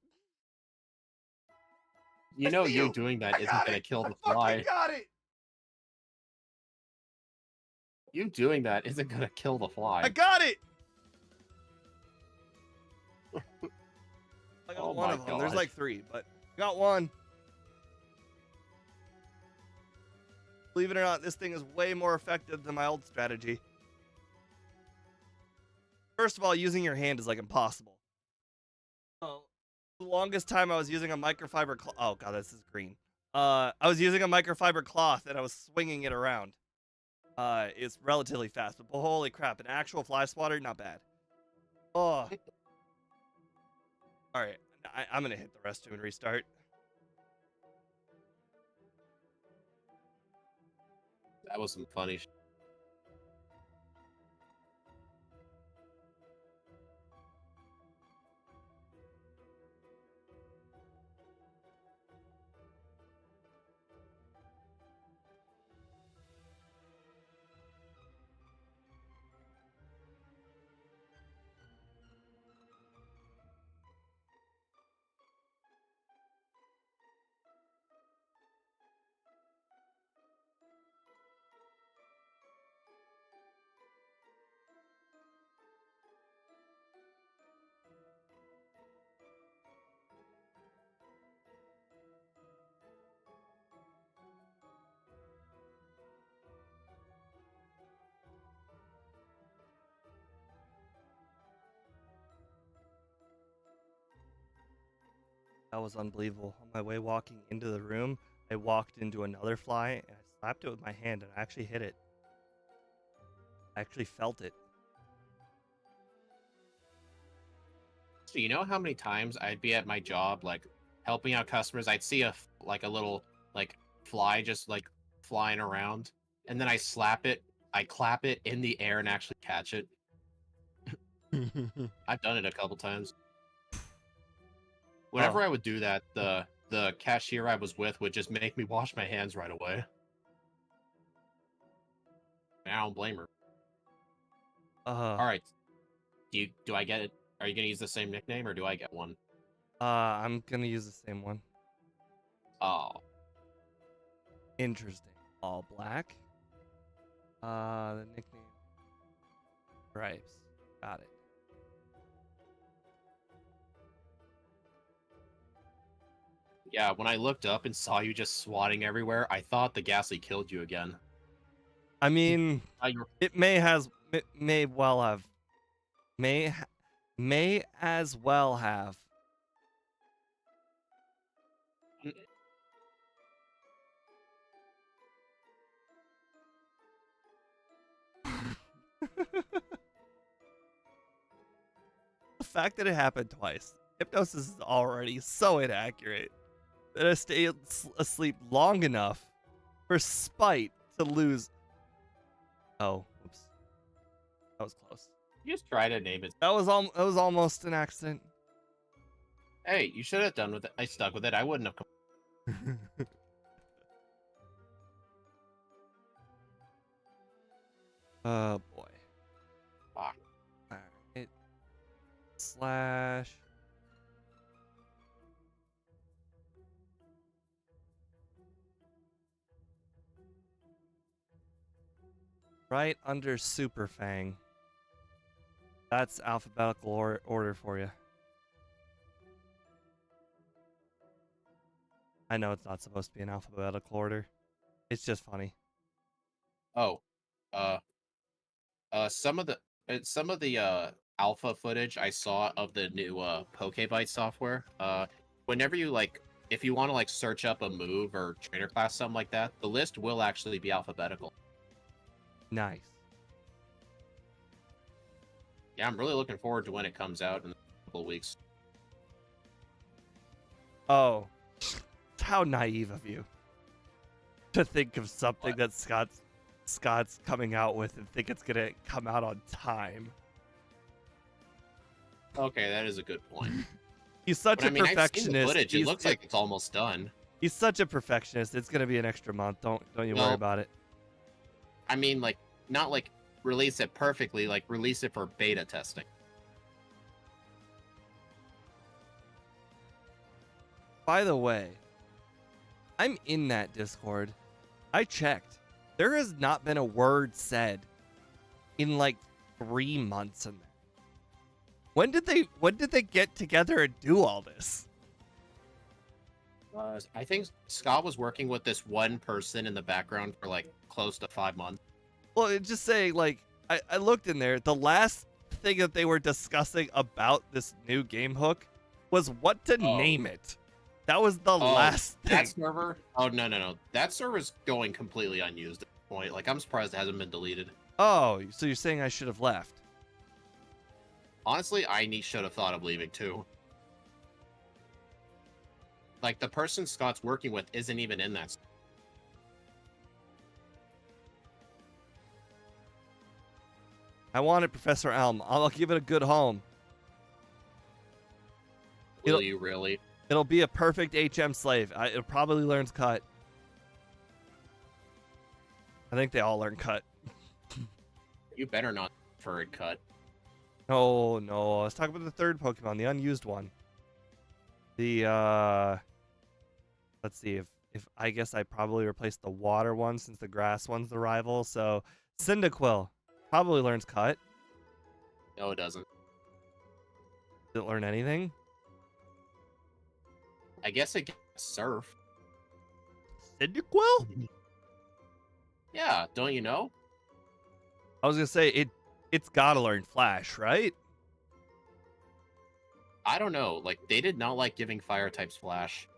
You know you doing that isn't going to kill the fly. I got it. You doing that isn't going to kill the fly. I got it. I got one of them. There's like 3, but got one. Believe it or not, this thing is way more effective than my old strategy. First of all, using your hand is like impossible. Oh, the longest time I was using a microfiber cloth. Oh god, this is green. I was using a microfiber cloth and I was swinging it around. It's relatively fast, but holy crap, an actual fly swatter, not bad. Oh. All right, I'm gonna hit the restroom and restart. That was some funny. That was unbelievable. On my way walking into the room, I walked into another fly and I slapped it with my hand and I actually hit it. I actually felt it. So you know how many times I'd be at my job, like helping out customers, I'd see a little like fly just like flying around, and then I slap it, I clap it in the air and actually catch it. I've done it a couple times. Whenever I would do that, the cashier I was with would just make me wash my hands right away. I don't blame her. All right, do I get it? Are you gonna use the same nickname or do I get one? I'm gonna use the same one. Oh, interesting. All black. The nickname. Stripes. Got it. yeah. When I looked up and saw you just swatting everywhere, I thought the ghastly killed you again. I mean, it may well have. May as well have. The fact that it happened twice. Hypnosis is already so inaccurate that I stayed asleep long enough for spite to lose. Oh, oops. That was close. You just try to name it. That was almost an accident. Hey, you should have done with it. I stuck with it. I wouldn't have. Oh boy. Fuck. Alright. Slash. Right under Super Fang. That's alphabetical order for you. I know it's not supposed to be in alphabetical order. It's just funny. Oh, some of the alpha footage I saw of the new Pokebyte software. Whenever you if you want to search up a move or trainer class, something like that, the list will actually be alphabetical. Nice. Yeah, I'm really looking forward to when it comes out in a couple of weeks. Oh, how naive of you to think of something that Scott's coming out with and think it's gonna come out on time. Okay, that is a good point. He's such a perfectionist. I've seen the footage. It looks like it's almost done. He's such a perfectionist. It's gonna be an extra month. Don't you worry about it. I mean, not release it perfectly. Release it for beta testing. By the way, I'm in that Discord. I checked. There has not been a word said in 3 months in there. When did they get together and do all this? I think Scott was working with this one person in the background for like close to 5 months. Well, it just saying like I looked in there. The last thing that they were discussing about this new game hook was what to Oh, name it. That was the last thing. that server? Oh no. That server's going completely unused at this point. Like I'm surprised it hasn't been deleted. Oh, so you're saying I should have left? Honestly, should have thought of leaving too. Like the person Scott's working with isn't even in that. I wanted Professor Elm. I'll give it a good home. Will you really? It'll be a perfect HM slave. It probably learns cut. I think they all learn cut. You better not Furret cut. Oh no, let's talk about the third Pokemon, the unused one. The let's see if I guess I probably replaced the water one since the grass one's the rival. So Cyndaquil probably learns cut. No, it doesn't. Did it learn anything? I guess it gets surf. Cyndaquil? Yeah, don't you know? I was gonna say it's gotta learn Flash, right? I don't know. Like they did not like giving fire types Flash.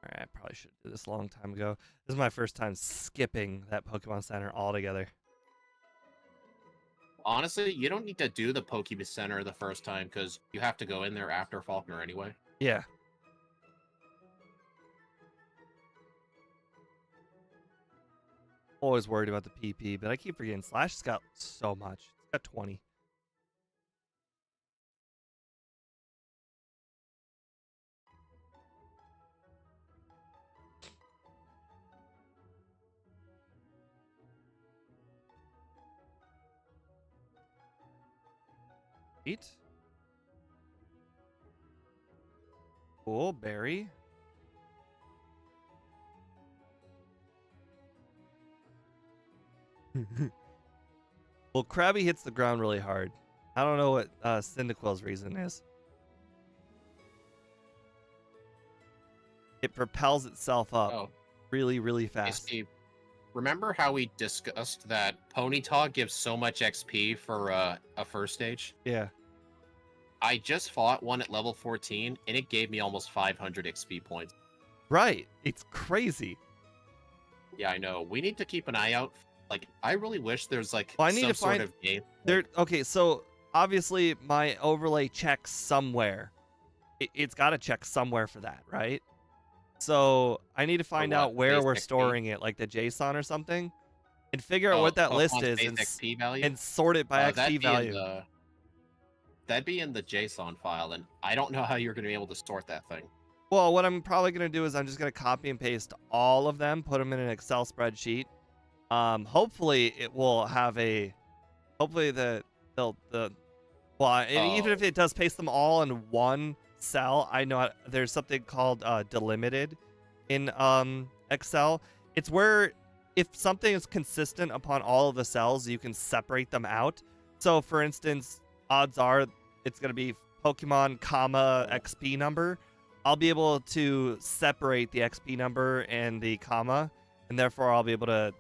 Alright, I probably should have did this a long time ago. This is my first time skipping that Pokemon Center altogether. Honestly, you don't need to do the Pokemon Center the first time because you have to go in there after Faulkner anyway. Yeah. Always worried about the PP, but I keep forgetting Slash has got so much. It's got 20. Eight. Cool, Berry. Well, Krabby hits the ground really hard. I don't know what Cyndaquil's reason is. It propels itself up really, really fast. Remember how we discussed that Ponyta gives so much XP for a first stage? Yeah. I just fought one at level 14, and it gave me almost 500 XP points. Right. It's crazy. Yeah, I know. We need to keep an eye out. Like, I really wish there's like well, I need some to sort find of game. There. Okay, so obviously my overlay checks somewhere. It's got to check somewhere for that, right? So I need to find out where we're storing it, like the JSON or something, and figure out what that list is and sort it by XP value. That'd be in the JSON file, and I don't know how you're going to be able to sort that thing. Well, what I'm probably going to do is I'm just going to copy and paste all of them, put them in an Excel spreadsheet. Hopefully it will have a, hopefully even if it does paste them all in one cell, I know there's something called delimited in Excel. It's where if something is consistent upon all of the cells, you can separate them out. So for instance, odds are it's going to be Pokemon, comma, XP number. I'll be able to separate the XP number and the comma, and therefore I'll be able to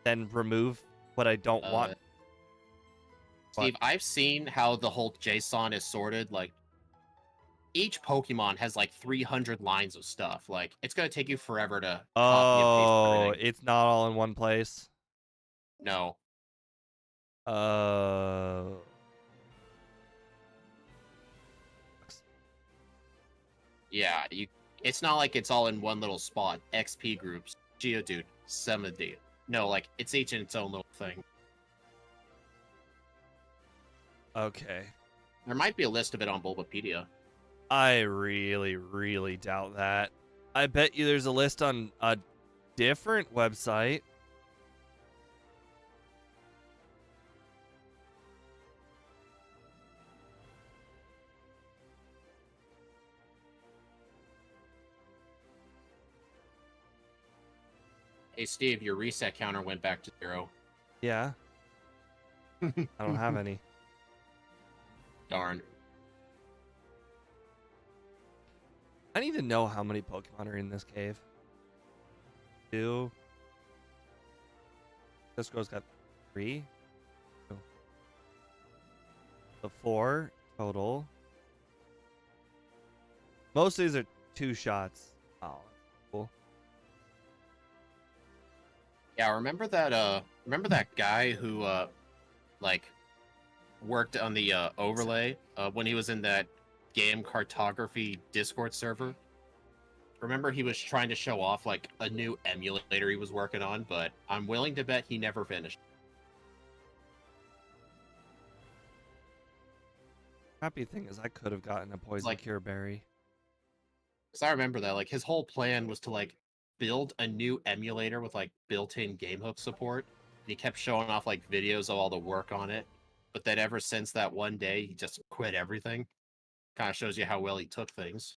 then remove what I don't want. Steve, I've seen how the whole JSON is sorted. Like, each Pokemon has like 300 lines of stuff. Like, it's going to take you forever to copy and paste everything. It's not all in one place? No. Yeah, it's not like it's all in one little spot. XP groups, Geodude, Semonide. No, like, it's each in its own little thing. Okay. There might be a list of it on Bulbapedia. I really, really doubt that. I bet you there's a list on a different website. Hey, Steve, your reset counter went back to 0. Yeah. I don't have any. Darn. I need to know how many Pokemon are in this cave. 2. This girl's got 3. So 4 total. Most of these are 2 shots. Oh, cool. Yeah, remember that guy who like worked on the overlay when he was in that game cartography Discord server? Remember he was trying to show off like a new emulator he was working on, but I'm willing to bet he never finished. Happy thing is I could have gotten a poison cure berry. Because I remember that, like, his whole plan was to like build a new emulator with like built-in game hook support. He kept showing off like videos of all the work on it, but then ever since that one day, he just quit everything. Kind of shows you how well he took things.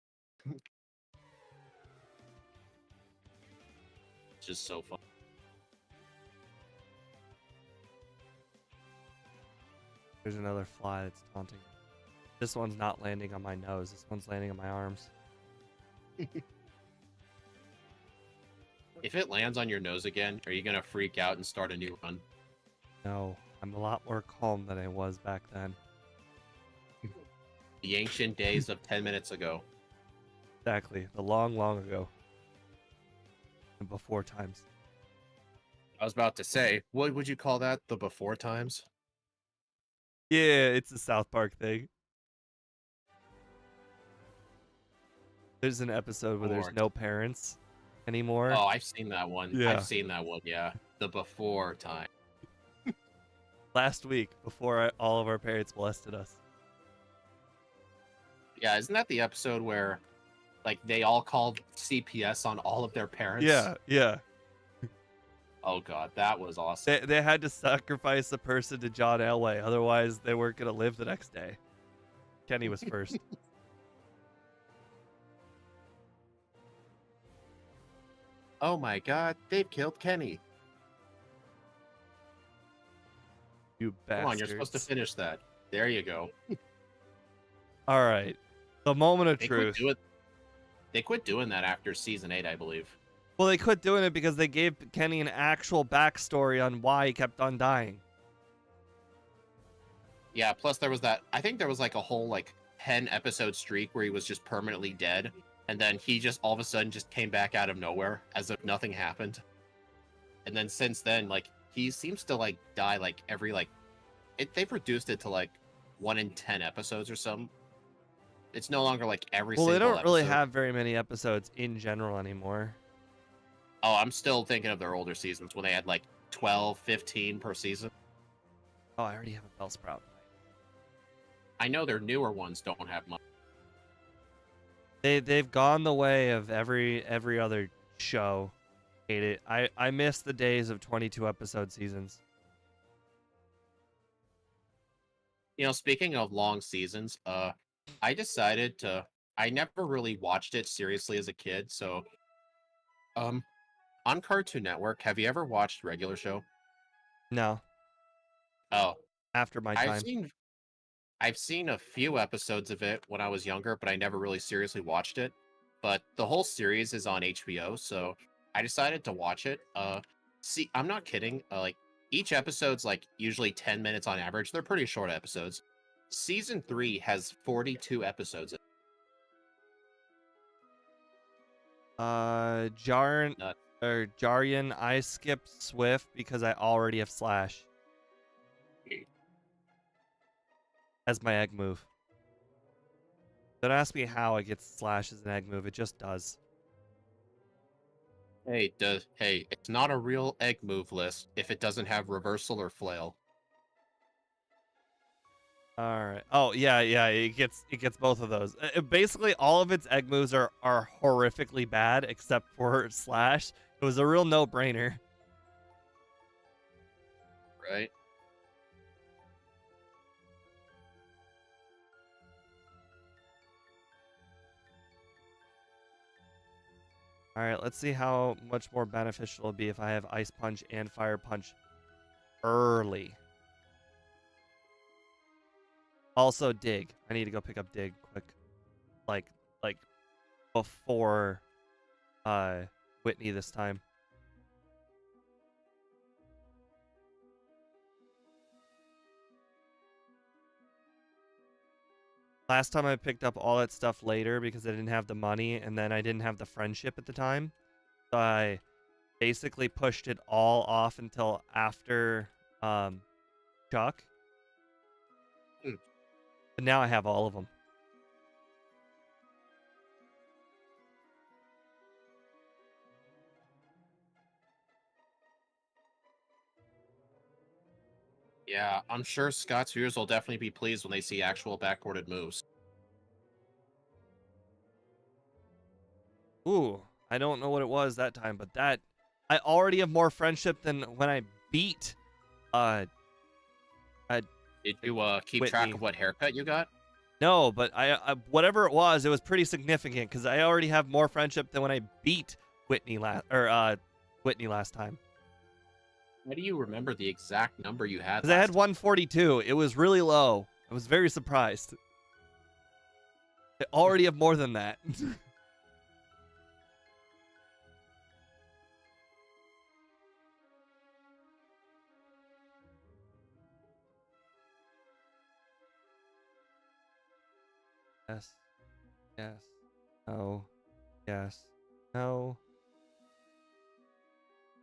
It's just so fun. There's another fly that's taunting. This one's not landing on my nose. This one's landing on my arms. If it lands on your nose again, are you going to freak out and start a new run? No, I'm a lot more calm than I was back then. The ancient days of 10 minutes ago. Exactly. The long, long ago. And before times. I was about to say, what would you call that? The before times? Yeah, it's a South Park thing. There's an episode where there's no parents anymore. Oh, I've seen that one. Yeah. I've seen that one, yeah. The before time. Last week, before all of our parents molested us. Yeah, isn't that the episode where, like, they all called CPS on all of their parents? Yeah, yeah. Oh, God, that was awesome. They had to sacrifice a person to John Elway, otherwise they weren't going to live the next day. Kenny was first. Oh my God, they've killed Kenny. You bastards. Come on, you're supposed to finish that. There you go. All right. The moment of truth. They quit doing that after season 8, I believe. Well, they quit doing it because they gave Kenny an actual backstory on why he kept on dying. Yeah, plus there was that, I think there was like a whole like 10 episode streak where he was just permanently dead. And then he just all of a sudden just came back out of nowhere as if nothing happened. And then since then, like, he seems to like die like every like, they've reduced it to like 1 in 10 episodes or something. It's no longer like every single episode. Well, they don't really have very many episodes in general anymore. Oh, I'm still thinking of their older seasons when they had like 12, 15 per season. Oh, I already have a Bellsprout. I know their newer ones don't have much. They've gone the way of every other show. Hate it. I miss the days of 22 episode seasons. You know, speaking of long seasons, I decided to. I never really watched it seriously as a kid, so on Cartoon Network, have you ever watched Regular Show? No. Oh, after my time. I've seen a few episodes of it when I was younger, but I never really seriously watched it. But the whole series is on HBO, so I decided to watch it. See, I'm not kidding. Like, each episode's like usually 10 minutes on average. They're pretty short episodes. Season 3 has 42 episodes. Jarian, I skipped Swift because I already have Slash as my egg move. Don't ask me how it gets Slash as an egg move. It just does. Hey, it's not a real egg move list if it doesn't have reversal or flail. All right. Oh yeah. It gets both of those. Basically, all of its egg moves are horrifically bad except for Slash. It was a real no-brainer. Right. All right, let's see how much more beneficial it'll be if I have Ice Punch and Fire Punch early. Also, Dig. I need to go pick up Dig quick. Like before Whitney this time. Last time I picked up all that stuff later because I didn't have the money and then I didn't have the friendship at the time. So I basically pushed it all off until after Chuck. But now I have all of them. Yeah, I'm sure Scott's viewers will definitely be pleased when they see actual backboarded moves. Ooh, I don't know what it was that time, but that I already have more friendship than when I beat uh Did you keep Whitney. track of what haircut you got? No, but I whatever it was pretty significant because I already have more friendship than when I beat Whitney last time. How do you remember the exact number you had? Because I had 142. It was really low. I was very surprised. I already have more than that. Yes. Yes. No. Yes. No.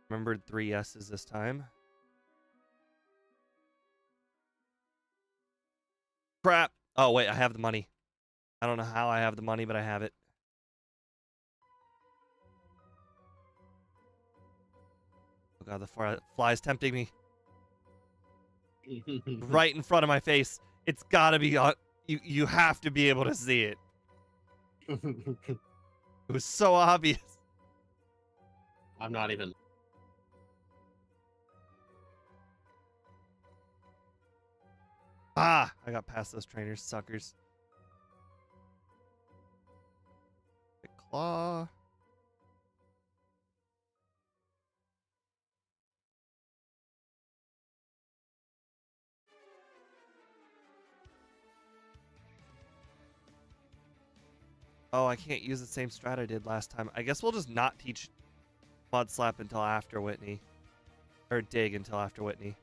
Remembered 3 yeses this time. Crap. Oh, wait. I have the money. I don't know how I have the money, but I have it. Oh, God. The fly's tempting me. Right in front of my face. It's got to be on. You have to be able to see it. It was so obvious. I'm not even. Ah, I got past those trainers, suckers. The claw. Oh, I can't use the same strat I did last time. I guess we'll just not teach Mud Slap until after Whitney. Or Dig until after Whitney.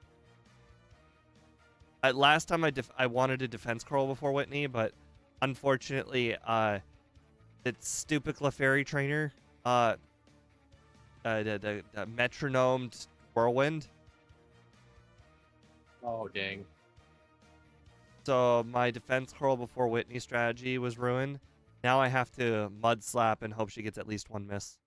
Last time I wanted a defense curl before Whitney, but unfortunately, it's stupid Clefairy trainer, the metronomed Whirlwind. Oh, dang. So my defense curl before Whitney strategy was ruined. Now I have to Mud Slap and hope she gets at least 1 miss.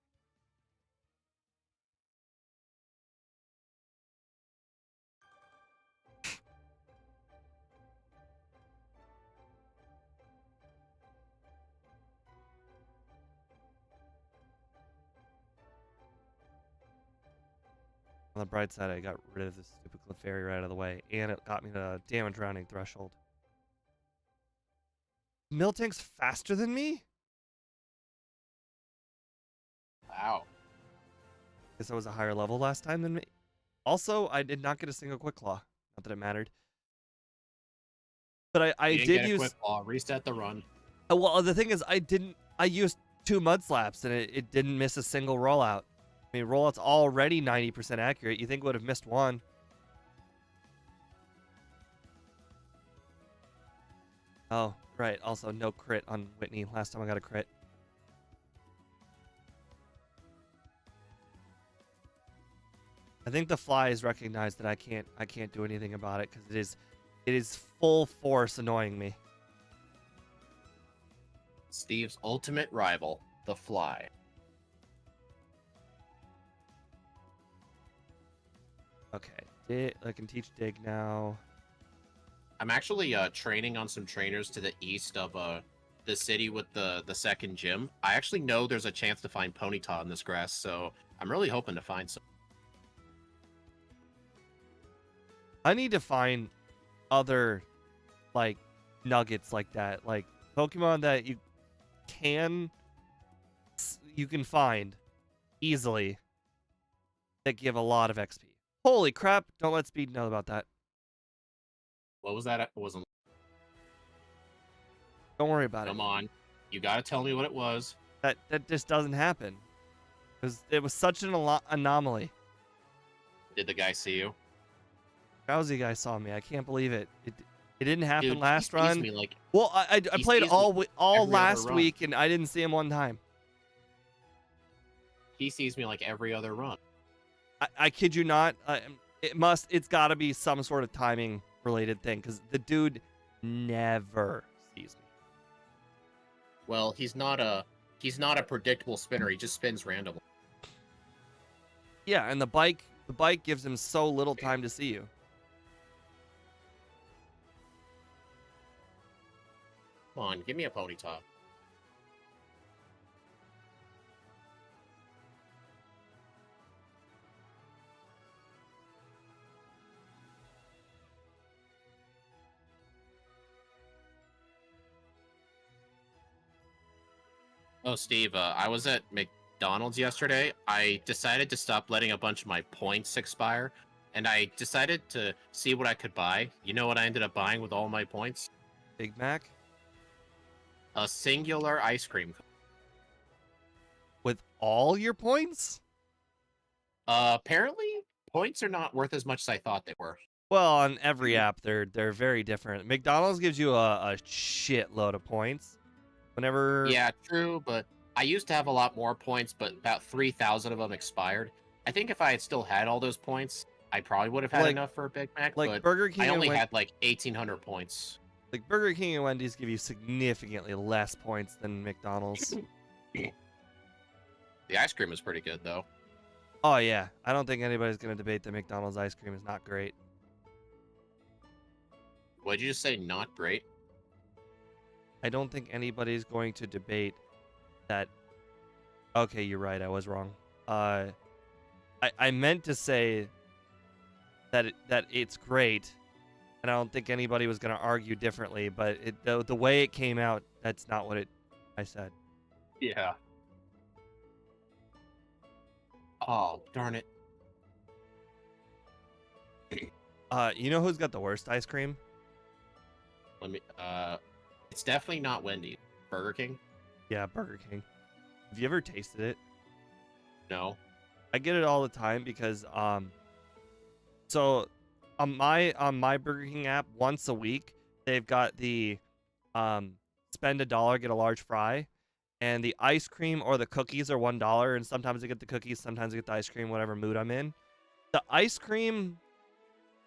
On the bright side, I got rid of this stupid Clefairy right out of the way, and it got me the damage rounding threshold. Miltank's faster than me? Wow. Guess I was a higher level last time than me. Also, I did not get a single Quick Claw. Not that it mattered. But I did use Quick Claw, reset the run. Well, the thing is, I used 2 Mud Slaps, and it didn't miss a single rollout. I mean, rollout's already 90% accurate. You think it would have missed 1. Oh, right. Also, no crit on Whitney. Last time I got a crit. I think the flies recognize that I can't do anything about it because it is full force annoying me. Steve's ultimate rival, the fly. Okay, I can teach Dig now. I'm actually training on some trainers to the east of the city with the second gym. I actually know there's a chance to find Ponyta in this grass, so I'm really hoping to find some. I need to find other, like, nuggets like that. Like, Pokemon that you can find easily that give a lot of XP. Holy crap! Don't let Speed know about that. What was that? It wasn't. Don't worry about it. Come on. You gotta tell me what it was. That just doesn't happen. It was such an anomaly. Did the guy see you? Drowsy guy saw me. I can't believe it. It didn't happen Dude, last run. Me like, well, I played all last run. week and I didn't see him one time. He sees me like every other run. I kid you not. It's got to be some sort of timing related thing because the dude never sees me. Well, he's not a predictable spinner. He just spins randomly. Yeah, and the bike gives him so little time to see you. Come on, give me a pony top. Oh, Steve, I was at McDonald's yesterday. I decided to stop letting a bunch of my points expire, and I decided to see what I could buy. You know what I ended up buying with all my points? Big Mac? A singular ice cream. With all your points? Apparently, points are not worth as much as I thought they were. Well, on every app, they're very different. McDonald's gives you a shitload of points. Whenever... Yeah, true, but I used to have a lot more points, but about 3,000 of them expired. I think if I had still had all those points, I probably would have had enough for a Big Mac, but Burger King I only had like 1,800 points. Like Burger King and Wendy's give you significantly less points than McDonald's. The ice cream is pretty good, though. Oh, yeah. I don't think anybody's going to debate that McDonald's ice cream is not great. What did you just say, not great? I don't think anybody's going to debate that. Okay, you're right. I was wrong. I meant to say that it's great, and I don't think anybody was going to argue differently. But the way it came out, that's not what I said. Yeah. Oh, darn it. You know who's got the worst ice cream? It's definitely not Wendy's. Burger King? Yeah, Burger King. Have you ever tasted it? No. I get it all the time because so on my Burger King app once a week they've got the spend $1 get a large fry, and the ice cream or the cookies are $1, and sometimes I get the cookies, sometimes I get the ice cream, whatever mood I'm in. The ice cream,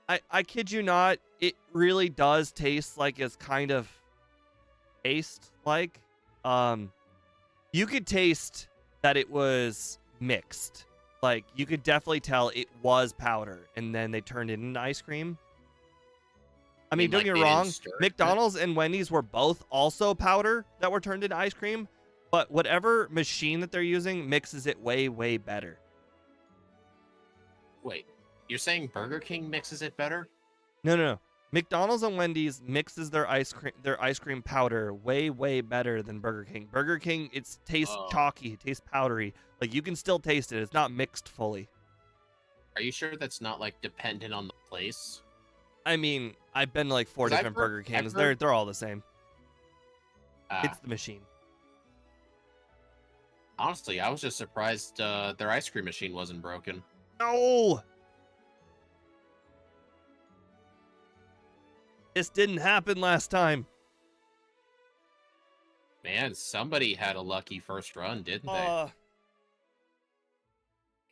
I kid you not, it really does taste like it's kind of taste like. You could taste that it was mixed. Like, you could definitely tell it was powder, and then they turned it into ice cream. I mean, don't get me wrong, McDonald's and Wendy's were both also powder that were turned into ice cream, but whatever machine that they're using mixes it way, way better. Wait, you're saying Burger King mixes it better? No. McDonald's and Wendy's mixes their ice cream powder way, way better than Burger King. Burger King, it tastes chalky, it tastes powdery. Like, you can still taste it. It's not mixed fully. Are you sure that's not, like, dependent on the place? I mean, I've been to, like, 4 different Burger Kings. They're all the same. It's the machine. Honestly, I was just surprised their ice cream machine wasn't broken. No! This didn't happen last time. Man, somebody had a lucky first run, didn't they?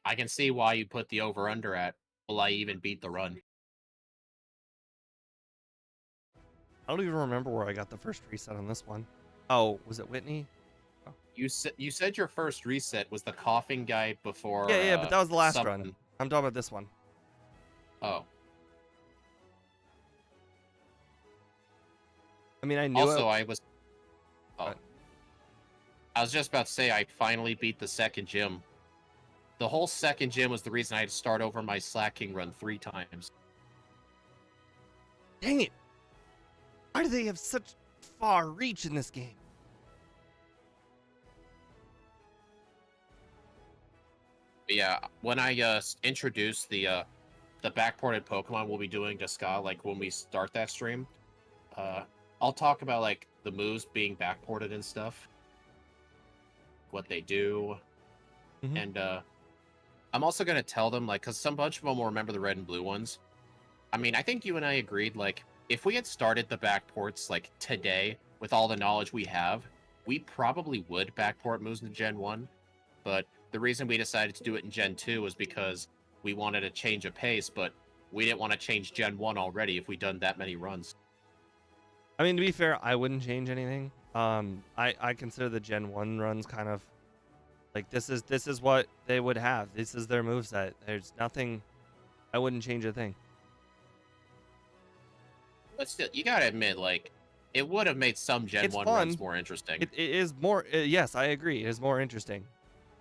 I can see why you put the over-under at, will I even beat the run? I don't even remember where I got the first reset on this one. Oh, was it Whitney? Oh. You said your first reset was the coughing guy before... Yeah, but that was the last run. I'm talking about this one. Oh. I mean, I knew also, I was just about to say I finally beat the second gym. The whole second gym was the reason I had to start over my slacking run 3 times. Dang it! Why do they have such far reach in this game? Yeah, when I introduce the backported Pokemon we'll be doing to Ska, like when we start that stream, uh, I'll talk about like the moves being backported and stuff, what they do, Mm-hmm. and I'm also gonna tell them like, cause some bunch of them will remember the red and blue ones. I mean, I think you and I agreed like if we had started the backports like today with all the knowledge we have, we probably would backport moves in Gen 1. But the reason we decided to do it in Gen 2 was because we wanted a change of pace, but we didn't want to change Gen 1 already if we'd done that many runs. I mean, to be fair, I wouldn't change anything. I consider the Gen 1 runs kind of like this is what they would have. This is their moveset. There's nothing. I wouldn't change a thing. But still, you gotta admit, like, it would have made some Gen It's 1 fun. runs more interesting. It is more. Yes, I agree. It is more interesting.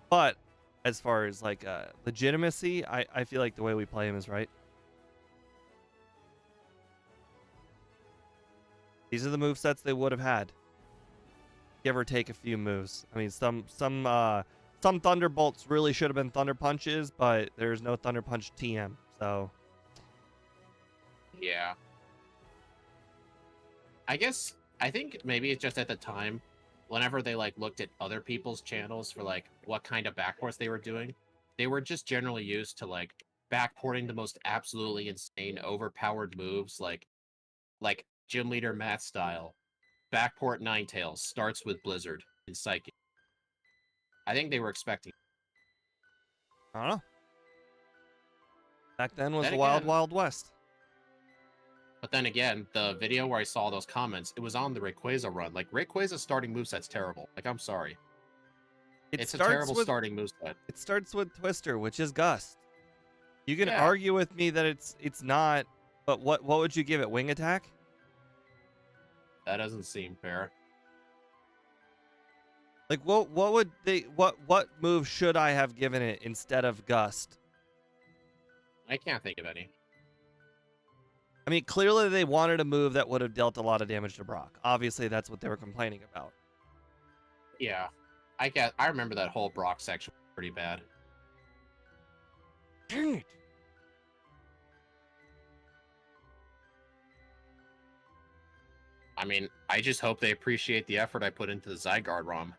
But as far as like legitimacy, I feel like the way we play him is right. These are the movesets they would have had. Give or take a few moves. I mean, some Thunderbolts really should have been Thunder Punches, but there's no Thunder Punch TM, so. Yeah. I think maybe it's just at the time, whenever they like looked at other people's channels for like what kind of backports they were doing, they were just generally used to like backporting the most absolutely insane overpowered moves like Gym Leader Matt style. Backport Ninetales starts with Blizzard and Psychic. I think they were expecting. I don't know. Back then was Then the wild, again, wild west. but then again, the video where I saw those comments, it was on the Rayquaza run. Like, Rayquaza's starting moveset's terrible. Like, I'm sorry. It's a terrible starting moveset. It starts with Twister, which is Gust. You can Yeah. argue with me that it's not, but what would you give it? Wing attack? That doesn't seem fair. Like what would they what move should I have given it instead of Gust? I can't think of any. I mean, clearly they wanted a move that would have dealt a lot of damage to Brock. Obviously, that's what they were complaining about. Yeah. I remember that whole Brock section was pretty bad. Dang it. I mean, I just hope they appreciate the effort I put into the Zygarde ROM.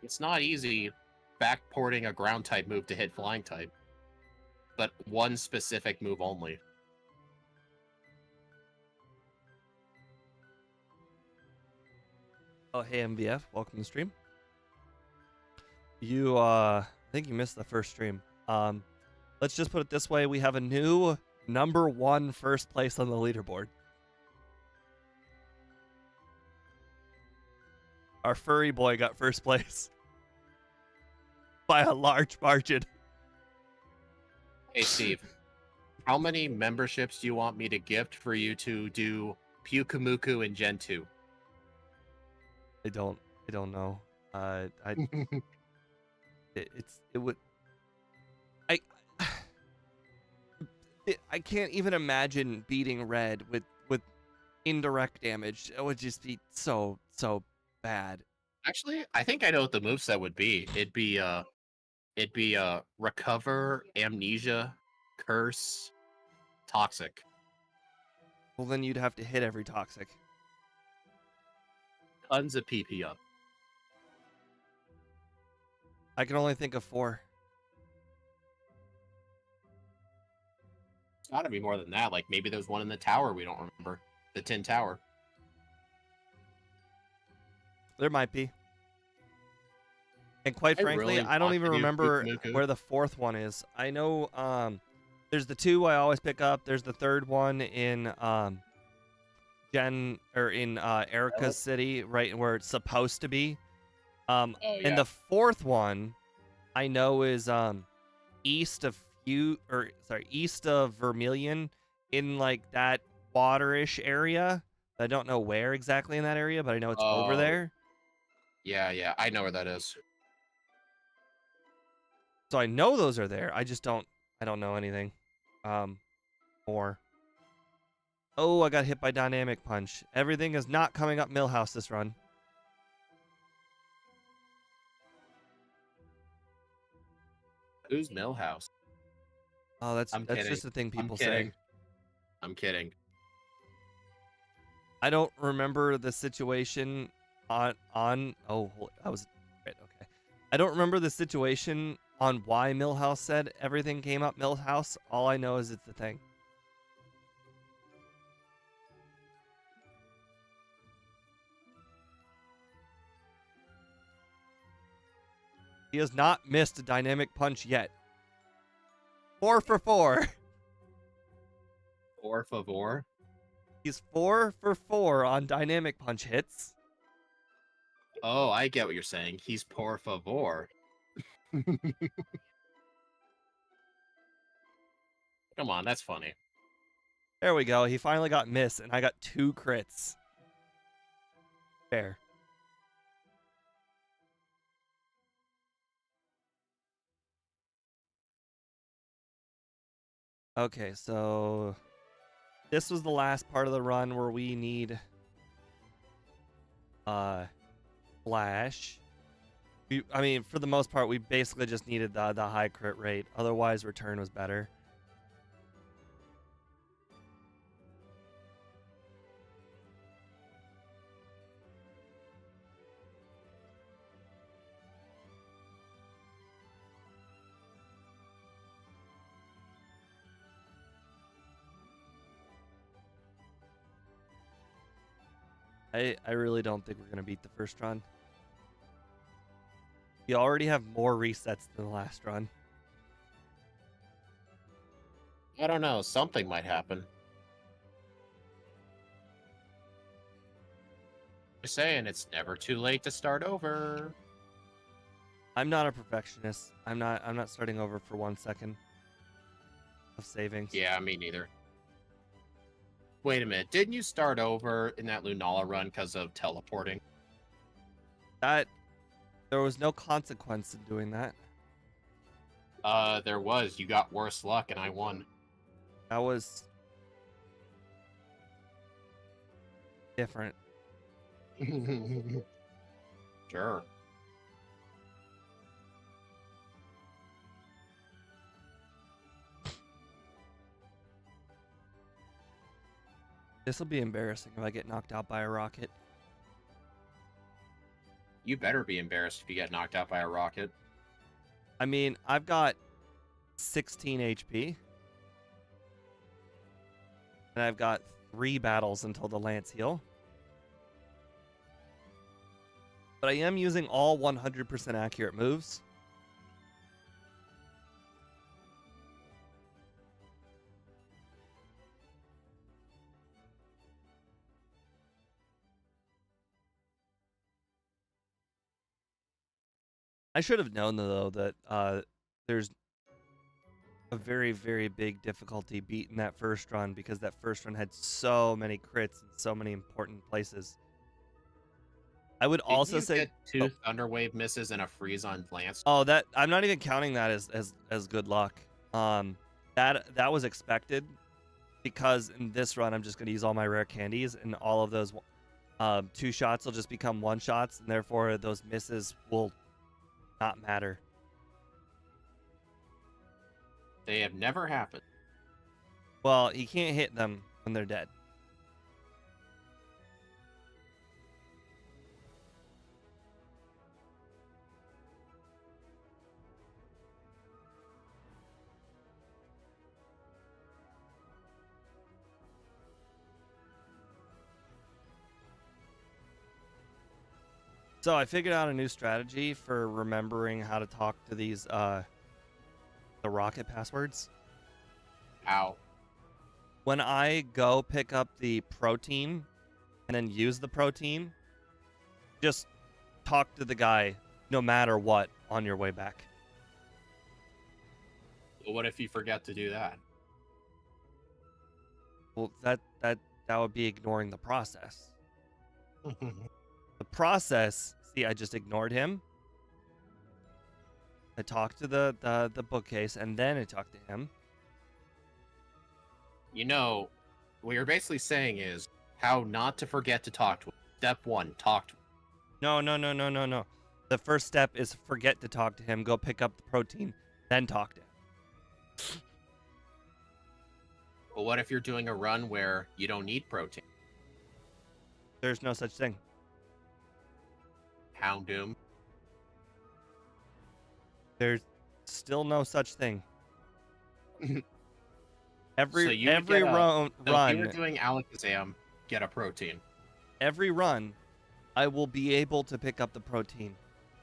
It's not easy backporting a ground type move to hit flying type, but one specific move only. Oh, hey MVF, welcome to the stream. You I think you missed the first stream. Let's just put it this way, we have a new #1 first place on the leaderboard. Our furry boy got first place by a large margin. Hey Steve, how many memberships do you want me to gift for you to do Pyukumuku in Gen 2? I don't know. It would. I can't even imagine beating Red with indirect damage. It would just be so bad. Actually, I think I know what the moveset would be. It'd be Recover, Amnesia, Curse, Toxic. Well, then you'd have to hit every toxic. Tons of PP up. I can only think of 4. It's gotta be more than that. Like, maybe there's one in the tower we don't remember. The Tin Tower. There might be. And quite frankly, I don't even remember where the 4th one is. I know there's the 2 I always pick up. There's the 3rd one in Erica's city, right where it's supposed to be. And the 4th one I know is east of Vermilion, in like that waterish area. I don't know where exactly in that area, but I know it's over there. Yeah, I know where that is. So I know those are there. I don't know anything more. Oh, I got hit by Dynamic Punch. Everything is not coming up Millhouse this run. Who's Millhouse? Oh, that's I'm kidding. just a thing I'm people say. kidding. I'm kidding. I don't remember the situation oh, that was right, okay. I don't remember the situation on why Millhouse said everything came up Millhouse. All I know is it's a thing. He has not missed a Dynamic Punch yet. 4 for 4. Por favor. He's 4 for 4 on Dynamic Punch hits. Oh, I get what you're saying. He's por favor. Come on, that's funny. There we go. He finally got miss, and I got 2 crits. Fair. Okay, so this was the last part of the run where we need Flash. I mean, for the most part, we basically just needed the high crit rate. Otherwise, return was better. I really don't think we're going to beat the first run. We already have more resets than the last run. I don't know. Something might happen. Just saying, it's never too late to start over. I'm not a perfectionist. I'm not starting over for 1 second of savings. Yeah, me neither. Wait a minute. Didn't you start over in that Lunala run because of teleporting? There was no consequence in doing that. There was. You got worse luck and I won. That was different. Sure. This will be embarrassing if I get knocked out by a rocket. You better be embarrassed if you get knocked out by a rocket. I mean, I've got 16 HP. And I've got 3 battles until the Lance heal. But I am using all 100% accurate moves. I should have known, though, that there's a very, very big difficulty beating that first run because that first run had so many crits in so many important places. I would also say get 2 Thunderwave misses and a freeze on Lance. Oh, that I'm not even counting that as good luck. That was expected because in this run I'm just going to use all my rare candies and all of those 2 shots will just become 1 shots and therefore those misses will not matter. They have never happened. Well, he can't hit them when they're dead. So I figured out a new strategy for remembering how to talk to these the rocket passwords. Ow. When I go pick up the protein and then use the protein, just talk to the guy no matter what on your way back. Well, what if you forget to do that? Well, that would be ignoring the process. The process, see, I just ignored him. I talked to the bookcase and then I talked to him. You know, what you're basically saying is how not to forget to talk to him. Step 1, talk to him. No. The first step is forget to talk to him. Go pick up the protein, then talk to him. But what if you're doing a run where you don't need protein? There's no such thing. Houndoom. There's still no such thing. So Every you would every get a- run, So if you were doing Alakazam, get a protein. every run, I will be able to pick up the protein.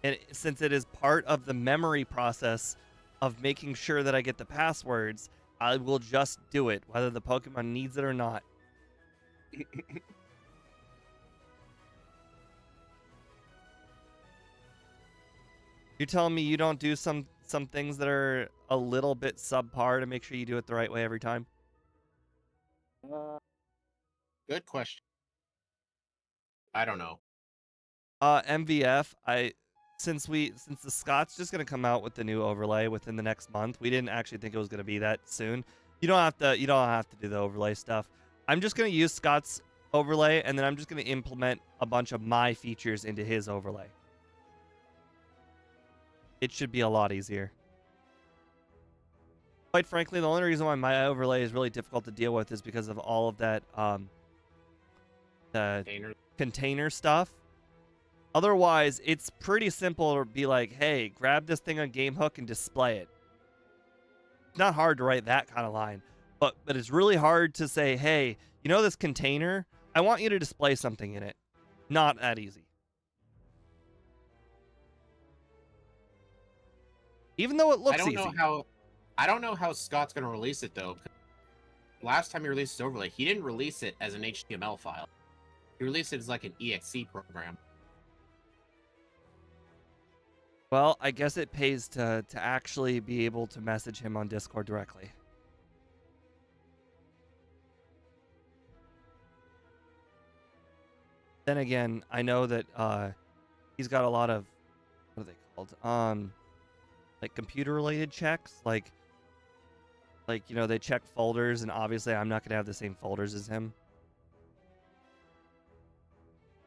And since it is part of the memory process of making sure that I get the passwords, I will just do it, whether the Pokemon needs it or not. You're telling me you don't do some things that are a little bit subpar to make sure you do it the right way every time? Good question. I don't know. MVF, since the Scott's just gonna come out with the new overlay within the next month, we didn't actually think it was gonna be that soon. You don't have to do the overlay stuff. I'm just gonna use Scott's overlay, and then I'm just gonna implement a bunch of my features into his overlay. It should be a lot easier. Quite frankly, the only reason why my overlay is really difficult to deal with is because of all of that the container stuff. Otherwise, it's pretty simple to be like, hey, grab this thing on GameHook and display it. It's not hard to write that kind of line, but it's really hard to say, hey, you know this container? I want you to display something in it. Not that easy. Even though it looks easy. I don't know how Scott's going to release it, though. Last time he released his overlay, he didn't release it as an HTML file. He released it as like an EXE program. Well, I guess it pays to actually be able to message him on Discord directly. Then again, I know that he's got a lot of, what are they called? Like computer-related checks, like you know, they check folders, and obviously I'm not gonna have the same folders as him.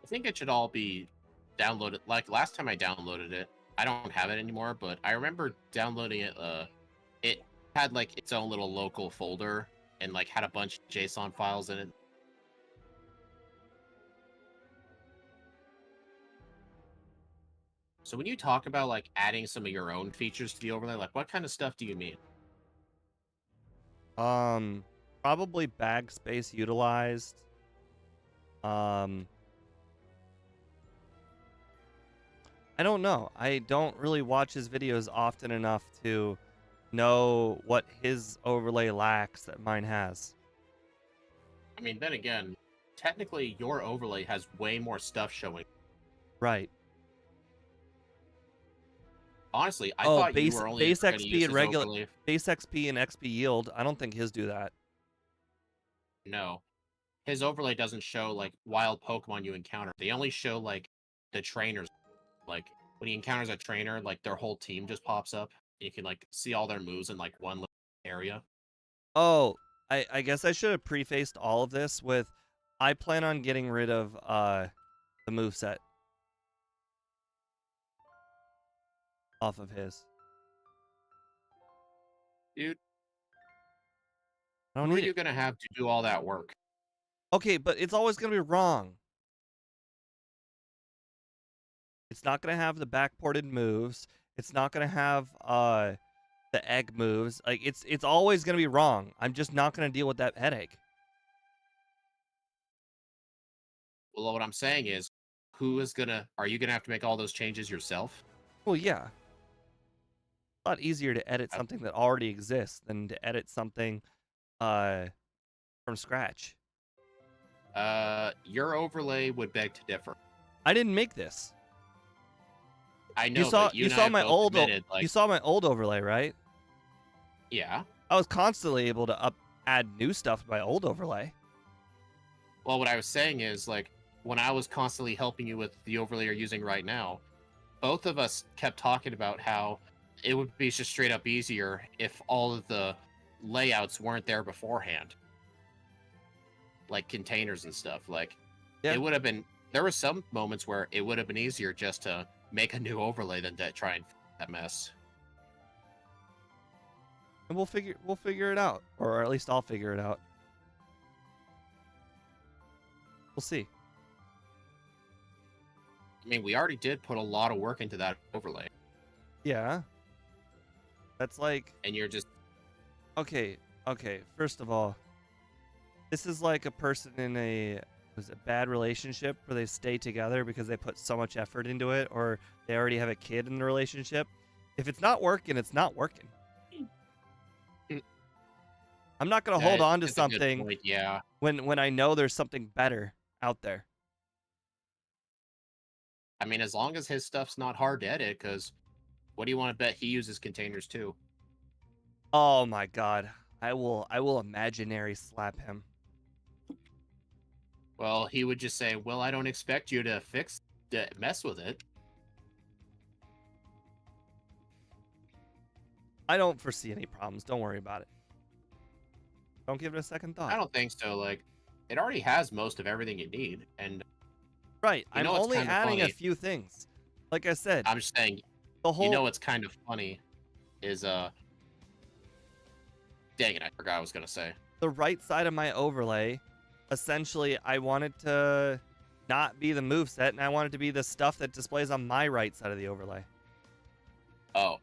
I think it should all be downloaded. Like last time I downloaded it, I don't have it anymore, but I remember downloading it. It had like its own little local folder and like had a bunch of JSON files in it. So when you talk about like adding some of your own features to the overlay, like what kind of stuff do you mean? Probably bag space utilized. I don't know. I don't really watch his videos often enough to know what his overlay lacks that mine has. I mean, then again, technically your overlay has way more stuff showing. Right. Honestly, I thought you were only base going to XP use and his regular overlay. base XP and XP yield. I don't think his do that. No. His overlay doesn't show like wild Pokemon you encounter. They only show like the trainers. Like when he encounters a trainer, like their whole team just pops up. You can like see all their moves in like one little area. Oh, I guess I should have prefaced all of this with I plan on getting rid of the moveset off of his. Dude, I don't who are need you it. going to have to do all that work? Okay, but it's always going to be wrong. It's not going to have the backported moves. It's not going to have the egg moves. Like it's always going to be wrong. I'm just not going to deal with that headache. Well, what I'm saying is, are you going to have to make all those changes yourself? Well, yeah. A lot easier to edit something that already exists than to edit something from scratch. Your overlay would beg to differ. I didn't make this. I know. You saw my old overlay, right? Yeah. I was constantly able to add new stuff to my old overlay. Well, what I was saying is, like, when I was constantly helping you with the overlay you're using right now, both of us kept talking about how it would be just straight up easier if all of the layouts weren't there beforehand. like containers and stuff. Like Yeah, it would have been. There were some moments where it would have been easier just to make a new overlay than to try and fix that mess. and we'll figure it out, or at least I'll figure it out. We'll see. I mean, we already did put a lot of work into that overlay, Yeah, that's like and you're just okay. Okay, first of all, this is like a person in a bad relationship where they stay together because they put so much effort into it, or they already have a kid in the relationship. If it's not working, it's not working. I'm not gonna hold that on to is a good something point. Yeah, when I know there's something better out there. I mean, as long as his stuff's not hard to edit, because what do you want to bet he uses containers too? Oh my god. I will imaginary slap him. Well, he would just say, "Well, I don't expect you to mess with it." I don't foresee any problems. Don't worry about it. Don't give it a second I thought. don't think so. Like, it already has most of everything you need, and Right. you I'm know what's only kind of adding a funny? few things. Like I said, I'm just saying, the you know whole what's kind of funny is dang it, I forgot what I was gonna say. the right side of my overlay, essentially I want it to not be the moveset, and I want it to be the stuff that displays on my right side of the overlay. Oh,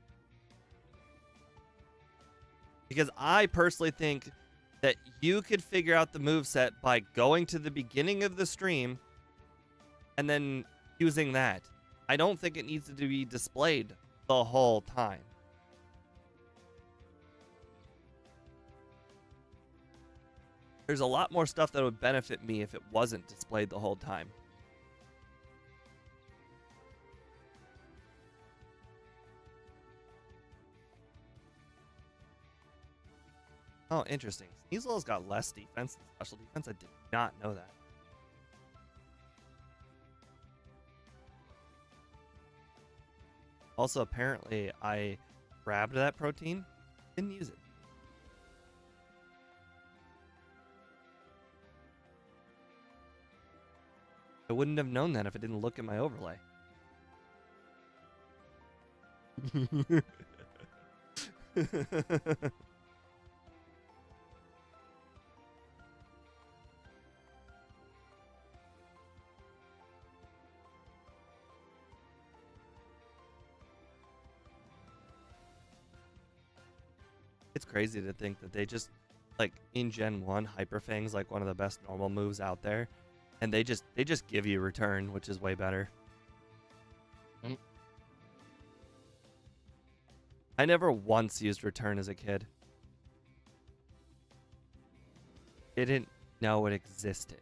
Because I personally think that you could figure out the moveset by going to the beginning of the stream and then using that. I don't think it needs to be displayed the whole time. There's a lot more stuff that would benefit me if it wasn't displayed the whole time. Oh, interesting. Sneasel's got less defense than special defense. I did not know that. Also, apparently, I grabbed that protein, didn't use it. I wouldn't have known that if I didn't look at my overlay. It's crazy to think that they just, like, in Gen 1, Hyper Fang's like one of the best normal moves out there, and they just give you return, which is way better. Mm. I never once used return as a kid. Didn't know it existed.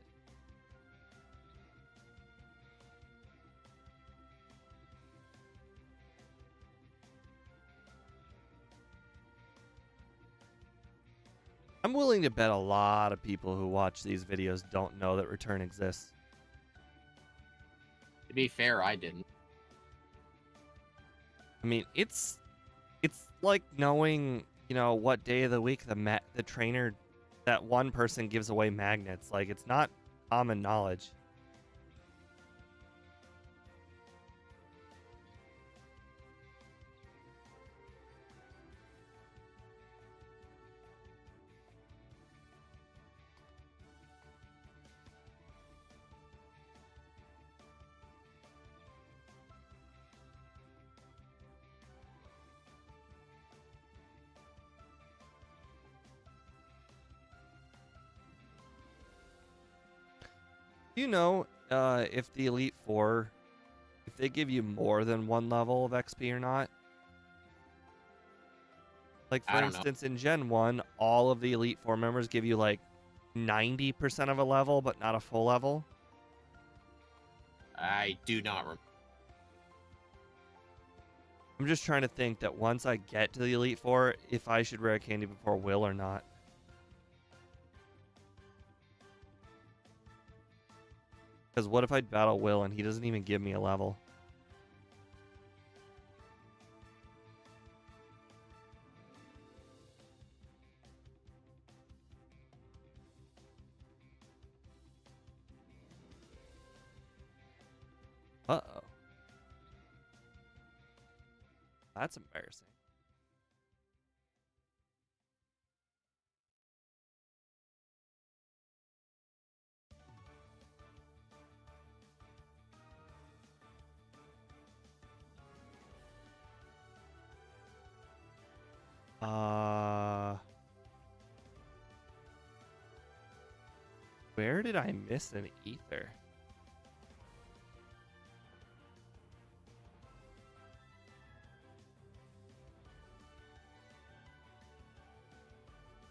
I'm willing to bet a lot of people who watch these videos don't know that return exists. to be fair, I didn't. I mean, it's like knowing, you know, what day of the week the trainer, that one person gives away magnets. Like, it's not common knowledge. Do you know if the Elite Four, if they give you more than one level of XP or not? Like, for I don't know. instance, in Gen 1, all of the Elite Four members give you like 90% of a level, but not a full level. I do not remember. I'm just trying to think that once I get to the Elite Four, if I should rare candy before Will or not. Because what if I battle Will and he doesn't even give me a level? that's embarrassing. Where did I miss an ether?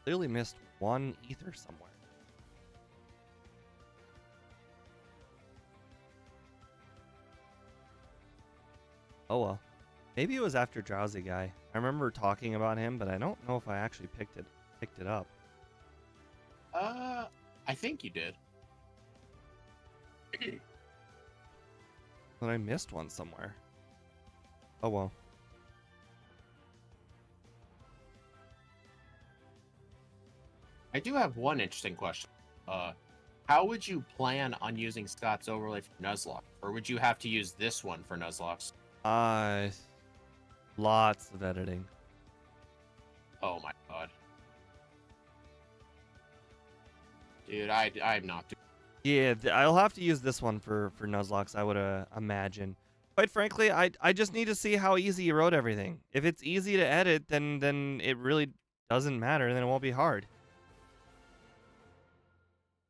Clearly missed one ether somewhere. Oh well. Maybe it was after Drowsy Guy. I remember talking about him, but I don't know if I actually picked it up. I think you did. But I missed one somewhere. Oh well. I do have one interesting question. How would you plan on using Scott's overlay for Nuzlocke? Or would you have to use this one for Nuzlocks? Lots of editing. Oh my god. Dude, I'm not doing. Yeah, I'll have to use this one for Nuzlocke, I would imagine. Quite frankly, I just need to see how easy you wrote everything. If it's easy to edit, then it really doesn't matter, then it won't be hard.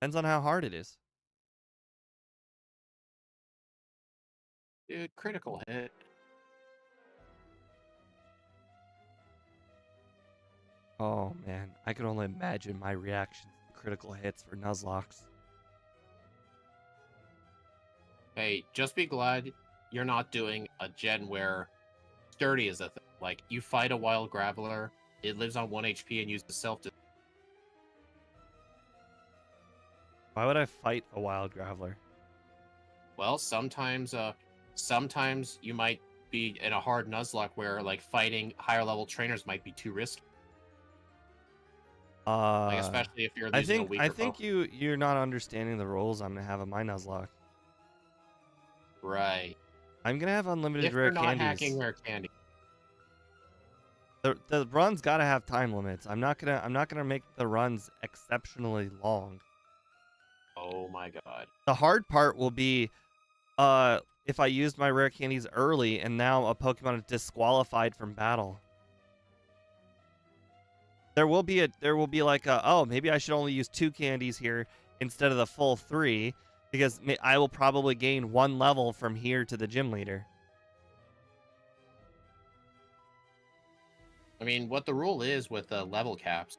Depends on how hard it is. Dude, critical hit. Oh man, I can only imagine my reactions to critical hits for Nuzlocke. Hey, just be glad you're not doing a gen where sturdy is a thing. Like, you fight a wild graveler, it lives on 1 HP and uses self. Why would I fight a wild graveler? Well, sometimes you might be in a hard Nuzlocke where, like, fighting higher level trainers might be too risky. Like, especially if you're losing a weaker I think you're not understanding the roles I'm gonna have in my Nuzlocke. Right. I'm gonna have unlimited if rare you're not candies. hacking rare candy. The run's gotta have time limits. I'm not gonna make the runs exceptionally long. Oh my god. The hard part will be if I used my rare candies early and now a Pokemon is disqualified from battle. There will be like oh, maybe I should only use 2 candies here instead of the full 3 because I will probably gain 1 level from here to the gym leader. I mean, what the rule is with level caps,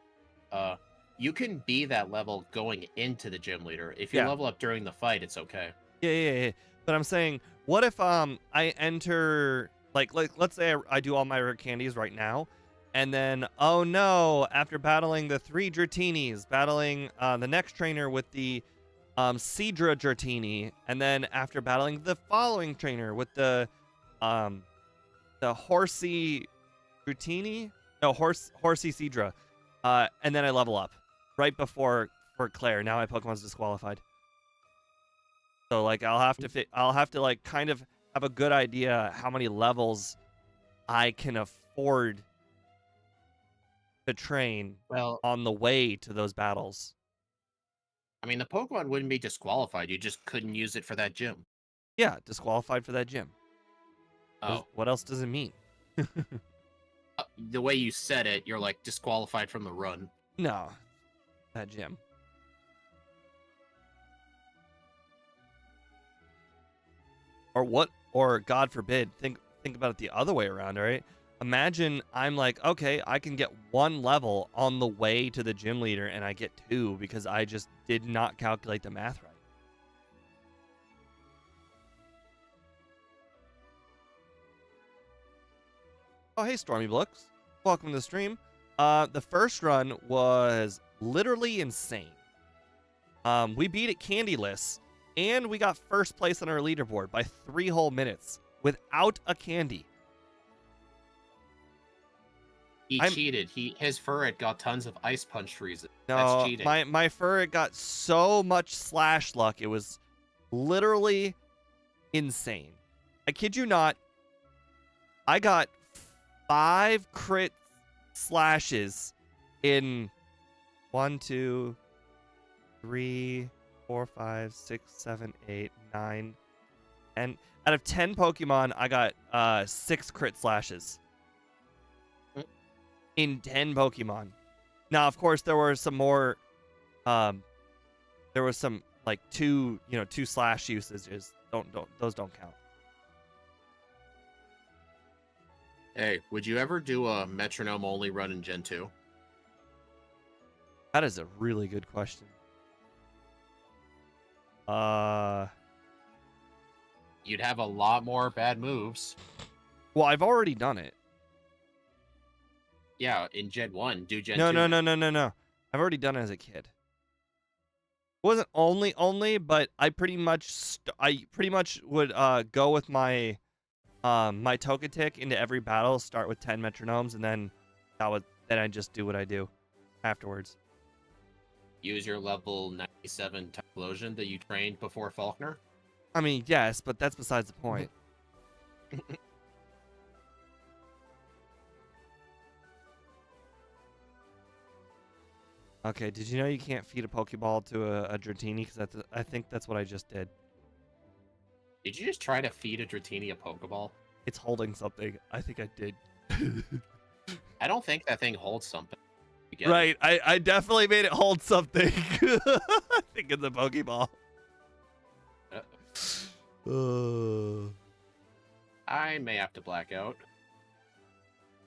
you can be that level going into the gym leader. If you level up during the fight, it's okay. Yeah. But I'm saying, what if I enter like let's say I do all my rare candies right now, and then oh no, after battling the 3 Dratini's, battling the next trainer with the Seadra Dratini, and then after battling the following trainer with the Horsey Dratini, no Horsey Seadra, and then I level up right before for Claire. Now my Pokemon's disqualified. So like I'll have to like kind of have a good idea how many levels I can afford to train on the way to those battles. I mean, the Pokemon wouldn't be disqualified. You just couldn't use it for that gym. Yeah, disqualified for that gym. Oh. What else does it mean? The way you said it, you're like disqualified from the run. No, that gym. Or what? Or God forbid, think about it the other way around, all right? Imagine I'm like, okay, I can get 1 level on the way to the gym leader, and I get 2 because I just did not calculate the math right. Oh, hey, Stormy Blooks. Welcome to the stream. The first run was literally insane. We beat it candyless, and we got first place on our leaderboard by 3 whole minutes without a candy. He cheated. His Furret got tons of Ice Punch freezes. No, that's cheating. my Furret got so much slash luck. It was literally insane. I kid you not. I got 5 crit slashes in 1, 2, 3, 4, 5, 6, 7, 8, 9, and out of 10 Pokemon, I got 6 crit slashes in 10 Pokemon. Now, of course, there were some more. There was some like 2 slash usages. Those don't count. Hey, would you ever do a metronome only run in Gen 2? That is a really good question. You'd have a lot more bad moves. Well, I've already done it. Yeah, in Gen 1, do Gen 2. No. I've already done it as a kid. It wasn't only, but I pretty much would go with my my Togetic into every battle, start with 10 metronomes, and then I just do what I do afterwards. Use your level 97 Typhlosion that you trained before Faulkner? I mean, yes, but that's besides the point. Okay, did you know you can't feed a Pokeball to a Dratini? Because I think that's what I just did. Did you just try to feed a Dratini a Pokeball? It's holding something. I think I did. I don't think that thing holds something. Right, I definitely made it hold something. I think it's a Pokeball. I may have to Blackout.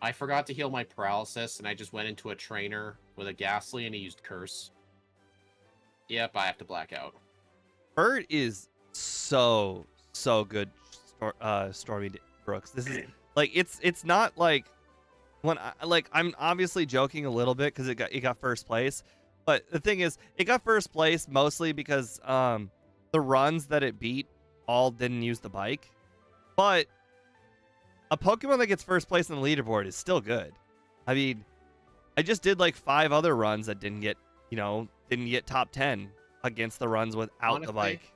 I forgot to heal my paralysis, and I just went into a trainer with a Ghastly, and he used Curse. Yep, I have to Blackout. Furret is so good, Stormy Brooks. This is like it's not like when I'm obviously joking a little bit because it got first place, but the thing is it got first place mostly because the runs that it beat all didn't use the bike, but a Pokemon that gets first place on the leaderboard is still good. I mean, I just did like 5 other runs that didn't get top 10 against the runs without Honestly, the bike.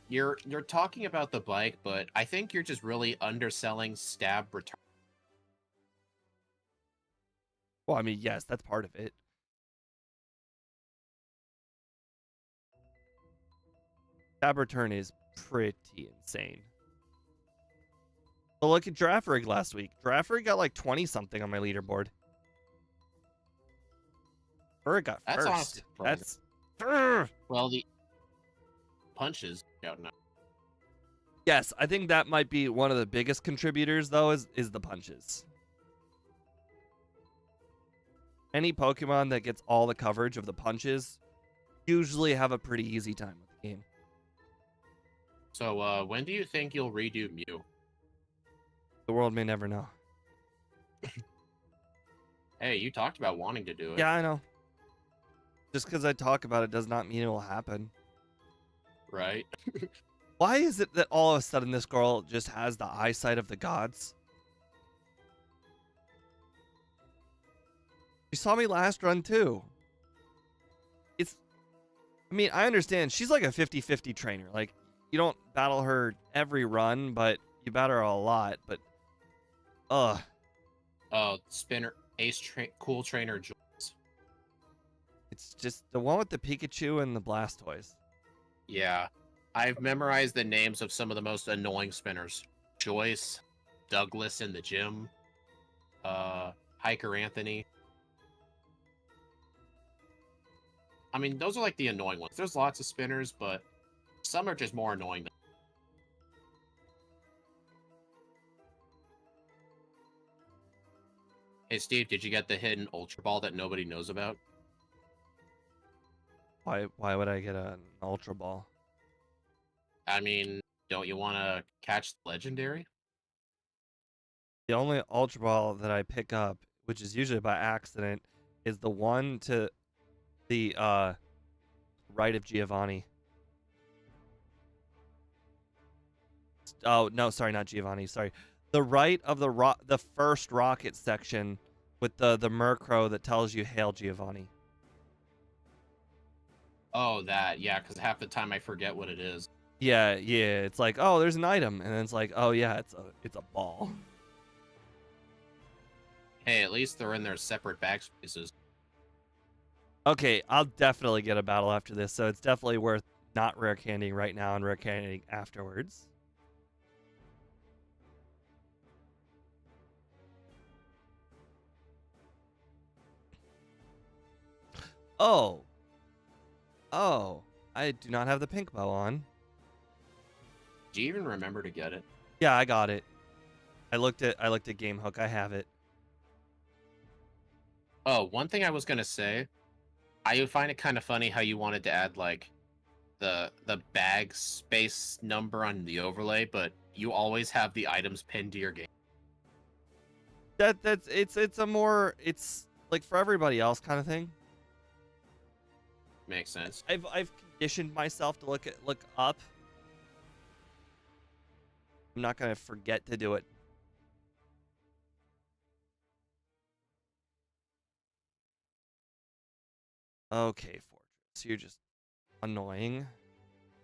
You're talking about the bike, but I think you're just really underselling stab return. Well, I mean, yes, that's part of it. Stab return is pretty insane. But look at Draftrig last week. Draftrig got like 20 something on my leaderboard. Furret got first. That's well, the punches out now. Yes, I think that might be one of the biggest contributors though is the punches. Any Pokemon that gets all the coverage of the punches usually have a pretty easy time with the game. So, when do you think you'll redo Mew? The world may never know. Hey, you talked about wanting to do it. Yeah, I know. Just because I talk about it does not mean it will happen. Right? Why is it that all of a sudden this girl just has the eyesight of the gods? She saw me last run too. I mean, I understand she's like a 50-50 trainer. Like, you don't battle her every run, but you battle her a lot. But, Spinner, cool trainer Joyce. It's just the one with the Pikachu and the Blastoise. Yeah. I've memorized the names of some of the most annoying spinners. Joyce, Douglas in the gym, Hiker Anthony. I mean, those are like the annoying ones. There's lots of spinners, but some are just more annoying than. Hey, Steve, did you get the hidden Ultra Ball that nobody knows about? Why would I get an Ultra Ball? I mean, don't you want to catch the legendary? The only Ultra Ball that I pick up, which is usually by accident, is the one to the right of Giovanni. Oh, no, sorry, not Giovanni. Sorry. The right of the first rocket section with the Murkrow that tells you, "Hail Giovanni." Oh, that. Yeah, because half the time I forget what it is. Yeah. It's like, oh, there's an item. And then it's like, oh, yeah, it's a ball. Hey, at least they're in their separate backspaces. Okay, I'll definitely get a battle after this, so it's definitely worth not rare candying right now and rare candying afterwards. Oh. Oh. I do not have the pink bow on. Do you even remember to get it? Yeah, I got it. I looked at Game Hook. I have it. Oh, one thing I was gonna say, I find it kind of funny how you wanted to add like the bag space number on the overlay, but you always have the items pinned to your game. It's a more it's like for everybody else kind of thing. Makes sense. I've conditioned myself to look up. I'm not gonna forget to do it. Okay, Fortress, you're just annoying.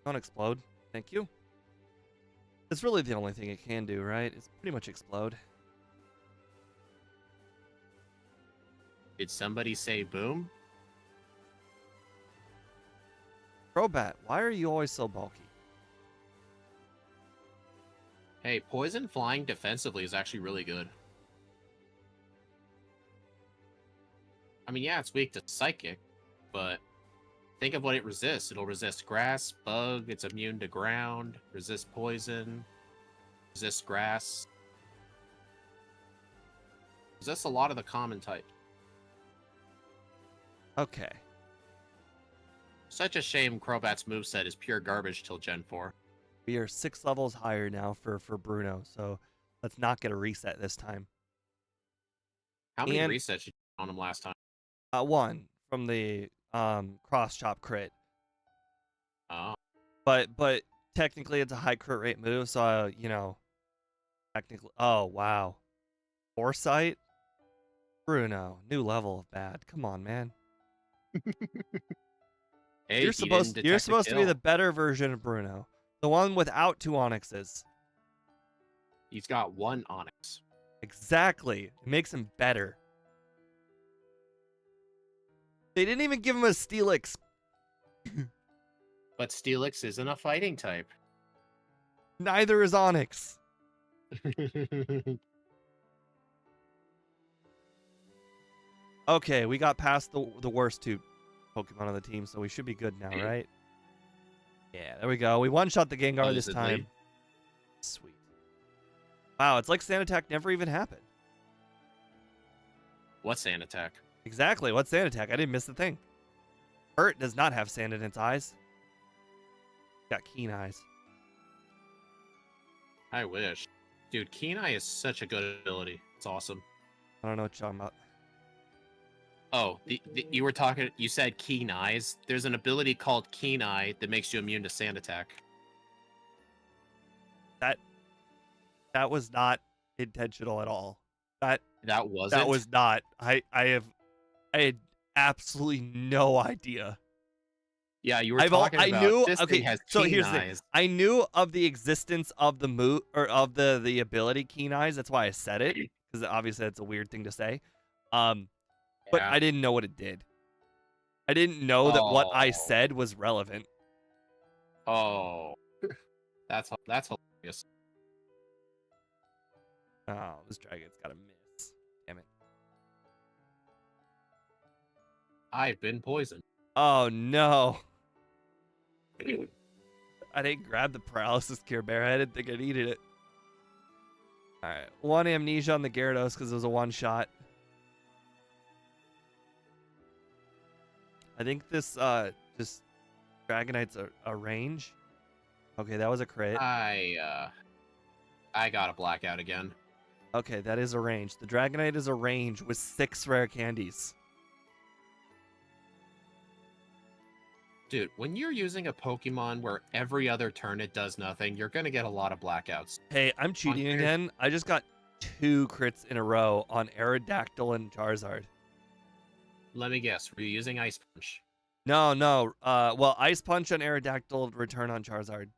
Don't explode. Thank you. It's really the only thing it can do, right? It's pretty much explode. Did somebody say boom? Crobat, why are you always so bulky? Hey, poison flying defensively is actually really good. I mean, yeah, it's weak to psychic, but think of what it resists. It'll resist grass, bug, it's immune to ground, resist poison, resist grass. Resists a lot of the common type. Okay. Such a shame Crobat's moveset is pure garbage till Gen 4. We are 6 levels higher now for Bruno, so let's not get a reset this time. How many resets did you on him last time? 1 from the cross chop crit. Oh. But technically it's a high crit rate move, so you know, technically. Oh wow, Foresight, Bruno, new level of bad. Come on, man. Hey, you're supposed to be the better version of Bruno, the one without 2 onyxes. He's got 1 onyx. Exactly, it makes him better. They didn't even give him a Steelix. But Steelix isn't a fighting type. Neither is Onyx. Okay, we got past the worst 2 Pokemon on the team, so we should be good now, right? Yeah, there we go. We one-shot the Gengar this time. Sweet. Wow, it's like Sand Attack never even happened. What Sand Attack? Exactly, what Sand Attack? I didn't miss the thing. Furret does not have sand in its eyes. Got keen eyes. I wish. Dude, Keen Eye is such a good ability. It's awesome. I don't know what you're talking about. Oh, you were talking. You said Keen Eyes. There's an ability called Keen Eye that makes you immune to Sand Attack. That was not intentional at all. That wasn't. That was not. I had absolutely no idea. Yeah, you were talking about. I knew. This Okay, thing has so keen here's eyes. the thing. I knew of the existence of the move or of the ability Keen Eyes. That's why I said it, because obviously that's a weird thing to say. But I didn't know what it did. I didn't know that what I said was relevant. Oh, that's hilarious. Oh, this dragon's got a miss. Damn it. I've been poisoned. Oh no. I didn't grab the paralysis cure bear. I didn't think I needed it. Alright. 1 amnesia on the Gyarados because it was a one-shot. I think this just Dragonite's a range. Okay, that was a crit. I got a blackout again. Okay, that is a range. The Dragonite is a range with 6 rare candies. Dude, when you're using a Pokemon where every other turn it does nothing, you're gonna get a lot of blackouts. Hey, I'm cheating again. I just got 2 crits in a row on Aerodactyl and Charizard. Let me guess, were you using Ice Punch? No. Well, Ice Punch on Aerodactyl, return on Charizard.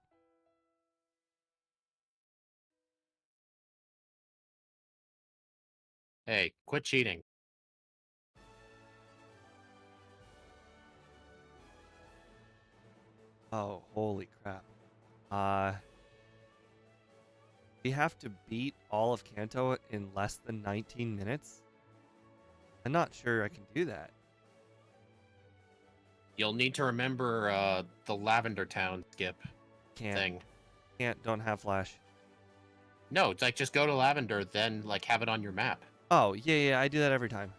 Hey, quit cheating. Oh, holy crap. Uh, we have to beat all of Kanto in less than 19 minutes? I'm not sure I can do that. You'll need to remember the Lavender Town skip thing. Don't have Flash. No, it's like just go to Lavender, then like have it on your map. Oh, yeah, I do that every time.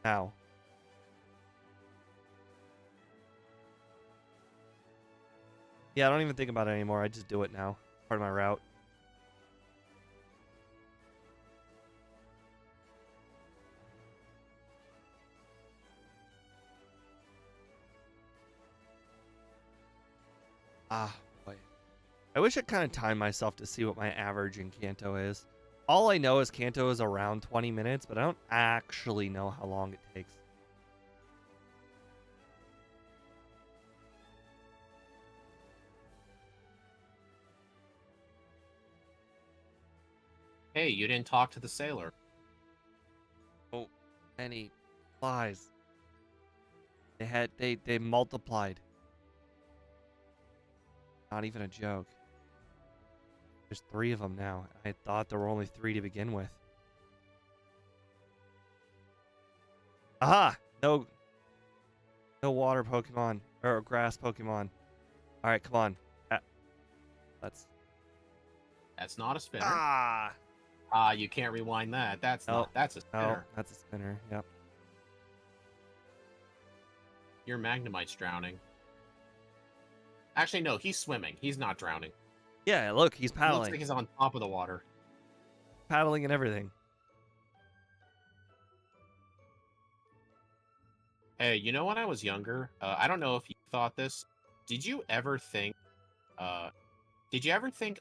Now. Yeah, I don't even think about it anymore. I just do it now. Part of my route. Ah, boy. I wish I kind of timed myself to see what my average in Kanto is. All I know is Kanto is around 20 minutes, but I don't actually know how long it takes. Hey, you didn't talk to the sailor. Oh, any flies. They multiplied. Not even a joke. There's 3 of them now. I thought there were only 3 to begin with. Aha! No water Pokemon. Or grass Pokemon. Alright, come on. That's not a spinner. You can't rewind that. That's a spinner. No, that's a spinner. Yep. Your Magnemite's drowning. Actually, no, he's swimming. He's not drowning. Yeah, look, he's paddling. Looks like he's on top of the water. Paddling and everything. Hey, you know when I was younger, I don't know if you thought this. Did you ever think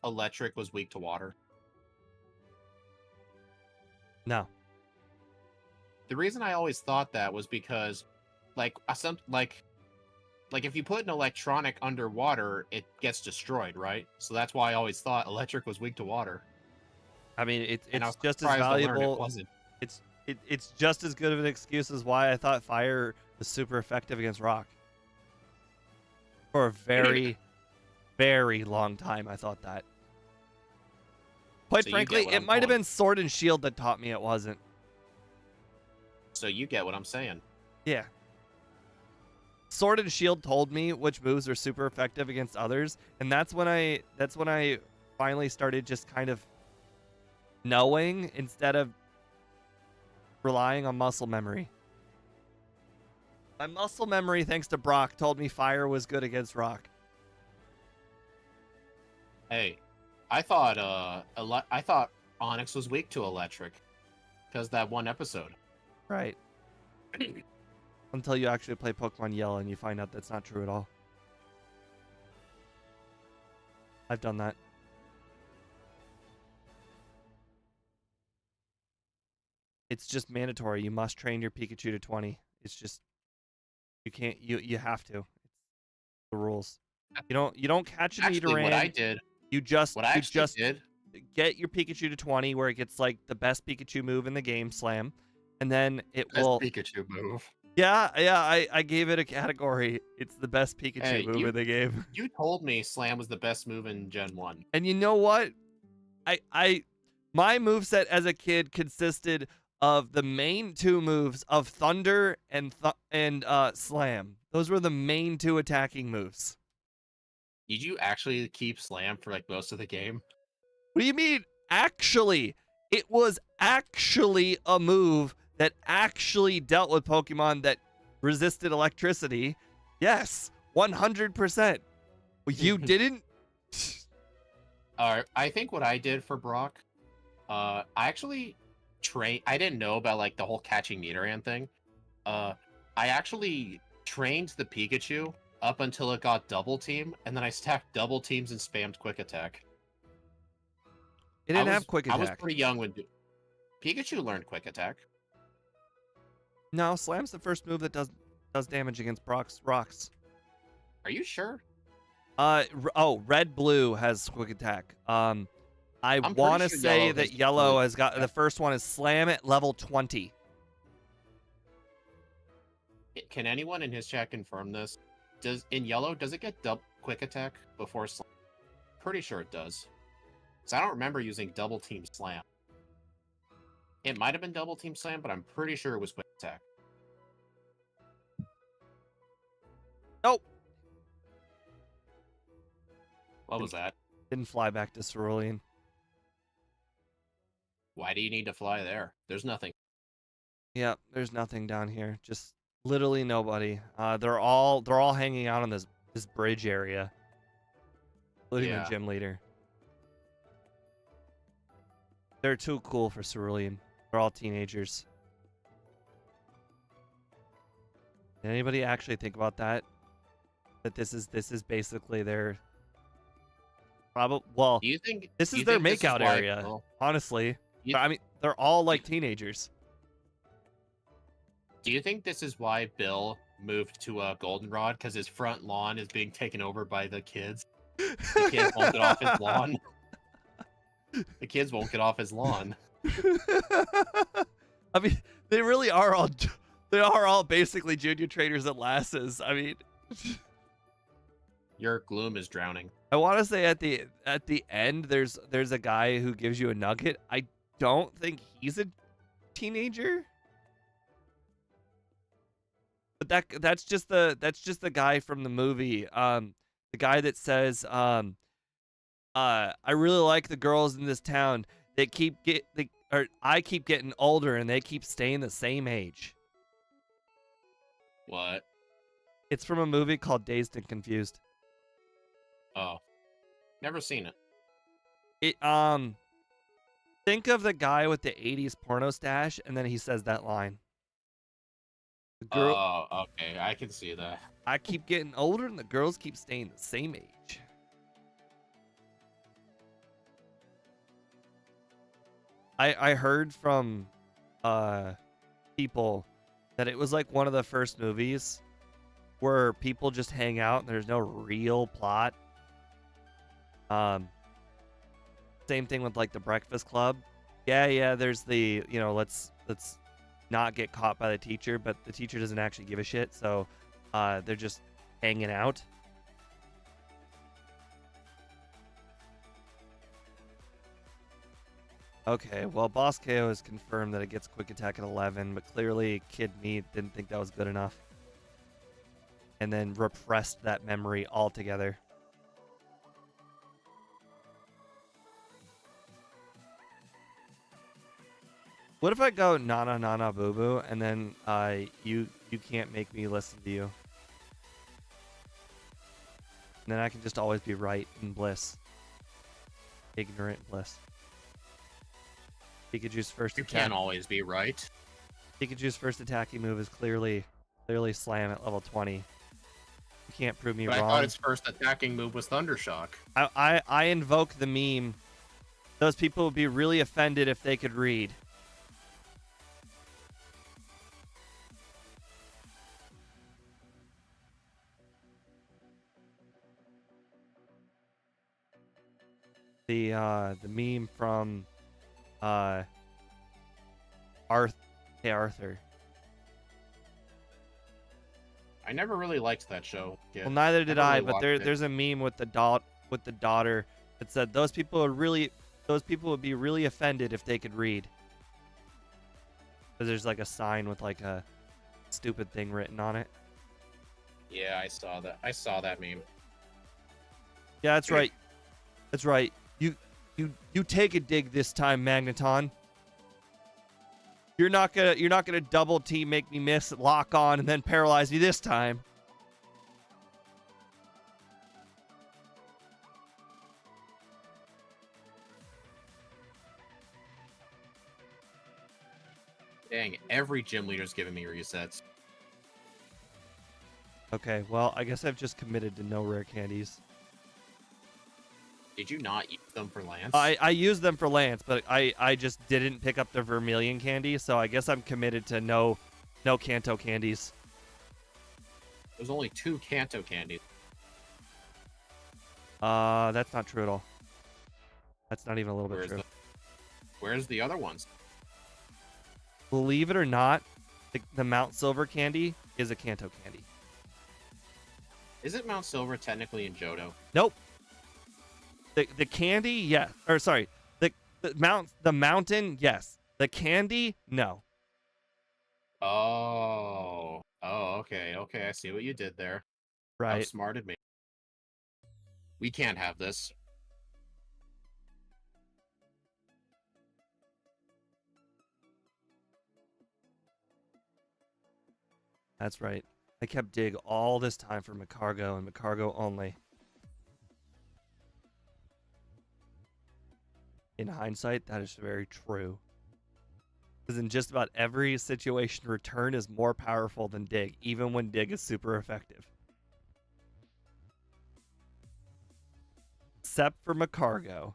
electric was weak to water? No. The reason I always thought that was because like if you put an electronic underwater, it gets destroyed, right? So that's why I always thought electric was weak to water. I mean, it's just as It valuable. wasn't. It's just as good of an excuse as why I thought fire was super effective against rock. For a very, very long time, I thought that. Quite frankly, it might have been Sword and Shield that taught me it wasn't. So you get what I'm saying. Yeah. Sword and Shield told me which moves are super effective against others, and that's when I finally started just kind of knowing instead of relying on muscle memory. My muscle memory, thanks to Brock, told me fire was good against rock. Hey, I thought Onyx was weak to electric because that one episode. Right. Until you actually play Pokemon Yellow and you find out that's not true at all. I've done that. It's just mandatory. You must train your Pikachu to 20. It's just you can't you have to. It's the rules. You don't catch an Nidoran. What I did. You just get your Pikachu to 20 where it gets like the best Pikachu move in the game, Slam. And then it will Pikachu move. Yeah, I gave it a category. It's the best Pikachu move in the game. You told me Slam was the best move in Gen 1. And you know what? My moveset as a kid consisted of the main 2 moves of Thunder and Slam. Those were the main 2 attacking moves. Did you actually keep Slam for like most of the game? What do you mean? Actually, it was actually a move that actually dealt with Pokemon that resisted electricity. Yes, 100%. You didn't? I think what I did for Brock, I actually I didn't know about like the whole catching Nidoran thing. I actually trained the Pikachu up until it got double team, and then I stacked double teams and spammed quick attack. It didn't have quick attack. I was pretty young when Pikachu learned quick attack. No, Slam's the first move that does damage against Brock's rocks. Are you sure? Red Blue has quick attack. I I'm pretty want to sure say yellow has that yellow has got yeah. the first one is slam at level 20. Can anyone in his chat confirm this? Does in yellow does it get quick attack before slam? Pretty sure it does. So I don't remember using double team slam. It might have been double team slam, but I'm pretty sure it was quick attack. Nope. What was that? Didn't fly back to Cerulean. Why do you need to fly there? There's nothing. Yeah, there's nothing down here. Just literally nobody. They're all hanging out on this bridge area, including the gym leader. They're too cool for Cerulean. They're all teenagers. Did anybody actually think about that? That this is basically their probably well. Do you think this is their makeout area? Bill, honestly, I mean they're all like teenagers. Do you think this is why Bill moved to Goldenrod? Because his front lawn is being taken over by the kids. The kids won't get off his lawn. The kids won't get off his lawn. I mean, they really are all. They are all basically junior traders at Lasses. I mean, your gloom is drowning. I want to say at the end, there's a guy who gives you a nugget. I don't think he's a teenager. But that's just the guy from the movie. The guy that says, I really like the girls in this town. I keep getting older and they keep staying the same age. What? It's from a movie called Dazed and Confused. Oh, never seen it. Think of the guy with the 80s porno stash, and then he says that line. Oh, okay. I can see that. I keep getting older and the girls keep staying the same age. I heard from people that it was like one of the first movies where people just hang out and there's no real plot. Same thing with like the Breakfast Club. Yeah, there's the, let's not get caught by the teacher, but the teacher doesn't actually give a shit, so they're just hanging out. Okay, well, Boss KO has confirmed that it gets quick attack at 11, but clearly Kid Me didn't think that was good enough. And then repressed that memory altogether. What if I go na na boo boo and then you can't make me listen to you? And then I can just always be right in bliss. Ignorant bliss. Pikachu's first You attack. can't always be right. Pikachu's first attacking move is clearly slam at level 20. You can't prove me But wrong. I thought its first attacking move was Thundershock. I invoke the meme. Those people would be really offended if they could read. The meme from Arthur. I never really liked that show. Well, neither did I, but really there's a meme with the daughter that said those people would be really offended if they could read. Because there's like a sign with like a stupid thing written on it. Yeah, I saw that. I saw that meme. Yeah, that's right. That's right. You take a dig this time, Magneton. You're not gonna double team, make me miss, lock on, and then paralyze me this time. Dang, every gym leader's giving me resets. Okay, well, I guess I've just committed to no rare candies. Did you not use them for Lance? I used them for Lance, but I just didn't pick up the Vermilion candy, so I guess I'm committed to no Kanto candies. There's only 2 Kanto candies. That's not true at all. That's not even a little bit true. Where's the other ones? Believe it or not, the Mount Silver candy is a Kanto candy. Isn't Mount Silver technically in Johto? Nope. The candy, yeah. Or sorry, the mountain, yes. The candy, no. Oh. Oh, okay. Okay, I see what you did there. Right. Outsmarted me. We can't have this. That's right. I kept dig all this time for Macargo and Macargo only. In hindsight, that is very true. Because in just about every situation, return is more powerful than dig, even when dig is super effective. Except for Macargo.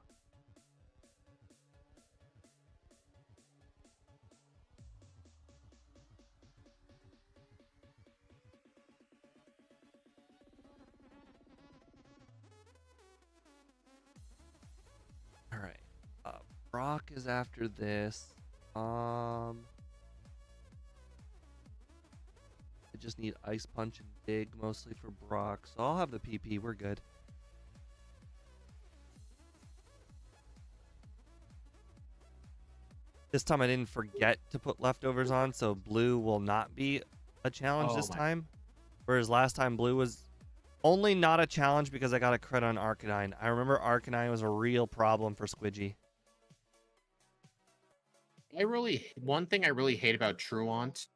Alright. Brock is after this. I just need Ice Punch and Dig mostly for Brock. So I'll have the PP. We're good. This time I didn't forget to put leftovers on, so blue will not be a challenge this time. Whereas last time blue was only not a challenge because I got a crit on Arcanine. I remember Arcanine was a real problem for Squidgy. One thing I really hate about Truant,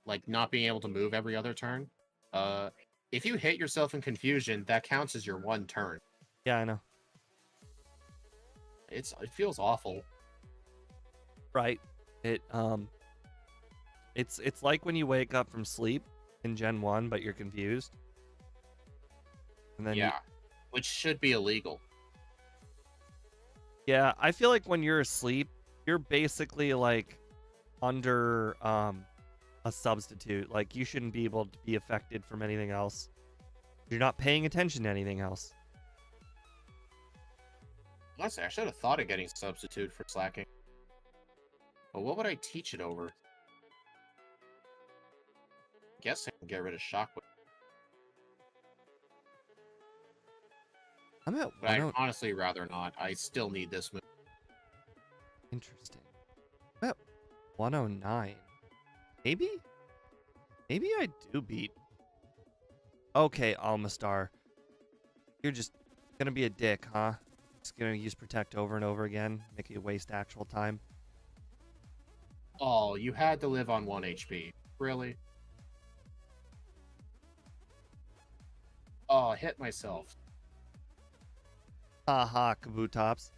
like not being able to move every other turn, if you hit yourself in confusion, that counts as your one turn. Yeah, I know. It feels awful. Right. It's like when you wake up from sleep in Gen 1, but you're confused. And then which should be illegal. Yeah, I feel like when you're asleep, you're basically like under a substitute. Like you shouldn't be able to be affected from anything else. You're not paying attention to anything else. Honestly, I should have thought of getting substitute for slacking. But what would I teach it over? Guess I can get rid of Shockwave. But I'd honestly rather not. I still need this move. Interesting. I'm at 109. Maybe I do beat. Okay, Almastar. You're just gonna be a dick, huh? Just gonna use Protect over and over again, make you waste actual time. Oh, you had to live on 1 HP. Really? Oh, I hit myself. Haha, Kabutops.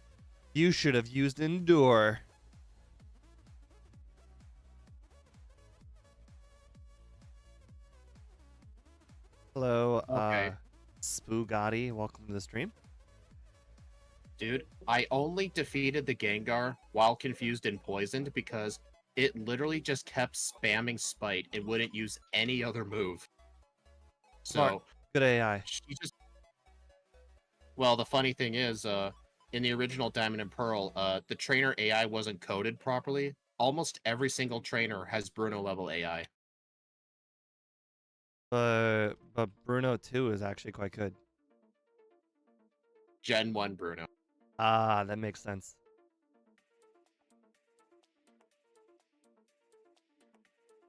You should have used Endure. Hello, Spoogatti. Welcome to the stream. Dude, I only defeated the Gengar while confused and poisoned because it literally just kept spamming Spite. It wouldn't use any other move. So good AI. Well, the funny thing is, in the original Diamond and Pearl, the trainer AI wasn't coded properly. Almost every single trainer has Bruno level AI. But Bruno 2 is actually quite good. Gen 1 Bruno. Ah, that makes sense.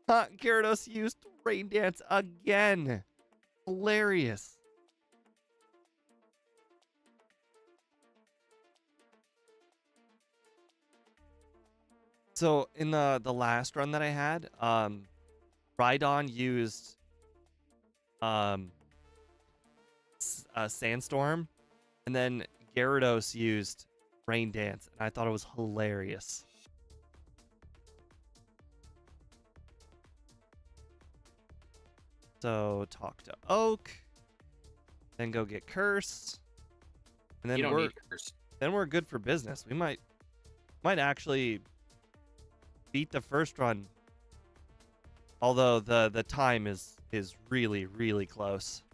Gyarados used Rain Dance again. Hilarious. So in the last run that I had, Rhydon used Sandstorm, and then Gyarados used Rain Dance, and I thought it was hilarious. So talk to Oak, then go get Curse, and then we're good for business. We might actually beat the first run, although the time is really, really close.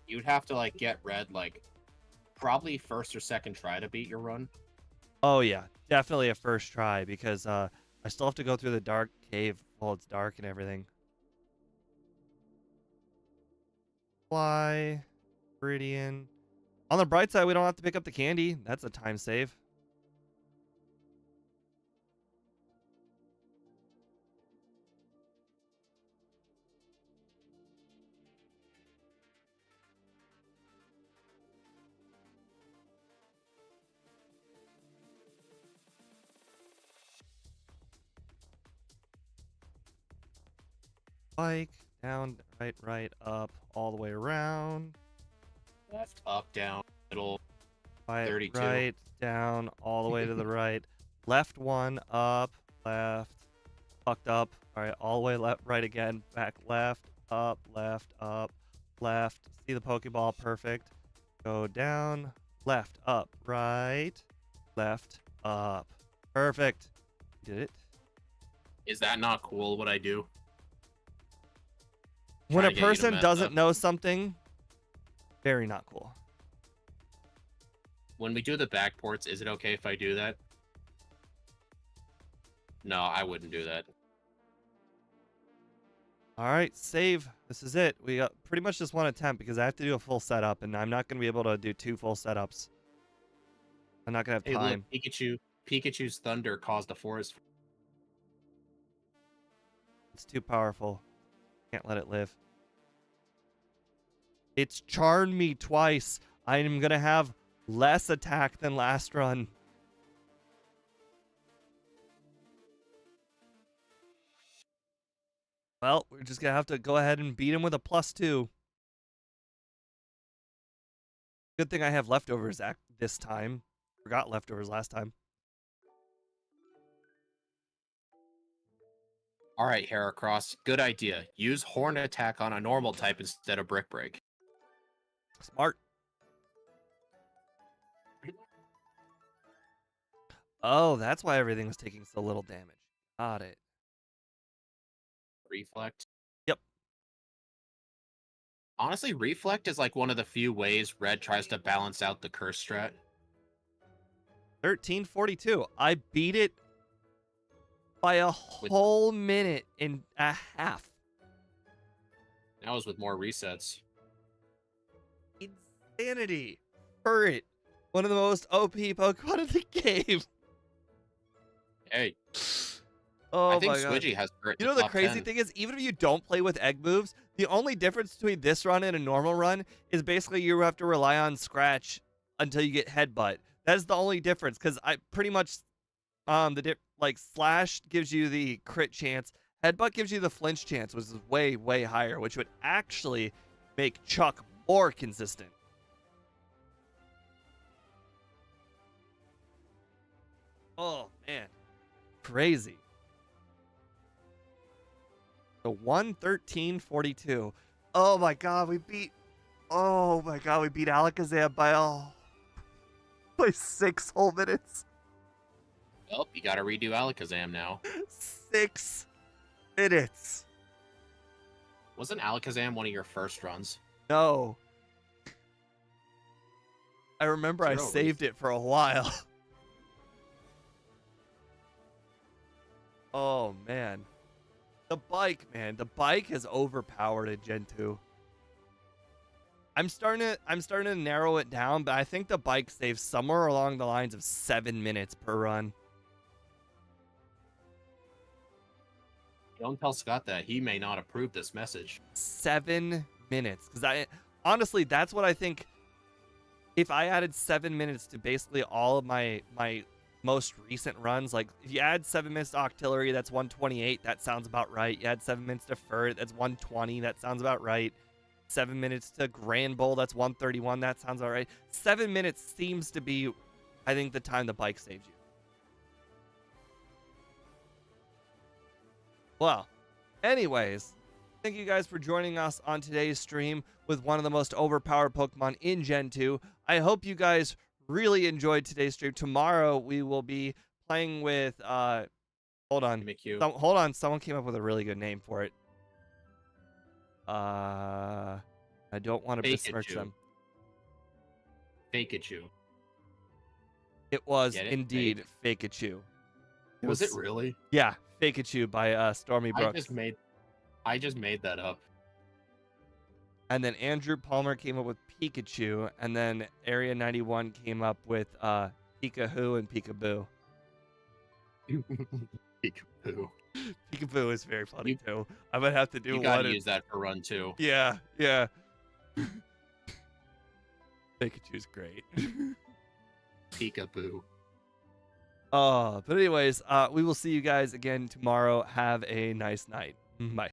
You'd have to like get red like probably first or second try to beat your run. Oh yeah, definitely a first try because I still have to go through the dark cave while it's dark and everything. Fly, Meridian. On the bright side, we don't have to pick up the candy. That's a time save. Bike, down, right, up, all the way around. Left, up, down, middle, Right, 32. right, down, all the way to the right. Left one, up, left, fucked up. All right, all the way left, right again, back left, up, left. See the Pokeball, perfect. Go down, left, up, right, left, up. Perfect. Did it. Is that not cool what I do? When a Trying to get you to person mess doesn't up. know something, very not cool. When we do the backports, is it okay if I do that? No, I wouldn't do that. All right, save. This is it. We got pretty much just one attempt because I have to do a full setup, and I'm not going to be able to do 2 full setups. I'm not going to have Hey, time. look, Pikachu's thunder caused a forest. It's too powerful. Can't let it live. It's charmed me twice. I'm going to have less attack than last run. Well, we're just going to have to go ahead and beat him with a +2. Good thing I have leftovers this time. Forgot leftovers last time. All right, Heracross, good idea. Use Horn Attack on a normal type instead of Brick Break. Smart. Oh, that's why everything was taking so little damage. Got it. Reflect. Yep. Honestly, Reflect is like one of the few ways Red tries to balance out the curse strat. 1342. I beat it by a whole minute and a half. That was with more resets. Insanity. Furret. One of the most OP Pokemon in the game. Hey. Oh I think my God. Swidgy has Furret. You know the crazy thing is, even if you don't play with egg moves, the only difference between this run and a normal run is basically you have to rely on Scratch until you get Headbutt. That is the only difference, because I pretty much Slash gives you the crit chance, Headbutt gives you the flinch chance, which is way, way higher, which would actually make Chuck more consistent. Oh man, crazy. So 113.42. Oh my God, we beat Alakazam by 6 whole minutes. Well, you gotta redo Alakazam now. 6 minutes. Wasn't Alakazam one of your first runs? No. I remember I saved it for a while. Oh man. The bike, man. The bike is overpowered in Gen 2. I'm starting to narrow it down, but I think the bike saves somewhere along the lines of 7 minutes per run. Don't tell Scott that. He may not approve this message. 7 minutes. Because honestly, that's what I think. If I added 7 minutes to basically all of my most recent runs, like if you add 7 minutes to Octillery, that's 128. That sounds about right. You add 7 minutes to Furret, that's 120. That sounds about right. 7 minutes to Grand Bowl, that's 131. That sounds about right. 7 minutes seems to be, I think, the time the bike saves you. Well, anyways, thank you guys for joining us on today's stream with one of the most overpowered Pokemon in Gen 2. I hope you guys really enjoyed today's stream. Tomorrow we will be playing with hold on. Hold on, someone came up with a really good name for it. I don't want to besmirch them. Pikachu. It was Get it? indeed Fakachu. Was it really? Yeah, Fakachu by Stormy I Brooks. just made that up. And then Andrew Palmer came up with Pikachu, and then Area 91 came up with Pika-Hoo and Peekaboo. Peekaboo. Peekaboo is very funny too. I might have to do You one. gotta use that for run 2. Yeah. Pikachu's great. Peekaboo. But anyways, we will see you guys again tomorrow. Have a nice night. Bye.